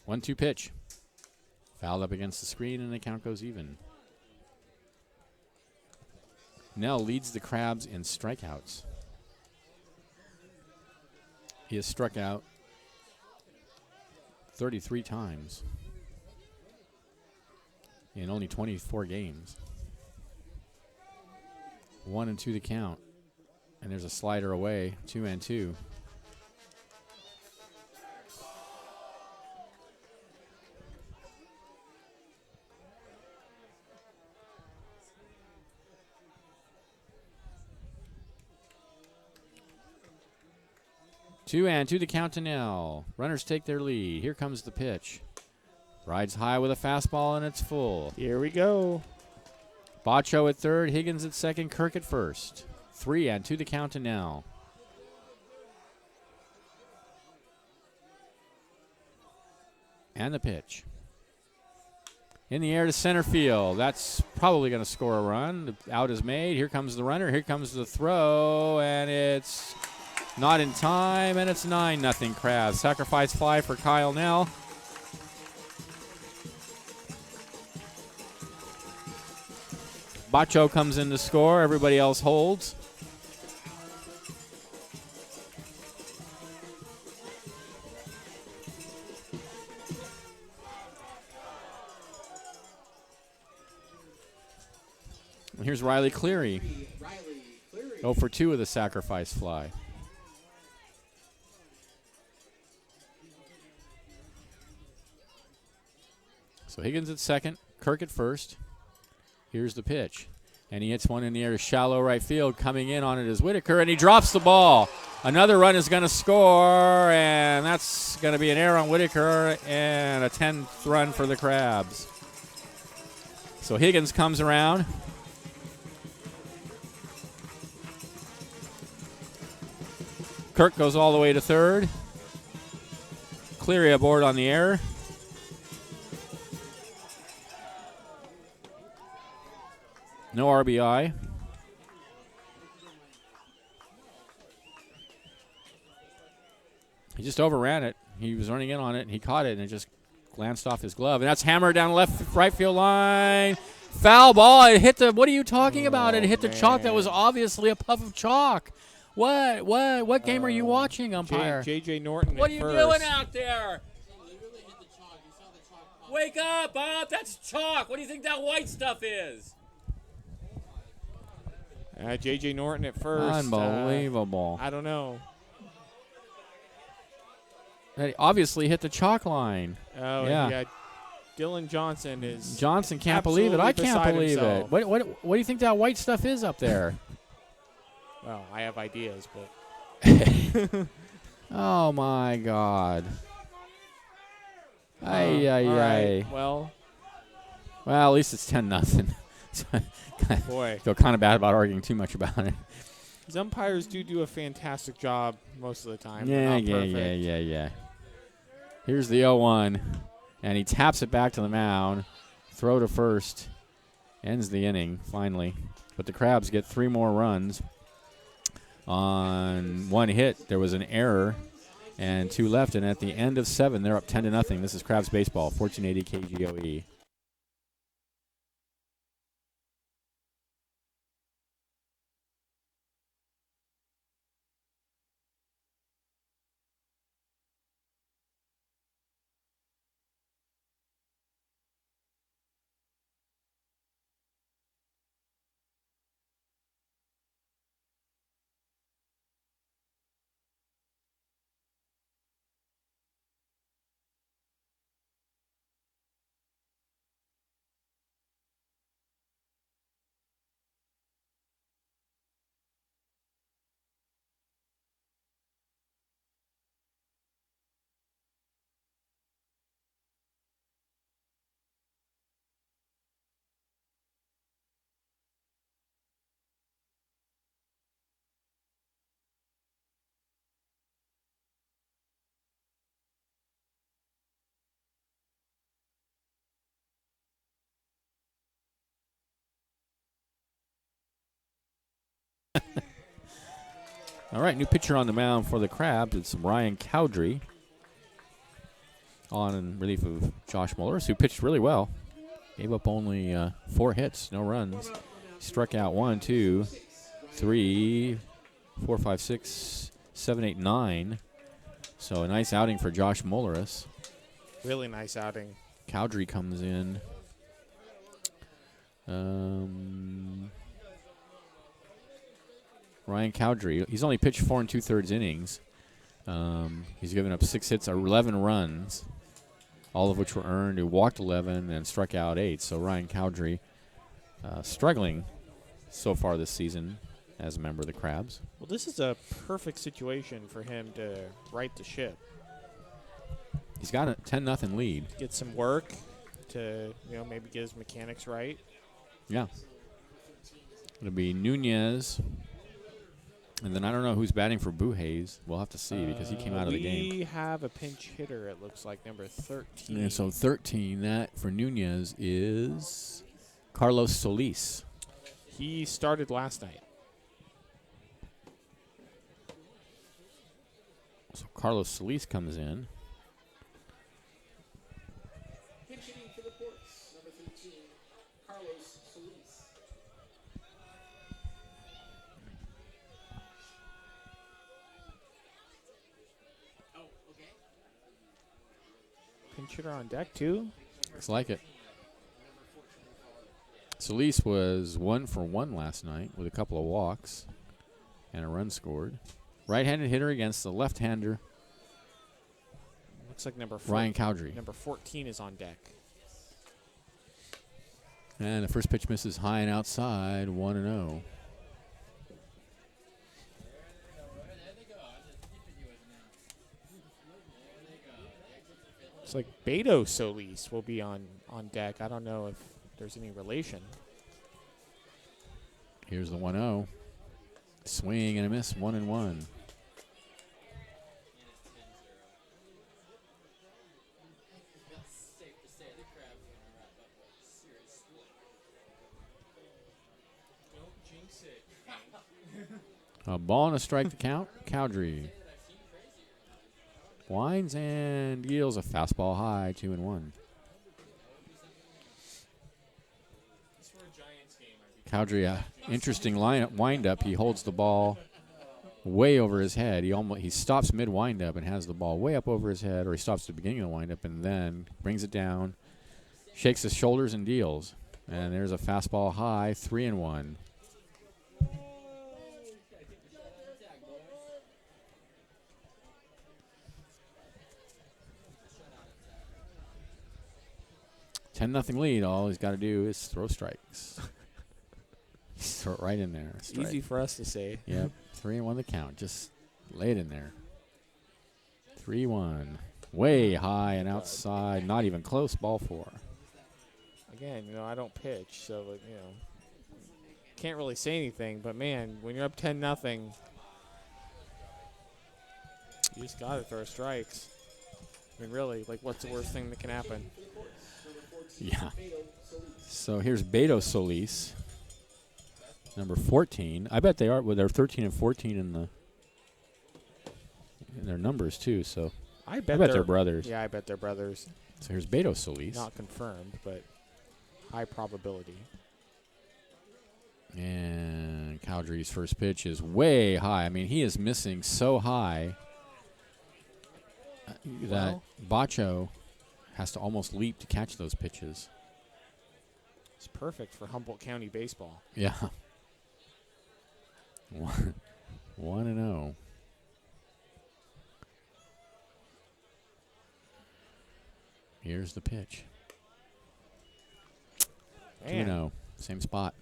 One-two pitch. Fouled up against the screen, and the count goes even. Nell leads the Crabs in strikeouts. He has struck out 33 times in only 24 games. 1-2 the count. And there's a slider away, 2-2. Two and 2 to count to Nell. Runners take their lead. Here comes the pitch. Rides high with a fastball, and it's full. Here we go. Bacho at third, Higgins at second, Kirk at first. 3-2 to count to Nell. And the pitch. In the air to center field. That's probably going to score a run. The out is made. Here comes the runner. Here comes the throw, and it's not in time, and it's 9-0 Crabs. Sacrifice fly for Kyle Nell. Bacho comes in to score. Everybody else holds. Here's Riley Cleary. Riley Cleary. 0 for 2 with a sacrifice fly. So Higgins at second, Kirk at first. Here's the pitch. And he hits one in the air to shallow right field. Coming in on it is Whitaker, and he drops the ball. Another run is going to score, and that's going to be an error on Whitaker and a 10th run for the Crabs. So Higgins comes around. Kirk goes all the way to third. Cleary aboard on the error. No RBI. He just overran it. He was running in on it, and he caught it, and it just glanced off his glove. And that's hammered down right field line. Foul ball. It hit the, what are you talking about? It hit the chalk that was obviously a puff of chalk. What game are you watching, umpire? J.J. Norton What at are you first. doing out there? Literally hit the chalk. You saw the chalk pop. Wake up, Bob. That's chalk. What do you think that white stuff is? J.J. Norton at first. Unbelievable. I don't know. That obviously hit the chalk line. Oh, Yeah. Dylan Johnson is. Johnson can't believe it. I absolutely can't beside believe himself. it. What do you think that white stuff is up there? Well, I have ideas, but. Oh, my God. All Ay. right. Well, Well, at least it's 10-0. boy, Feel kind of bad about arguing too much about it. these umpires do a fantastic job most of the time. They're not perfect. Yeah. Here's the 0-1, and he taps it back to the mound. Throw to first. Ends the inning, finally. But the Crabs get 3 more runs. On 1 hit, there was an error, and 2 left. And at the end of 7, they're up 10-0. This is Crabs Baseball, 1480 KGOE. All right, new pitcher on the mound for the Crabs. It's Ryan Cowdrey on in relief of Josh Mullers, who pitched really well. Gave up only 4 hits, no runs. Struck out 1, 2, 3, 4, 5, 6, 7, 8, 9. So a nice outing for Josh Mullers. Really nice outing. Cowdrey comes in. Ryan Cowdrey, he's only pitched 4 2/3 innings. He's given up 6 hits, 11 runs, all of which were earned. He walked 11 and struck out 8. So Ryan Cowdrey struggling so far this season as a member of the Crabs. Well, this is a perfect situation for him to right the ship. He's got a 10-0 lead. Get some work to, maybe get his mechanics right. Yeah. It'll be Nunez. And then I don't know who's batting for Buhays. We'll have to see because he came out of the game. We have a pinch hitter, it looks like, number 13. And so 13, that for Nunez is Carlos Solis. He started last night. So Carlos Solis comes in. Pinch hitting for the Ports, number 13, Carlos Solis. Oh, okay. Pinch hitter on deck, too. Looks like it. Solis was 1 for 1 last night with a couple of walks and a run scored. Right-handed hitter against the left-hander, Looks like Ryan Cowdrey. Number 14 is on deck. And the first pitch misses high and outside, 1-0. It's like Beto Solis will be on deck. I don't know if there's any relation. Here's the 1-0. Swing and a miss, 1-1. A ball and a strike to count. Cowdrey winds and deals a fastball high, 2-1. Cowdrey, interesting wind-up. He holds the ball way over his head. He stops mid wind-up and has the ball way up over his head, or he stops at the beginning of the wind-up and then brings it down, shakes his shoulders and deals. And there's a fastball high, 3-1. Nothing lead. All he's got to do is throw strikes. Throw it right in there. Strike. Easy for us to say. Yep. 3-1 the count. Just lay it in there. 3-1. Way high and outside. Not even close. Ball 4. Again, I don't pitch, so can't really say anything. But man, when you're up 10-0, you just gotta throw strikes. I mean, really, like, what's the worst thing that can happen? Yeah. So here's Beto Solis, number 14. I bet they are. Well, they're 13 and 14 in their numbers too. So I bet they're brothers. Yeah, I bet they're brothers. So here's Beto Solis. Not confirmed, but high probability. And Cowdrey's first pitch is way high. I mean, he is missing so high that Bacho has to almost leap to catch those pitches. It's perfect for Humboldt County baseball. Yeah. 1-0. Here's the pitch. 2-0. Same spot.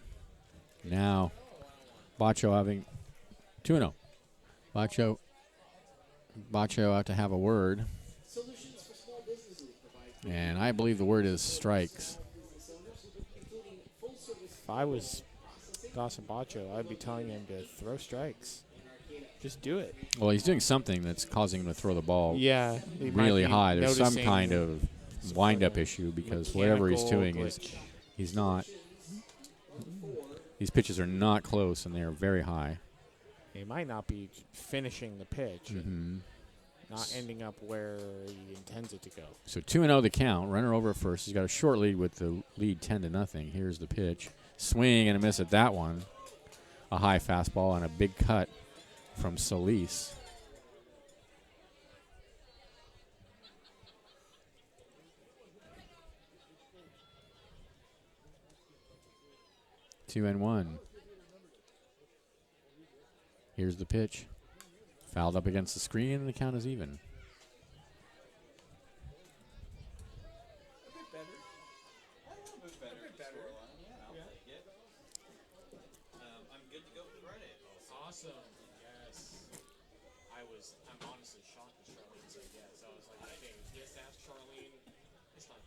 Now, Bacho having 2-0. Bacho out to have a word. And I believe the word is strikes. If I was Dawson Bacho, I'd be telling him to throw strikes. Just do it. Well, he's doing something that's causing him to throw the ball he might really be high. There's some noticing kind of wind-up issue because whatever he's doing glitch. he's not. These pitches are not close, and they are very high. He might not be finishing the pitch. Mm-hmm. Not ending up where he intends it to go. So 2-0 the count. Runner over at first. He's got a short lead with the lead 10-0. Here's the pitch. Swing and a miss at that one. A high fastball and a big cut from Solis. Two and one. Here's the pitch. Fouled up against the screen, and the count is even. Awesome. Yes. I'm honestly shocked that Charlene said yes. I was like, okay, just ask Charlene. It's not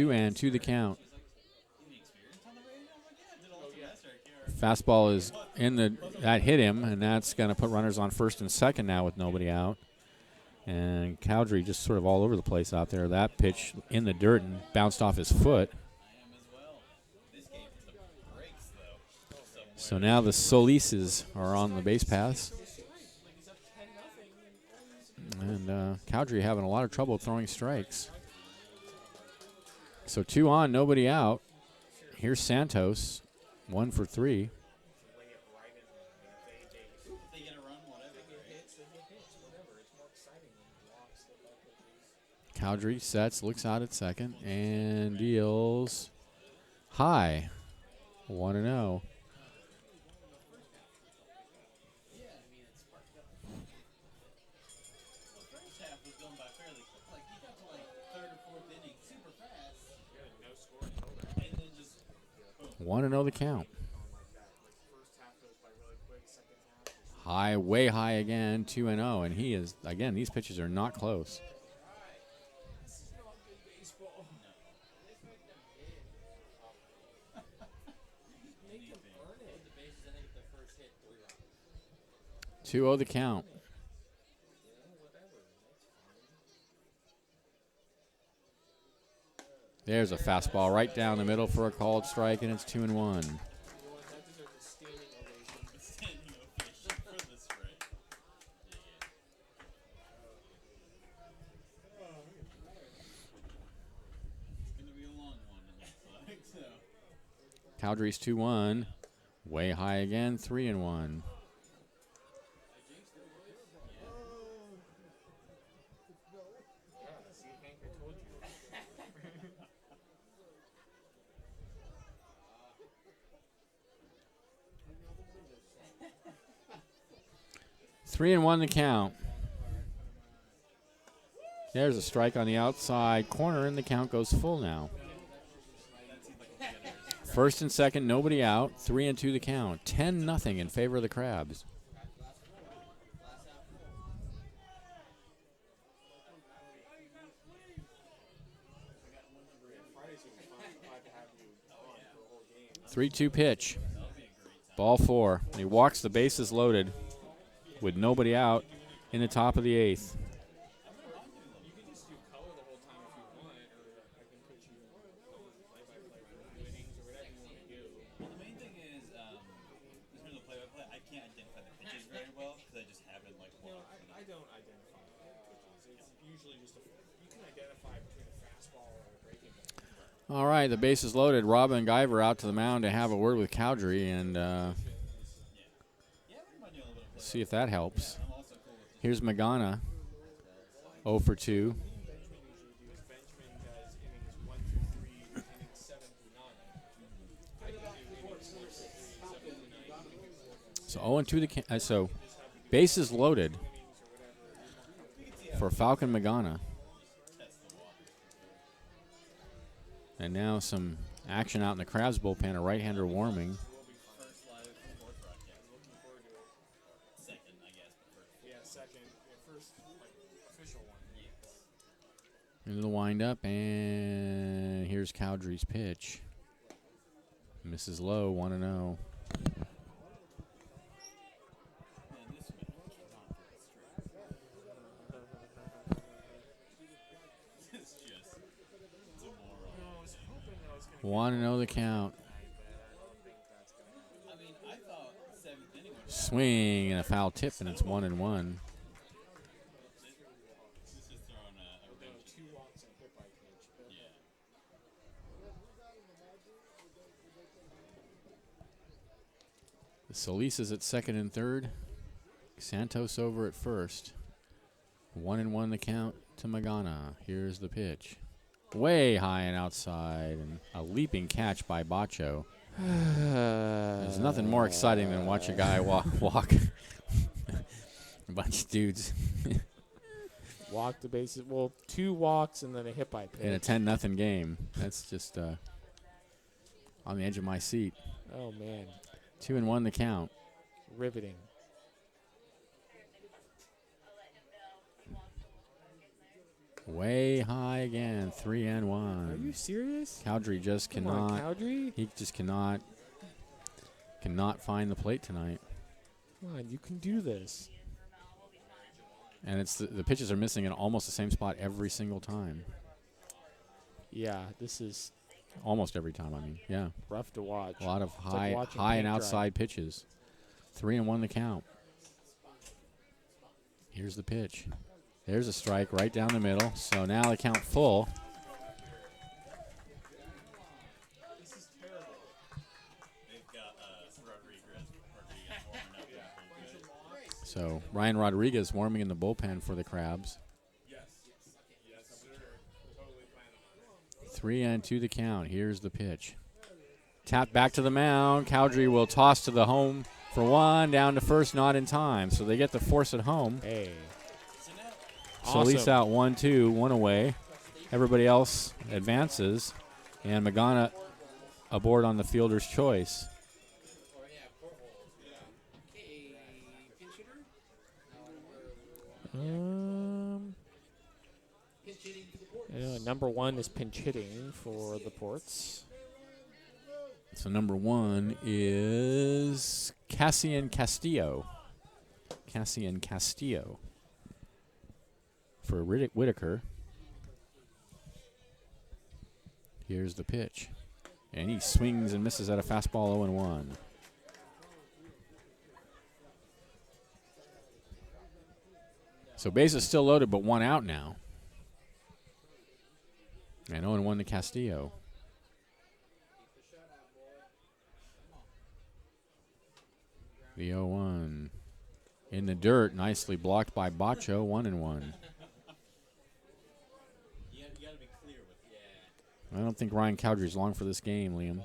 gonna 2-2 the count. Fastball is that hit him, and that's going to put runners on first and second now with nobody out. And Cowdrey just sort of all over the place out there. That pitch in the dirt and bounced off his foot. So now the Solises are on the base paths. And Cowdrey having a lot of trouble throwing strikes. So 2 on, nobody out. Here's Santos, 1 for 3. Cowdrey sets, looks out at second, and deals high. 1-0. First half was going by fairly quick. Like, he got to, like, third or fourth inning super fast. And then just 1-0 the count. High, way high again, 2-0, and he is, again, these pitches are not close. The bases, I think the first hit 3 runs. 2-0 the count. There's a fastball right down the middle for a called strike, and it's 2-1. standing ovation for the strike. It's going to be a long one, it looks like. So. Cowdrey's 2-1. Way high again, 3-1. Three and one the count. There's a strike on the outside corner, and the count goes full now. First and second, nobody out. 3-2 the count. 10-0 in favor of the Crabs. Three-two pitch. Ball 4. And he walks the bases loaded with nobody out in the top of the 8th. Well, the main thing is, in terms of play-by-play, I can't identify the pitches very well because I just haven't, like, walked. I don't identify pitches. It's usually just you can identify between a fastball and a breaking ball. All right, the bases loaded. Robin and Guyver out to the mound to have a word with Cowdrey and see if that helps. Here's Magana, 0 for 2. So 0-2 the so bases loaded for Falcon Magana. And now some action out in the Crabs bullpen. A right-hander warming. Into the windup, and here's Cowdrey's pitch. Misses low, 1-0. One and 0 the count. Swing and a foul tip, and it's 1-1. Solis is at second and third. Santos over at first. 1-1 the count to Magana. Here's the pitch. Way high and outside, and a leaping catch by Bacho. There's nothing more exciting than watch a guy walk a bunch of dudes Walk the bases. Well, 2 walks and then a hit by pitch. in a 10-0 game. That's just on the edge of my seat. Oh, man. 2-1 the count. Riveting. Way high again, 3-1. Are you serious? Cowdrey just Come cannot. on, Cowdrey. He just cannot find the plate tonight. Come on, you can do this. And it's the pitches are missing in almost the same spot every single time. Yeah, this is Almost every time, I mean. Yeah. rough to watch. A lot of It's like high watching and paint dry. outside pitches. 3-1 the count. Here's the pitch. There's a strike right down the middle. So now the count full. This is terrible. They've got Rodriguez warming up. So Ryan Rodriguez warming in the bullpen for the Crabs. 3-2 the count. Here's the pitch. Tap back to the mound. Cowdrey will toss to the home for one, down to first, not in time. So they get the force at home. Hey. So Solis out 1-2, one away. Everybody else advances. And Magana aboard on the fielder's choice. Number 1 is pinch hitting for the Ports. So number 1 is Cassian Castillo. Cassian Castillo for Whitaker. Here's the pitch. And he swings and misses at a fastball 0-1. So base is still loaded, but one out now. And 0-1 to Castillo. The 0-1. In the dirt, nicely blocked by Bacho, 1-1. You gotta be clear with it. I don't think Ryan Cowdrey's long for this game, Liam.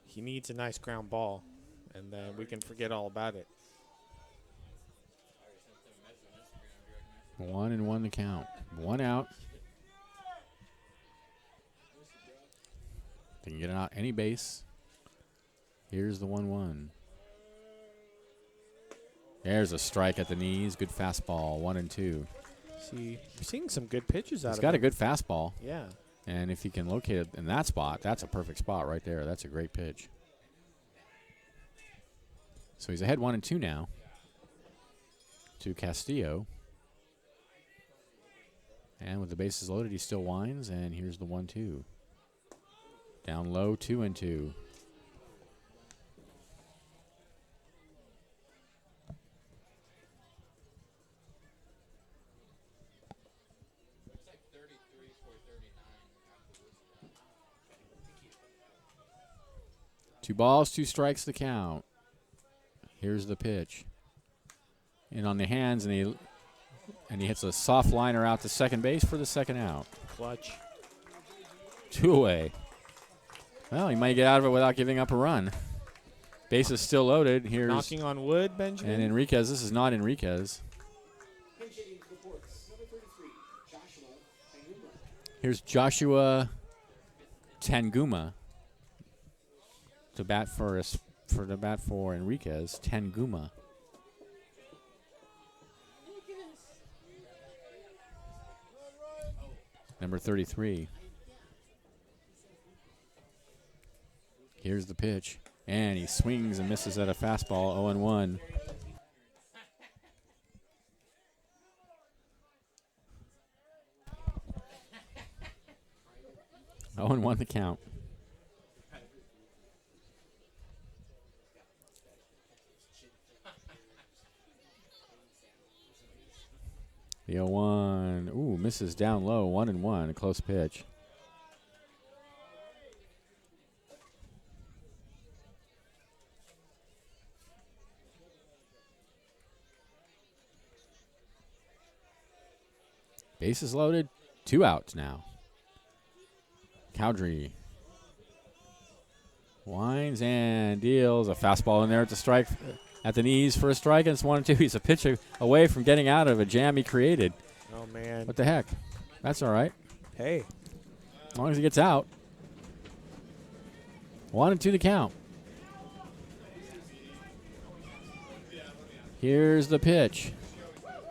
He needs a nice ground ball, and then we can forget all about it. 1-1 the count. One out. They can get it out any base. Here's the 1-1. There's a strike at the knees. Good fastball. 1-2. See, you're seeing some good pitches out of He's him. got a good fastball. Yeah. And if he can locate it in that spot, that's a perfect spot right there. That's a great pitch. So he's ahead 1-2 now to Castillo. And with the bases loaded, he still winds. And here's the 1-2. Down low, 2-2. Two balls, two strikes the count. Here's the pitch. And on the hands, and he hits a soft liner out to second base for the second out. Clutch. 2 away. Well, he might get out of it without giving up a run. Base is still loaded. Here's Knocking on wood, Benjamin. and Enriquez. This is not Enriquez. Here's Joshua Tanguma to bat for Enriquez. Tanguma. Number 33. Here's the pitch. And he swings and misses at a fastball, 0-1. Oh, and 1 the count. The 0-1. Ooh, misses down low, 1-1. A close pitch. Bases loaded. 2 outs now. Cowdrey winds and deals a fastball in there at the strike, at the knees for a strike, and it's 1-2. He's a pitch away from getting out of a jam he created. Oh, man. What the heck? That's all right. Hey. As long as he gets out. 1-2 the count. Here's the pitch.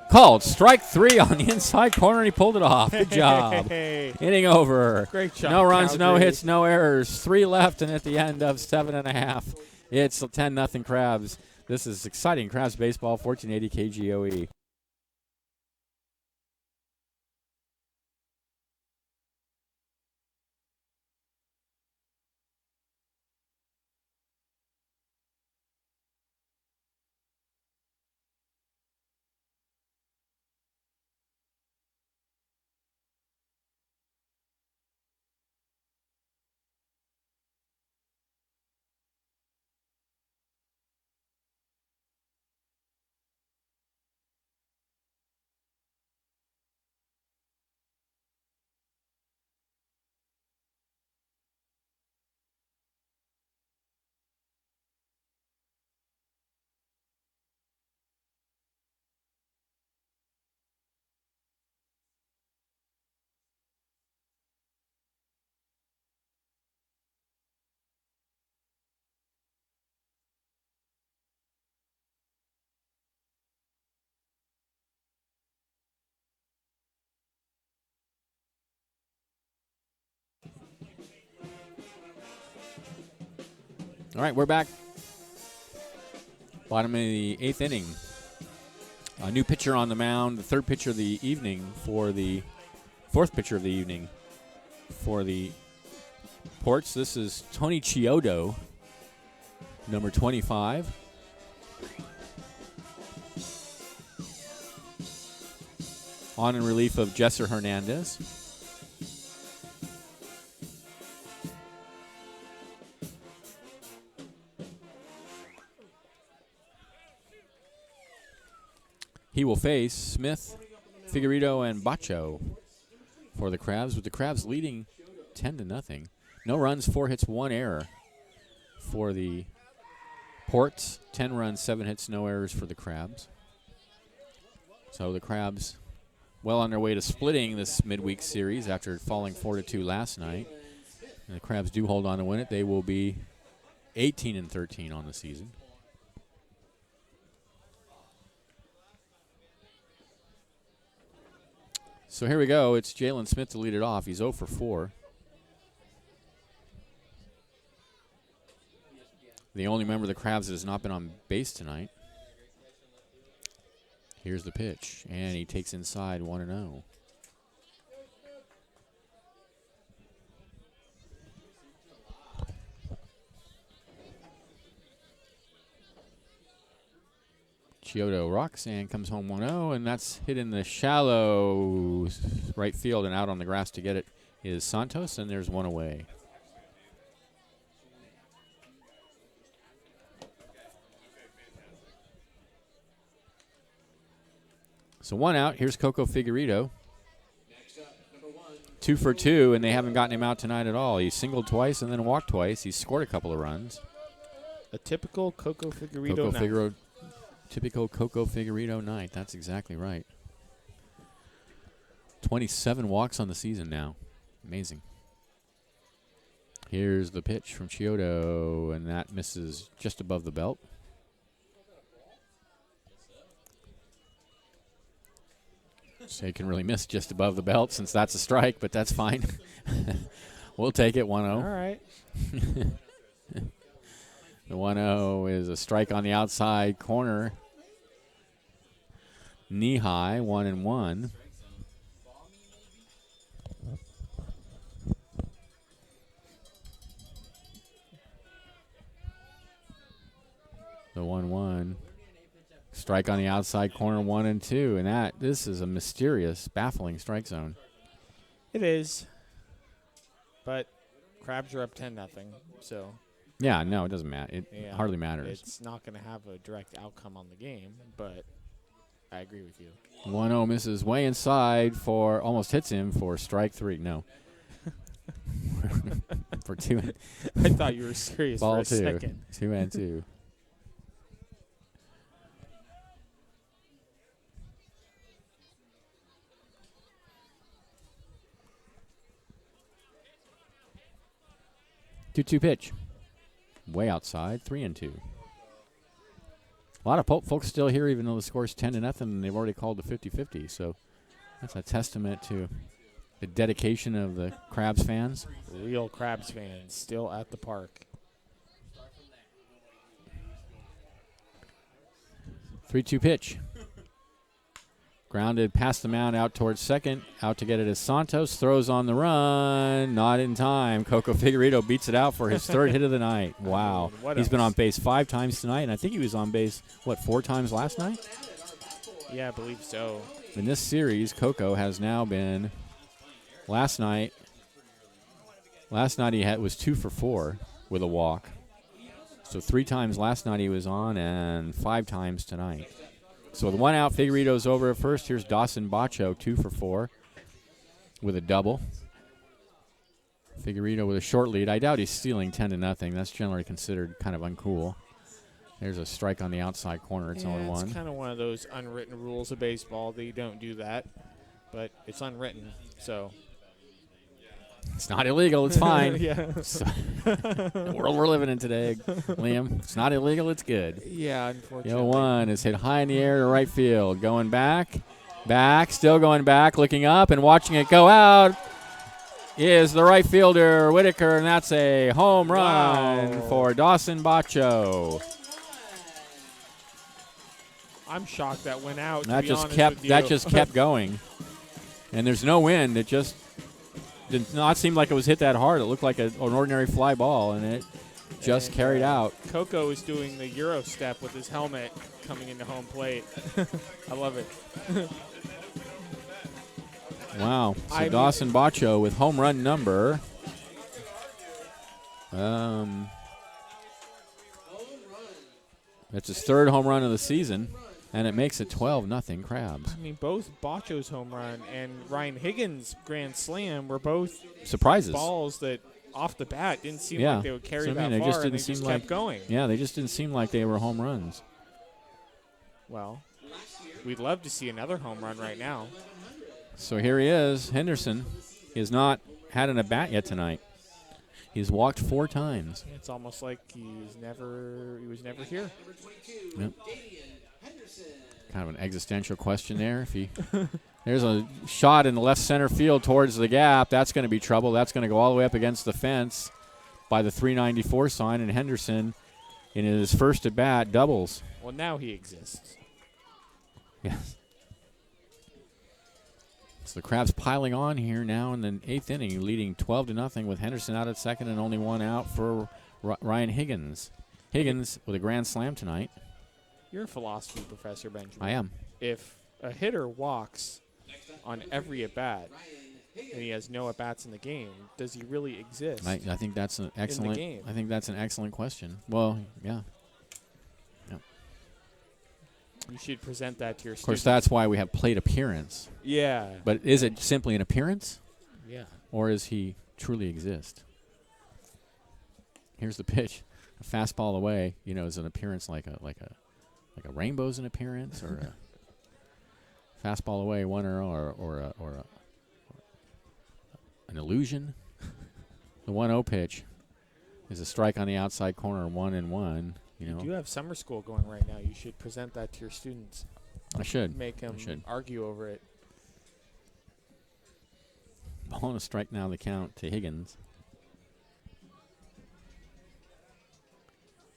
Called strike 3 on the inside corner, and he pulled it off. Good job. Hey. Inning over. Great job, No runs, no Cowdrey. hits, no errors. 3 left, and at the end of 7.5, it's 10-0 Crabs. This is exciting Crabs baseball, 1480 KGOE. All right, we're back. Bottom of the 8th inning. A new pitcher on the mound, the third pitcher of the evening for the fourth pitcher of the evening for the Ports. This is Tony Chiodo, number 25. On in relief of Jesser Hernandez. He will face Smith, Figueredo, and Bacho for the Crabs, with the Crabs leading 10-0. No runs, 4 hits, 1 error for the Ports. 10 runs, 7 hits, no errors for the Crabs. So the Crabs well on their way to splitting this midweek series after falling 4-2 last night. And the Crabs do hold on to win it. They will be 18-13 on the season. So here we go. It's Jalen Smith to lead it off. He's 0 for 4. The only member of the Crabs that has not been on base tonight. Here's the pitch, and he takes inside 1-0. Chiodo rocks and comes home 1-0, and that's hit in the shallow right field, and out on the grass to get it is Santos, and there's one away. So 1 out. Here's Coco Figueredo. 2 for 2, and they haven't gotten him out tonight at all. He singled twice and then walked twice. He's scored a couple of runs. A typical Coco Figueredo night. Typical Coco Figueredo night. That's exactly right. 27 walks on the season now. Amazing. Here's the pitch from Chiodo, and that misses just above the belt. So you can really miss just above the belt since that's a strike, but that's fine. We'll take it, 1-0. All right. The 1-0 is a strike on the outside corner. Knee high, 1-1. The 1-1. Strike on the outside corner, 1-2. And this is a mysterious, baffling strike zone. It is. But Crabs are up 10-0, so. Yeah, no, it doesn't matter. It hardly matters. It's not going to have a direct outcome on the game, but I agree with you. 1-0 misses way inside for, almost hits him for strike 3. No. For 2. I thought you were serious Ball for a 2. second. 2-2. Two pitch. Way outside, 3-2. A lot of folks still here, even though the score's 10-0, and they've already called the 50-50. So that's a testament to the dedication of the Crabs fans. Real Crabs fans still at the park. 3-2 pitch. Grounded past the mound, out towards second. Out to get it is Santos. Throws on the run. Not in time. Coco Figueredo beats it out for his third hit of the night. Wow. He's been on base 5 times tonight, and I think he was on base, 4 times last night? Yeah, I believe so. In this series, Coco has now been, last night he was 2 for 4 with a walk. So 3 times last night he was on, and 5 times tonight. So with 1 out, Figueredo's over at first. Here's Dawson Bacho, 2 for 4 with a double. Figueredo with a short lead. I doubt he's stealing 10-0. That's generally considered kind of uncool. There's a strike on the outside corner. It's 0-1. It's kind of one of those unwritten rules of baseball that you don't do that, but it's unwritten, so. It's not illegal. It's fine. Yeah. So, the world we're living in today, Liam. It's not illegal. It's good. Yeah, unfortunately. 0-1 is hit high in the air to right field. Going back, still going back, looking up and watching it go out. is the right fielder, Whitaker, and that's a home run Wow. for Dawson Bacho. I'm shocked that went out. That to be just honest kept with you. that just kept going, and there's no wind. It just did not seem like it was hit that hard. It looked like an ordinary fly ball, and it just And, carried out. Coco is doing the Euro step with his helmet coming into home plate. I love it. Wow. So I mean- Dawson Bacho with home run number. That's his third home run of the season, and it makes it 12-0 Crabs. I mean, both Bacho's home run and Ryan Higgins' grand slam were both Surprises. balls that, off the bat, didn't seem Yeah. like they would carry So, I mean, that they far. just and didn't they seem just like- kept going. Yeah, they just didn't seem like they were home runs. Well, we'd love to see another home run right now. So here he is, Henderson. He has not had an at-bat yet tonight. He's walked 4 times. It's almost like he was never here. Yep. Kind of an existential question there. If he, there's a shot in the left center field towards the gap. That's going to be trouble. That's going to go all the way up against the fence by the 394 sign, and Henderson, in his first at-bat, doubles. Well, now he exists. Yes. So the Crabs piling on here now in the 8th inning, leading 12-0 with Henderson out at second and only one out for Ryan Higgins. Higgins with a grand slam tonight. You're a philosophy professor, Benjamin. I am. If a hitter walks on every at-bat and he has no at-bats in the game, does he really exist? I think that's an excellent. game. I think that's an excellent question. Well, yeah. You should present that to your Of course, students. that's why we have plate appearance. Yeah. But is it simply an appearance, Yeah. or is he truly exist? Here's the pitch. A fastball away. You know, is an appearance like a rainbow's an appearance, or a fastball away 1-0, or an illusion. The 1-0 pitch is a strike on the outside corner, 1-1. You know, You do have summer school going right now. You should present that to your students. I should. Make them should. argue over it. Ball and a strike now, the count to Higgins.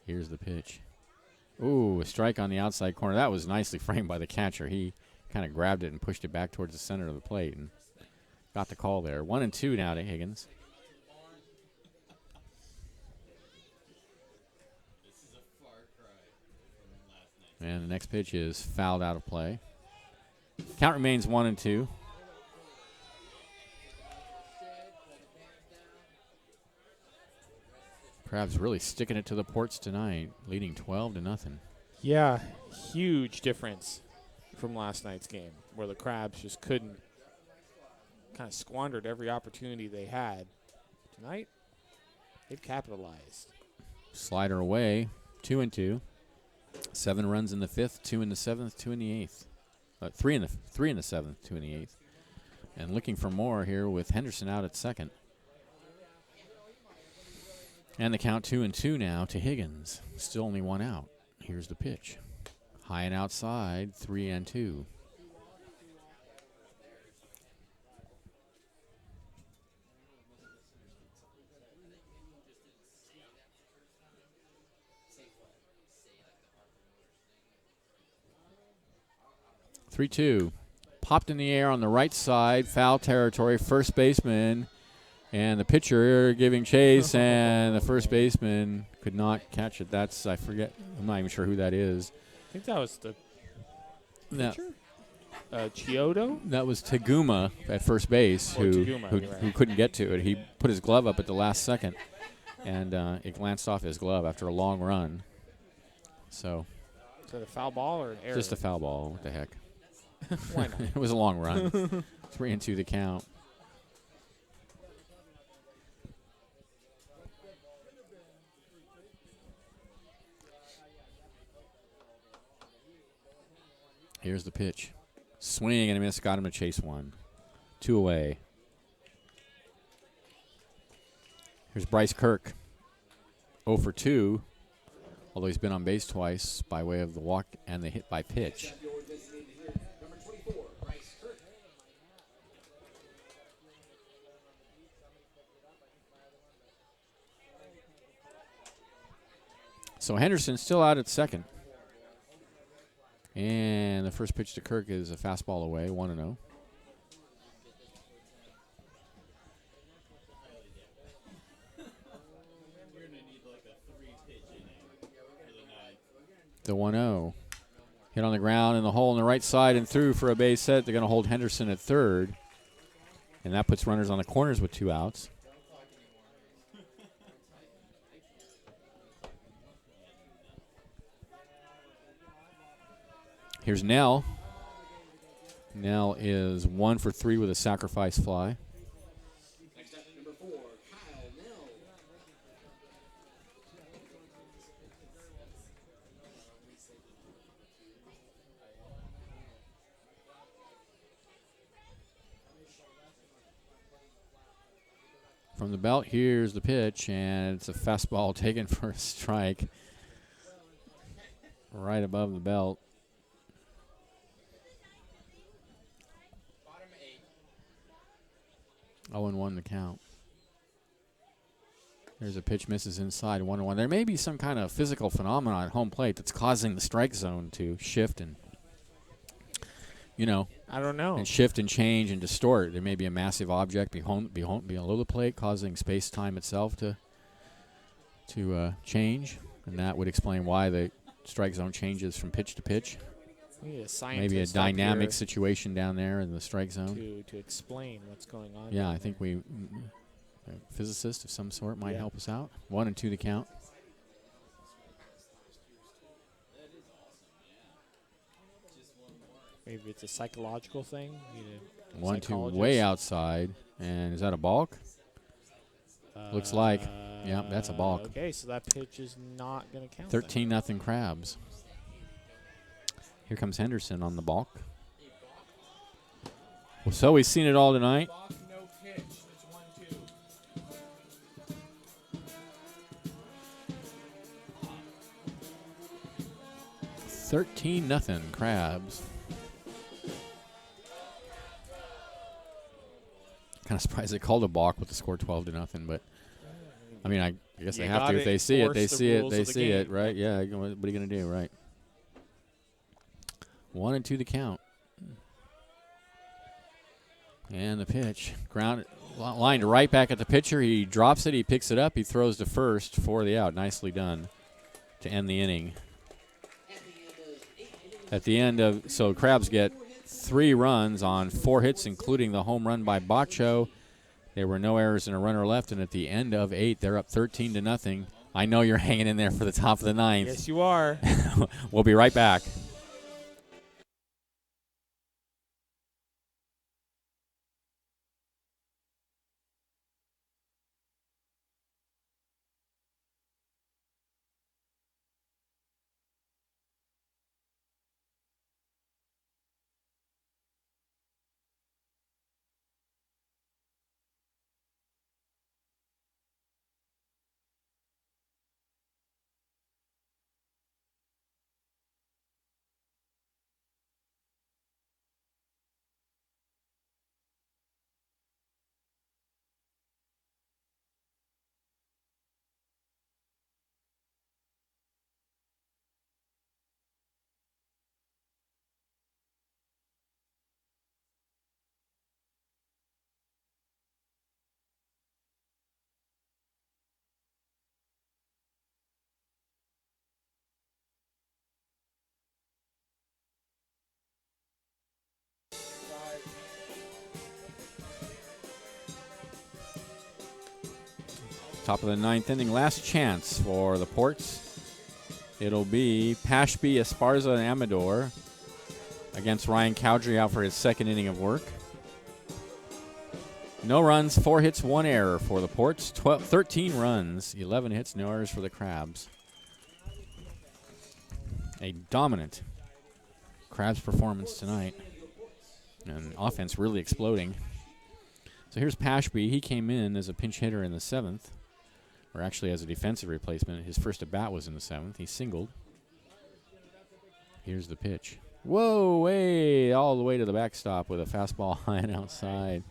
Here's the pitch. Ooh, a strike on the outside corner. That was nicely framed by the catcher. He kind of grabbed it and pushed it back towards the center of the plate and got the call there. 1-2 now to Higgins. And the next pitch is fouled out of play. Count remains 1-2. Crabs really sticking it to the ports tonight, leading 12-0. Yeah, huge difference from last night's game where the Crabs just couldn't, kind of squandered every opportunity they had. Tonight, they've capitalized. Slider away, 2-2. 7 runs in the 5th, 2 in the 7th, 2 in the 8th. 3 in the 7th, 2 in the 8th. And looking for more here with Henderson out at second. And the count 2-2 now to Higgins. Still only one out. Here's the pitch. High and outside, 3-2. Three-two. Popped in the air on the right side, foul territory, first baseman. And the pitcher giving chase, and the first baseman could not catch it. That's, I forget, I'm not even sure who that is. I think that was the No, pitcher? Chiodo? that was Taguma at first base, Oh, Taguma, you're right. who couldn't get to it. He put his glove up at the last second, and it glanced off his glove after a long run. So, Is that a foul ball or an error? just a foul ball. What the heck? Why not? It was a long run. 3-2 the count. Here's the pitch. Swing and a miss. Got him to chase one. 2 away. Here's Bryce Kirk. 0 for 2. Although he's been on base twice by way of the walk and the hit by pitch. Number 24, Bryce Kirk. So Henderson still out at second. And the first pitch to Kirk is a fastball away, 1-0. The 1-0. Hit on the ground in the hole on the right side and through for a base hit. They're going to hold Henderson at third. And that puts runners on the corners with 2 outs. Here's Nell. Nell is 1 for 3 with a sacrifice fly. Next up, number 4, Kyle Nell. From the belt, here's the pitch, and it's a fastball taken for a strike right above the belt. Bottom 8. 0-1 the count. There's a pitch, misses inside, 1-1. There may be some kind of physical phenomenon at home plate that's causing the strike zone to shift and, I don't know. and shift and change and distort. There may be a massive object below the plate causing space-time itself to change, and that would explain why the strike zone changes from pitch to pitch. We need a Maybe a scientist up dynamic here situation down there in the strike zone. to explain what's going on. Yeah, down I think a physicist of some sort might Yeah. help us out. 1-2 the count. Maybe it's a psychological thing. Need a 1-2 psychologist. way outside. And is that a balk? Looks like. Yep, that's a balk. Okay, so that pitch is not going to count. 13-0 Crabs. Here comes Henderson on the balk. Well, so we've seen it all tonight. Balk, no pitch. It's 1-2. 13-0 Crabs. Kind of surprised they called a balk with the score 12-0, but I mean, I guess You they have to. gotta If they see it, they enforce the see it. rules They of the see it, game. right? Yeah. What are you gonna do, right? 1-2 the count. And the pitch, ground lined right back at the pitcher. He drops it. He picks it up. He throws to first for the out. Nicely done to end the inning. At the end of, so Crabs get 3 runs on 4 hits, including the home run by Bacho. There were no errors and a runner left, and at the end of 8, they're up 13-0. I know you're hanging in there for the top of the 9th. Yes, you are. We'll be right back. Top of the 9th inning, last chance for the Ports. It'll be Pashby, Esparza, and Amador against Ryan Cowdrey out for his 2nd inning of work. No runs, 4 hits, 1 error for the Ports. 13 runs, 11 hits, no errors for the Crabs. A dominant Crabs performance tonight. And offense really exploding. So here's Pashby. He came in as a pinch hitter in the 7th. Or actually as a defensive replacement. His first at-bat was in the 7th. He singled. Here's the pitch. Whoa, way all the way to the backstop with a fastball high and outside.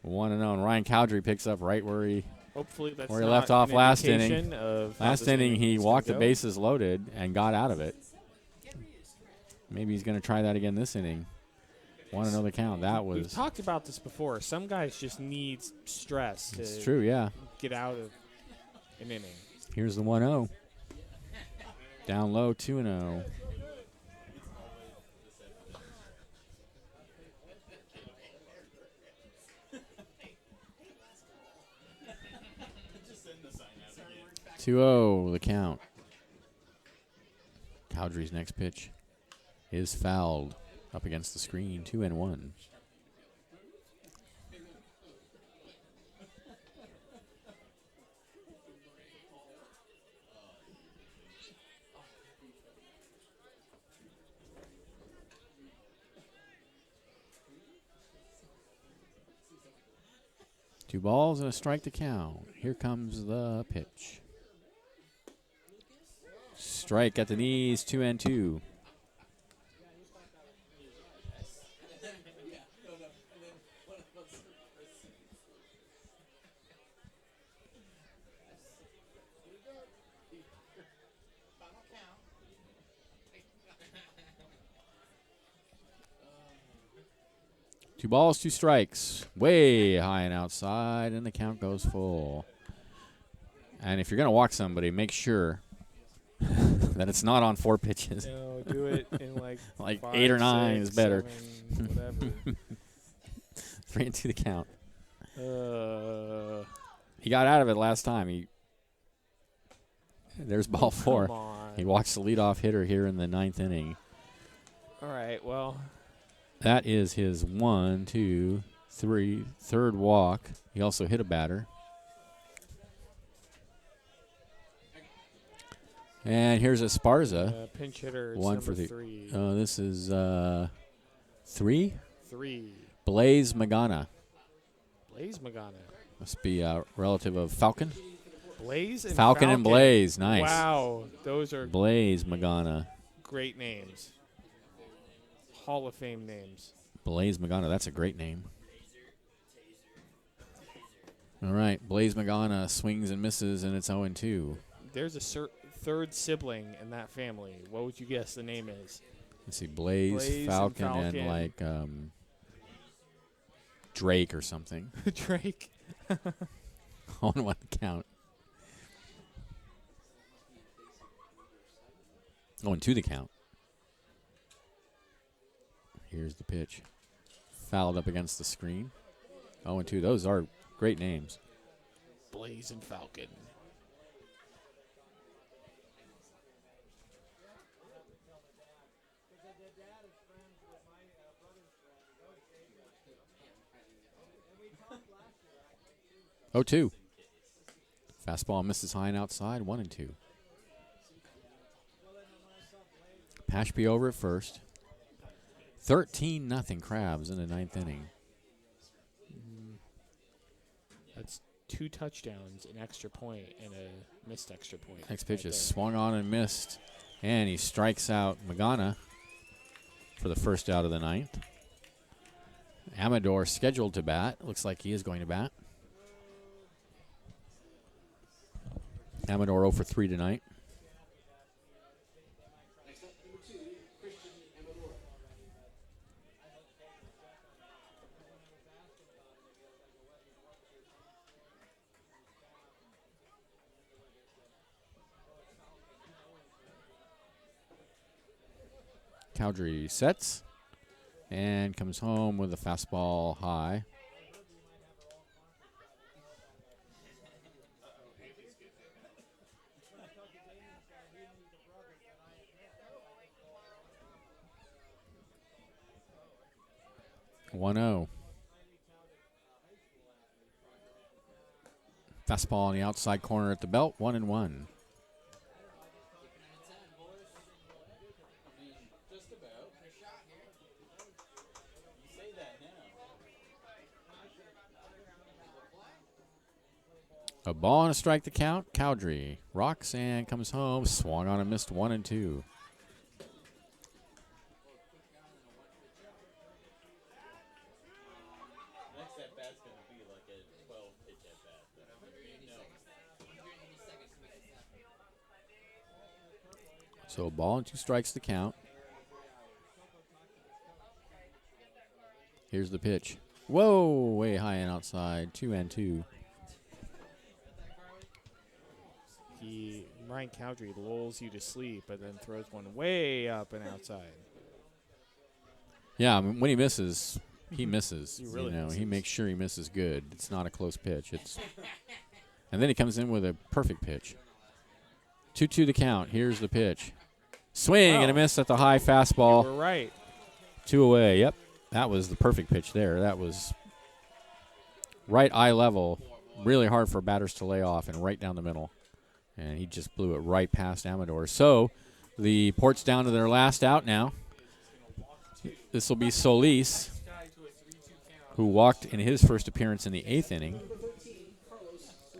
1-0. And Ryan Cowdrey picks up right where he Hopefully that's Where he not left off an last indication inning. of how Last this inning, he is gonna walked the go. bases loaded and got out of it. Maybe he's going to try that again this inning. Want to know the count. That We've was. talked about this before. Some guys just need stress It's to true, yeah. get out of an inning. Here's the 1-0. Down low, 2-0. Just send the sign out again. 2-0, the count. Cowdrey's next pitch is fouled up against the screen. 2-1. Two balls and a strike to count. Here comes the pitch. Strike at the knees, 2-2. Two balls, two strikes. Way high and outside, and the count goes full. And if you're going to walk somebody, make sure that it's not on 4 pitches. No, do it in like Like 5, 8 or 9 is 6, better. 7, whatever. 3-2 the count. uh, He got out of it last time. There's ball 4. come on. He walks the leadoff hitter here in the 9th inning. All right, well, That is his 3rd walk. He also hit a batter. And here's Esparza. pinch hitter. It's One number for the. 3. This is 3. 3. Blaze Magana. Blaze Magana. Must be a relative of Falcon. Blaze and Falcon and Blaze. Nice. Wow, those are Blaze Magana. great names. Hall of Fame names. Blaze Magana. That's a great name. All right. Blaze Magana swings and misses, and it's 0-2. There's a third sibling in that family. What would you guess the name is? Let's see. Blaze Blaze Falcon, and and Falcon. like Drake or something. Drake. On one count. 0-2 the count. Here's the pitch. Fouled up against the screen. 0-2. Those are great names. Blaze and Falcon. Oh, 2. Fastball misses high and outside. 1-2. Pashby over at first. 13-0 Crabs in the 9th inning. That's 2 touchdowns, an extra point, and a missed extra point. Next pitch right is there. swung on and missed. And he strikes out Magana for the first out of the 9th. Amador scheduled to bat. Looks like he is going to bat. Amador 0 for 3 tonight. Next up, number 2, Christian Amador. Cowdrey sets and comes home with a fastball high. One 0. Fastball on the outside corner at the belt. 1-1. Just about. You say that now. A ball and a strike to count. Cowdrey rocks and comes home. Swung on and missed 1-2. Next at bat's gonna be like a 12 pitch at bat. So 1-2 the count. Here's the pitch. Whoa, way high and outside. 2-2. Ryan Cowdrey lulls you to sleep, but then throws one way up and outside. Yeah, I mean, when he misses, he misses. He really misses. He makes sure he misses good. It's not a close pitch. And then he comes in with a perfect pitch. 2-2 the count. Here's the pitch. Swing and a miss at the high fastball. You were right. 2 away. Yep, that was the perfect pitch there. That was right eye level. Really hard for batters to lay off and right down the middle. And he just blew it right past Amador. So the Port's down to their last out now. This will be Solis, who walked in his first appearance in the 8th inning.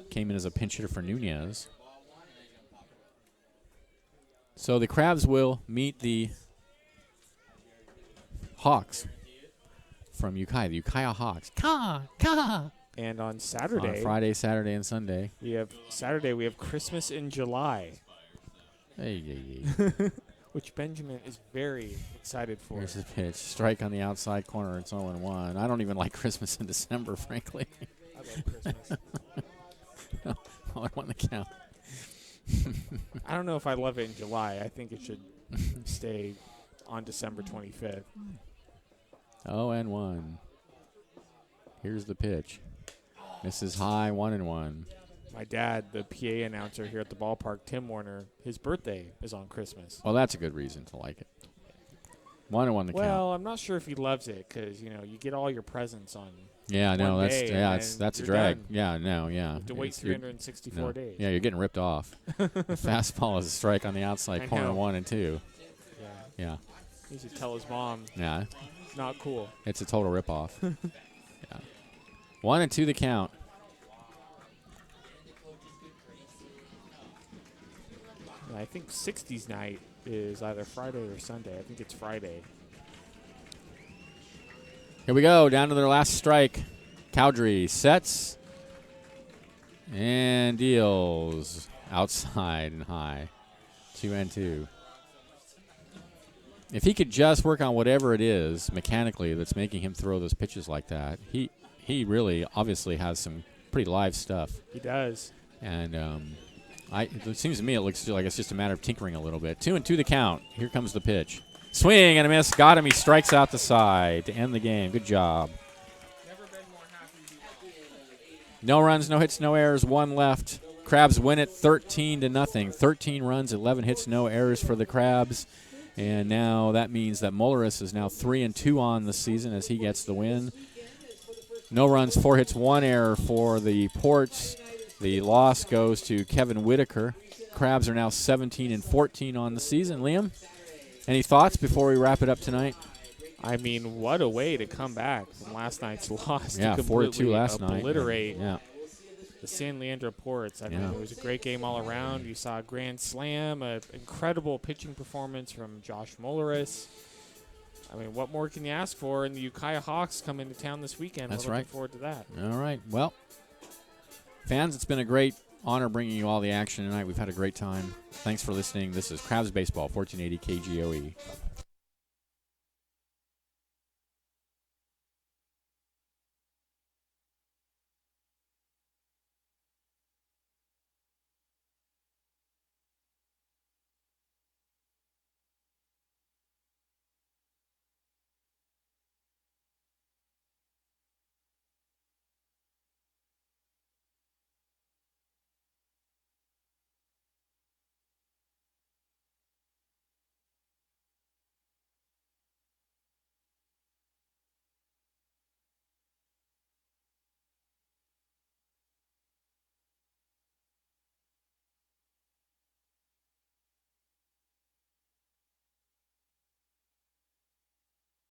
Came in as a pinch hitter for Nunez. So the Crabs will meet the Hawks from Ukiah, the Ukiah Hawks. And on Saturday, On Friday, Saturday, and Sunday. we have Christmas in July, Hey. which Benjamin is very excited for. Here's the pitch. Strike on the outside corner. It's 0-1. I don't even like Christmas in December, frankly. I love Christmas. 0-1 the count. I don't know if I love it in July. I think it should stay on December 25th. 0-1. Here's the pitch. Misses high, 1-1. My dad, the PA announcer here at the ballpark, Tim Warner, his birthday is on Christmas. Well, that's a good reason to like it. 1-1 the count. Well, I'm not sure if he loves it because, you get all your presents on. Yeah, no, one that's day that's a you're drag. done. Yeah, no, yeah. You have to wait It's- 364 no. days. Yeah, you're getting ripped off. The fastball is a strike on the outside I corner, know. 1 and 2. Yeah. Yeah, He should tell his mom, yeah. not cool. It's a total ripoff. Yeah. 1-2 the count. And I think 60s night is either Friday or Sunday. I think it's Friday. Here we go, down to their last strike. Cowdrey sets and deals outside and high. 2-2. If he could just work on whatever it is mechanically that's making him throw those pitches like that, he really obviously has some pretty live stuff. He does. And it seems to me it looks like it's just a matter of tinkering a little bit. 2-2 the count. Here comes the pitch. Swing and a miss. Got him. He strikes out the side to end the game. Good job. No runs, no hits, no errors. 1 left. Crabs win it 13-0. 13 runs, 11 hits, no errors for the Crabs. And now that means that Molleris is now 3-2 on the season as he gets the win. No runs, 4 hits, 1 error for the Ports. The loss goes to Kevin Whitaker. Crabs are now 17-14 on the season. Liam, any thoughts before we wrap it up tonight? I mean, what a way to come back from last night's loss. Yeah, to 4-2 last night. Obliterate Yeah. the San Leandro Ports. I mean, Yeah. it was a great game all around. You saw a grand slam, an incredible pitching performance from Josh Molleris. I mean, what more can you ask for? And the Ukiah Hawks come into town this weekend. That's We're right. looking forward to that. All right. Well, fans, it's been a great honor bringing you all the action tonight. We've had a great time. Thanks for listening. This is Crabs Baseball, 1480 KGOE.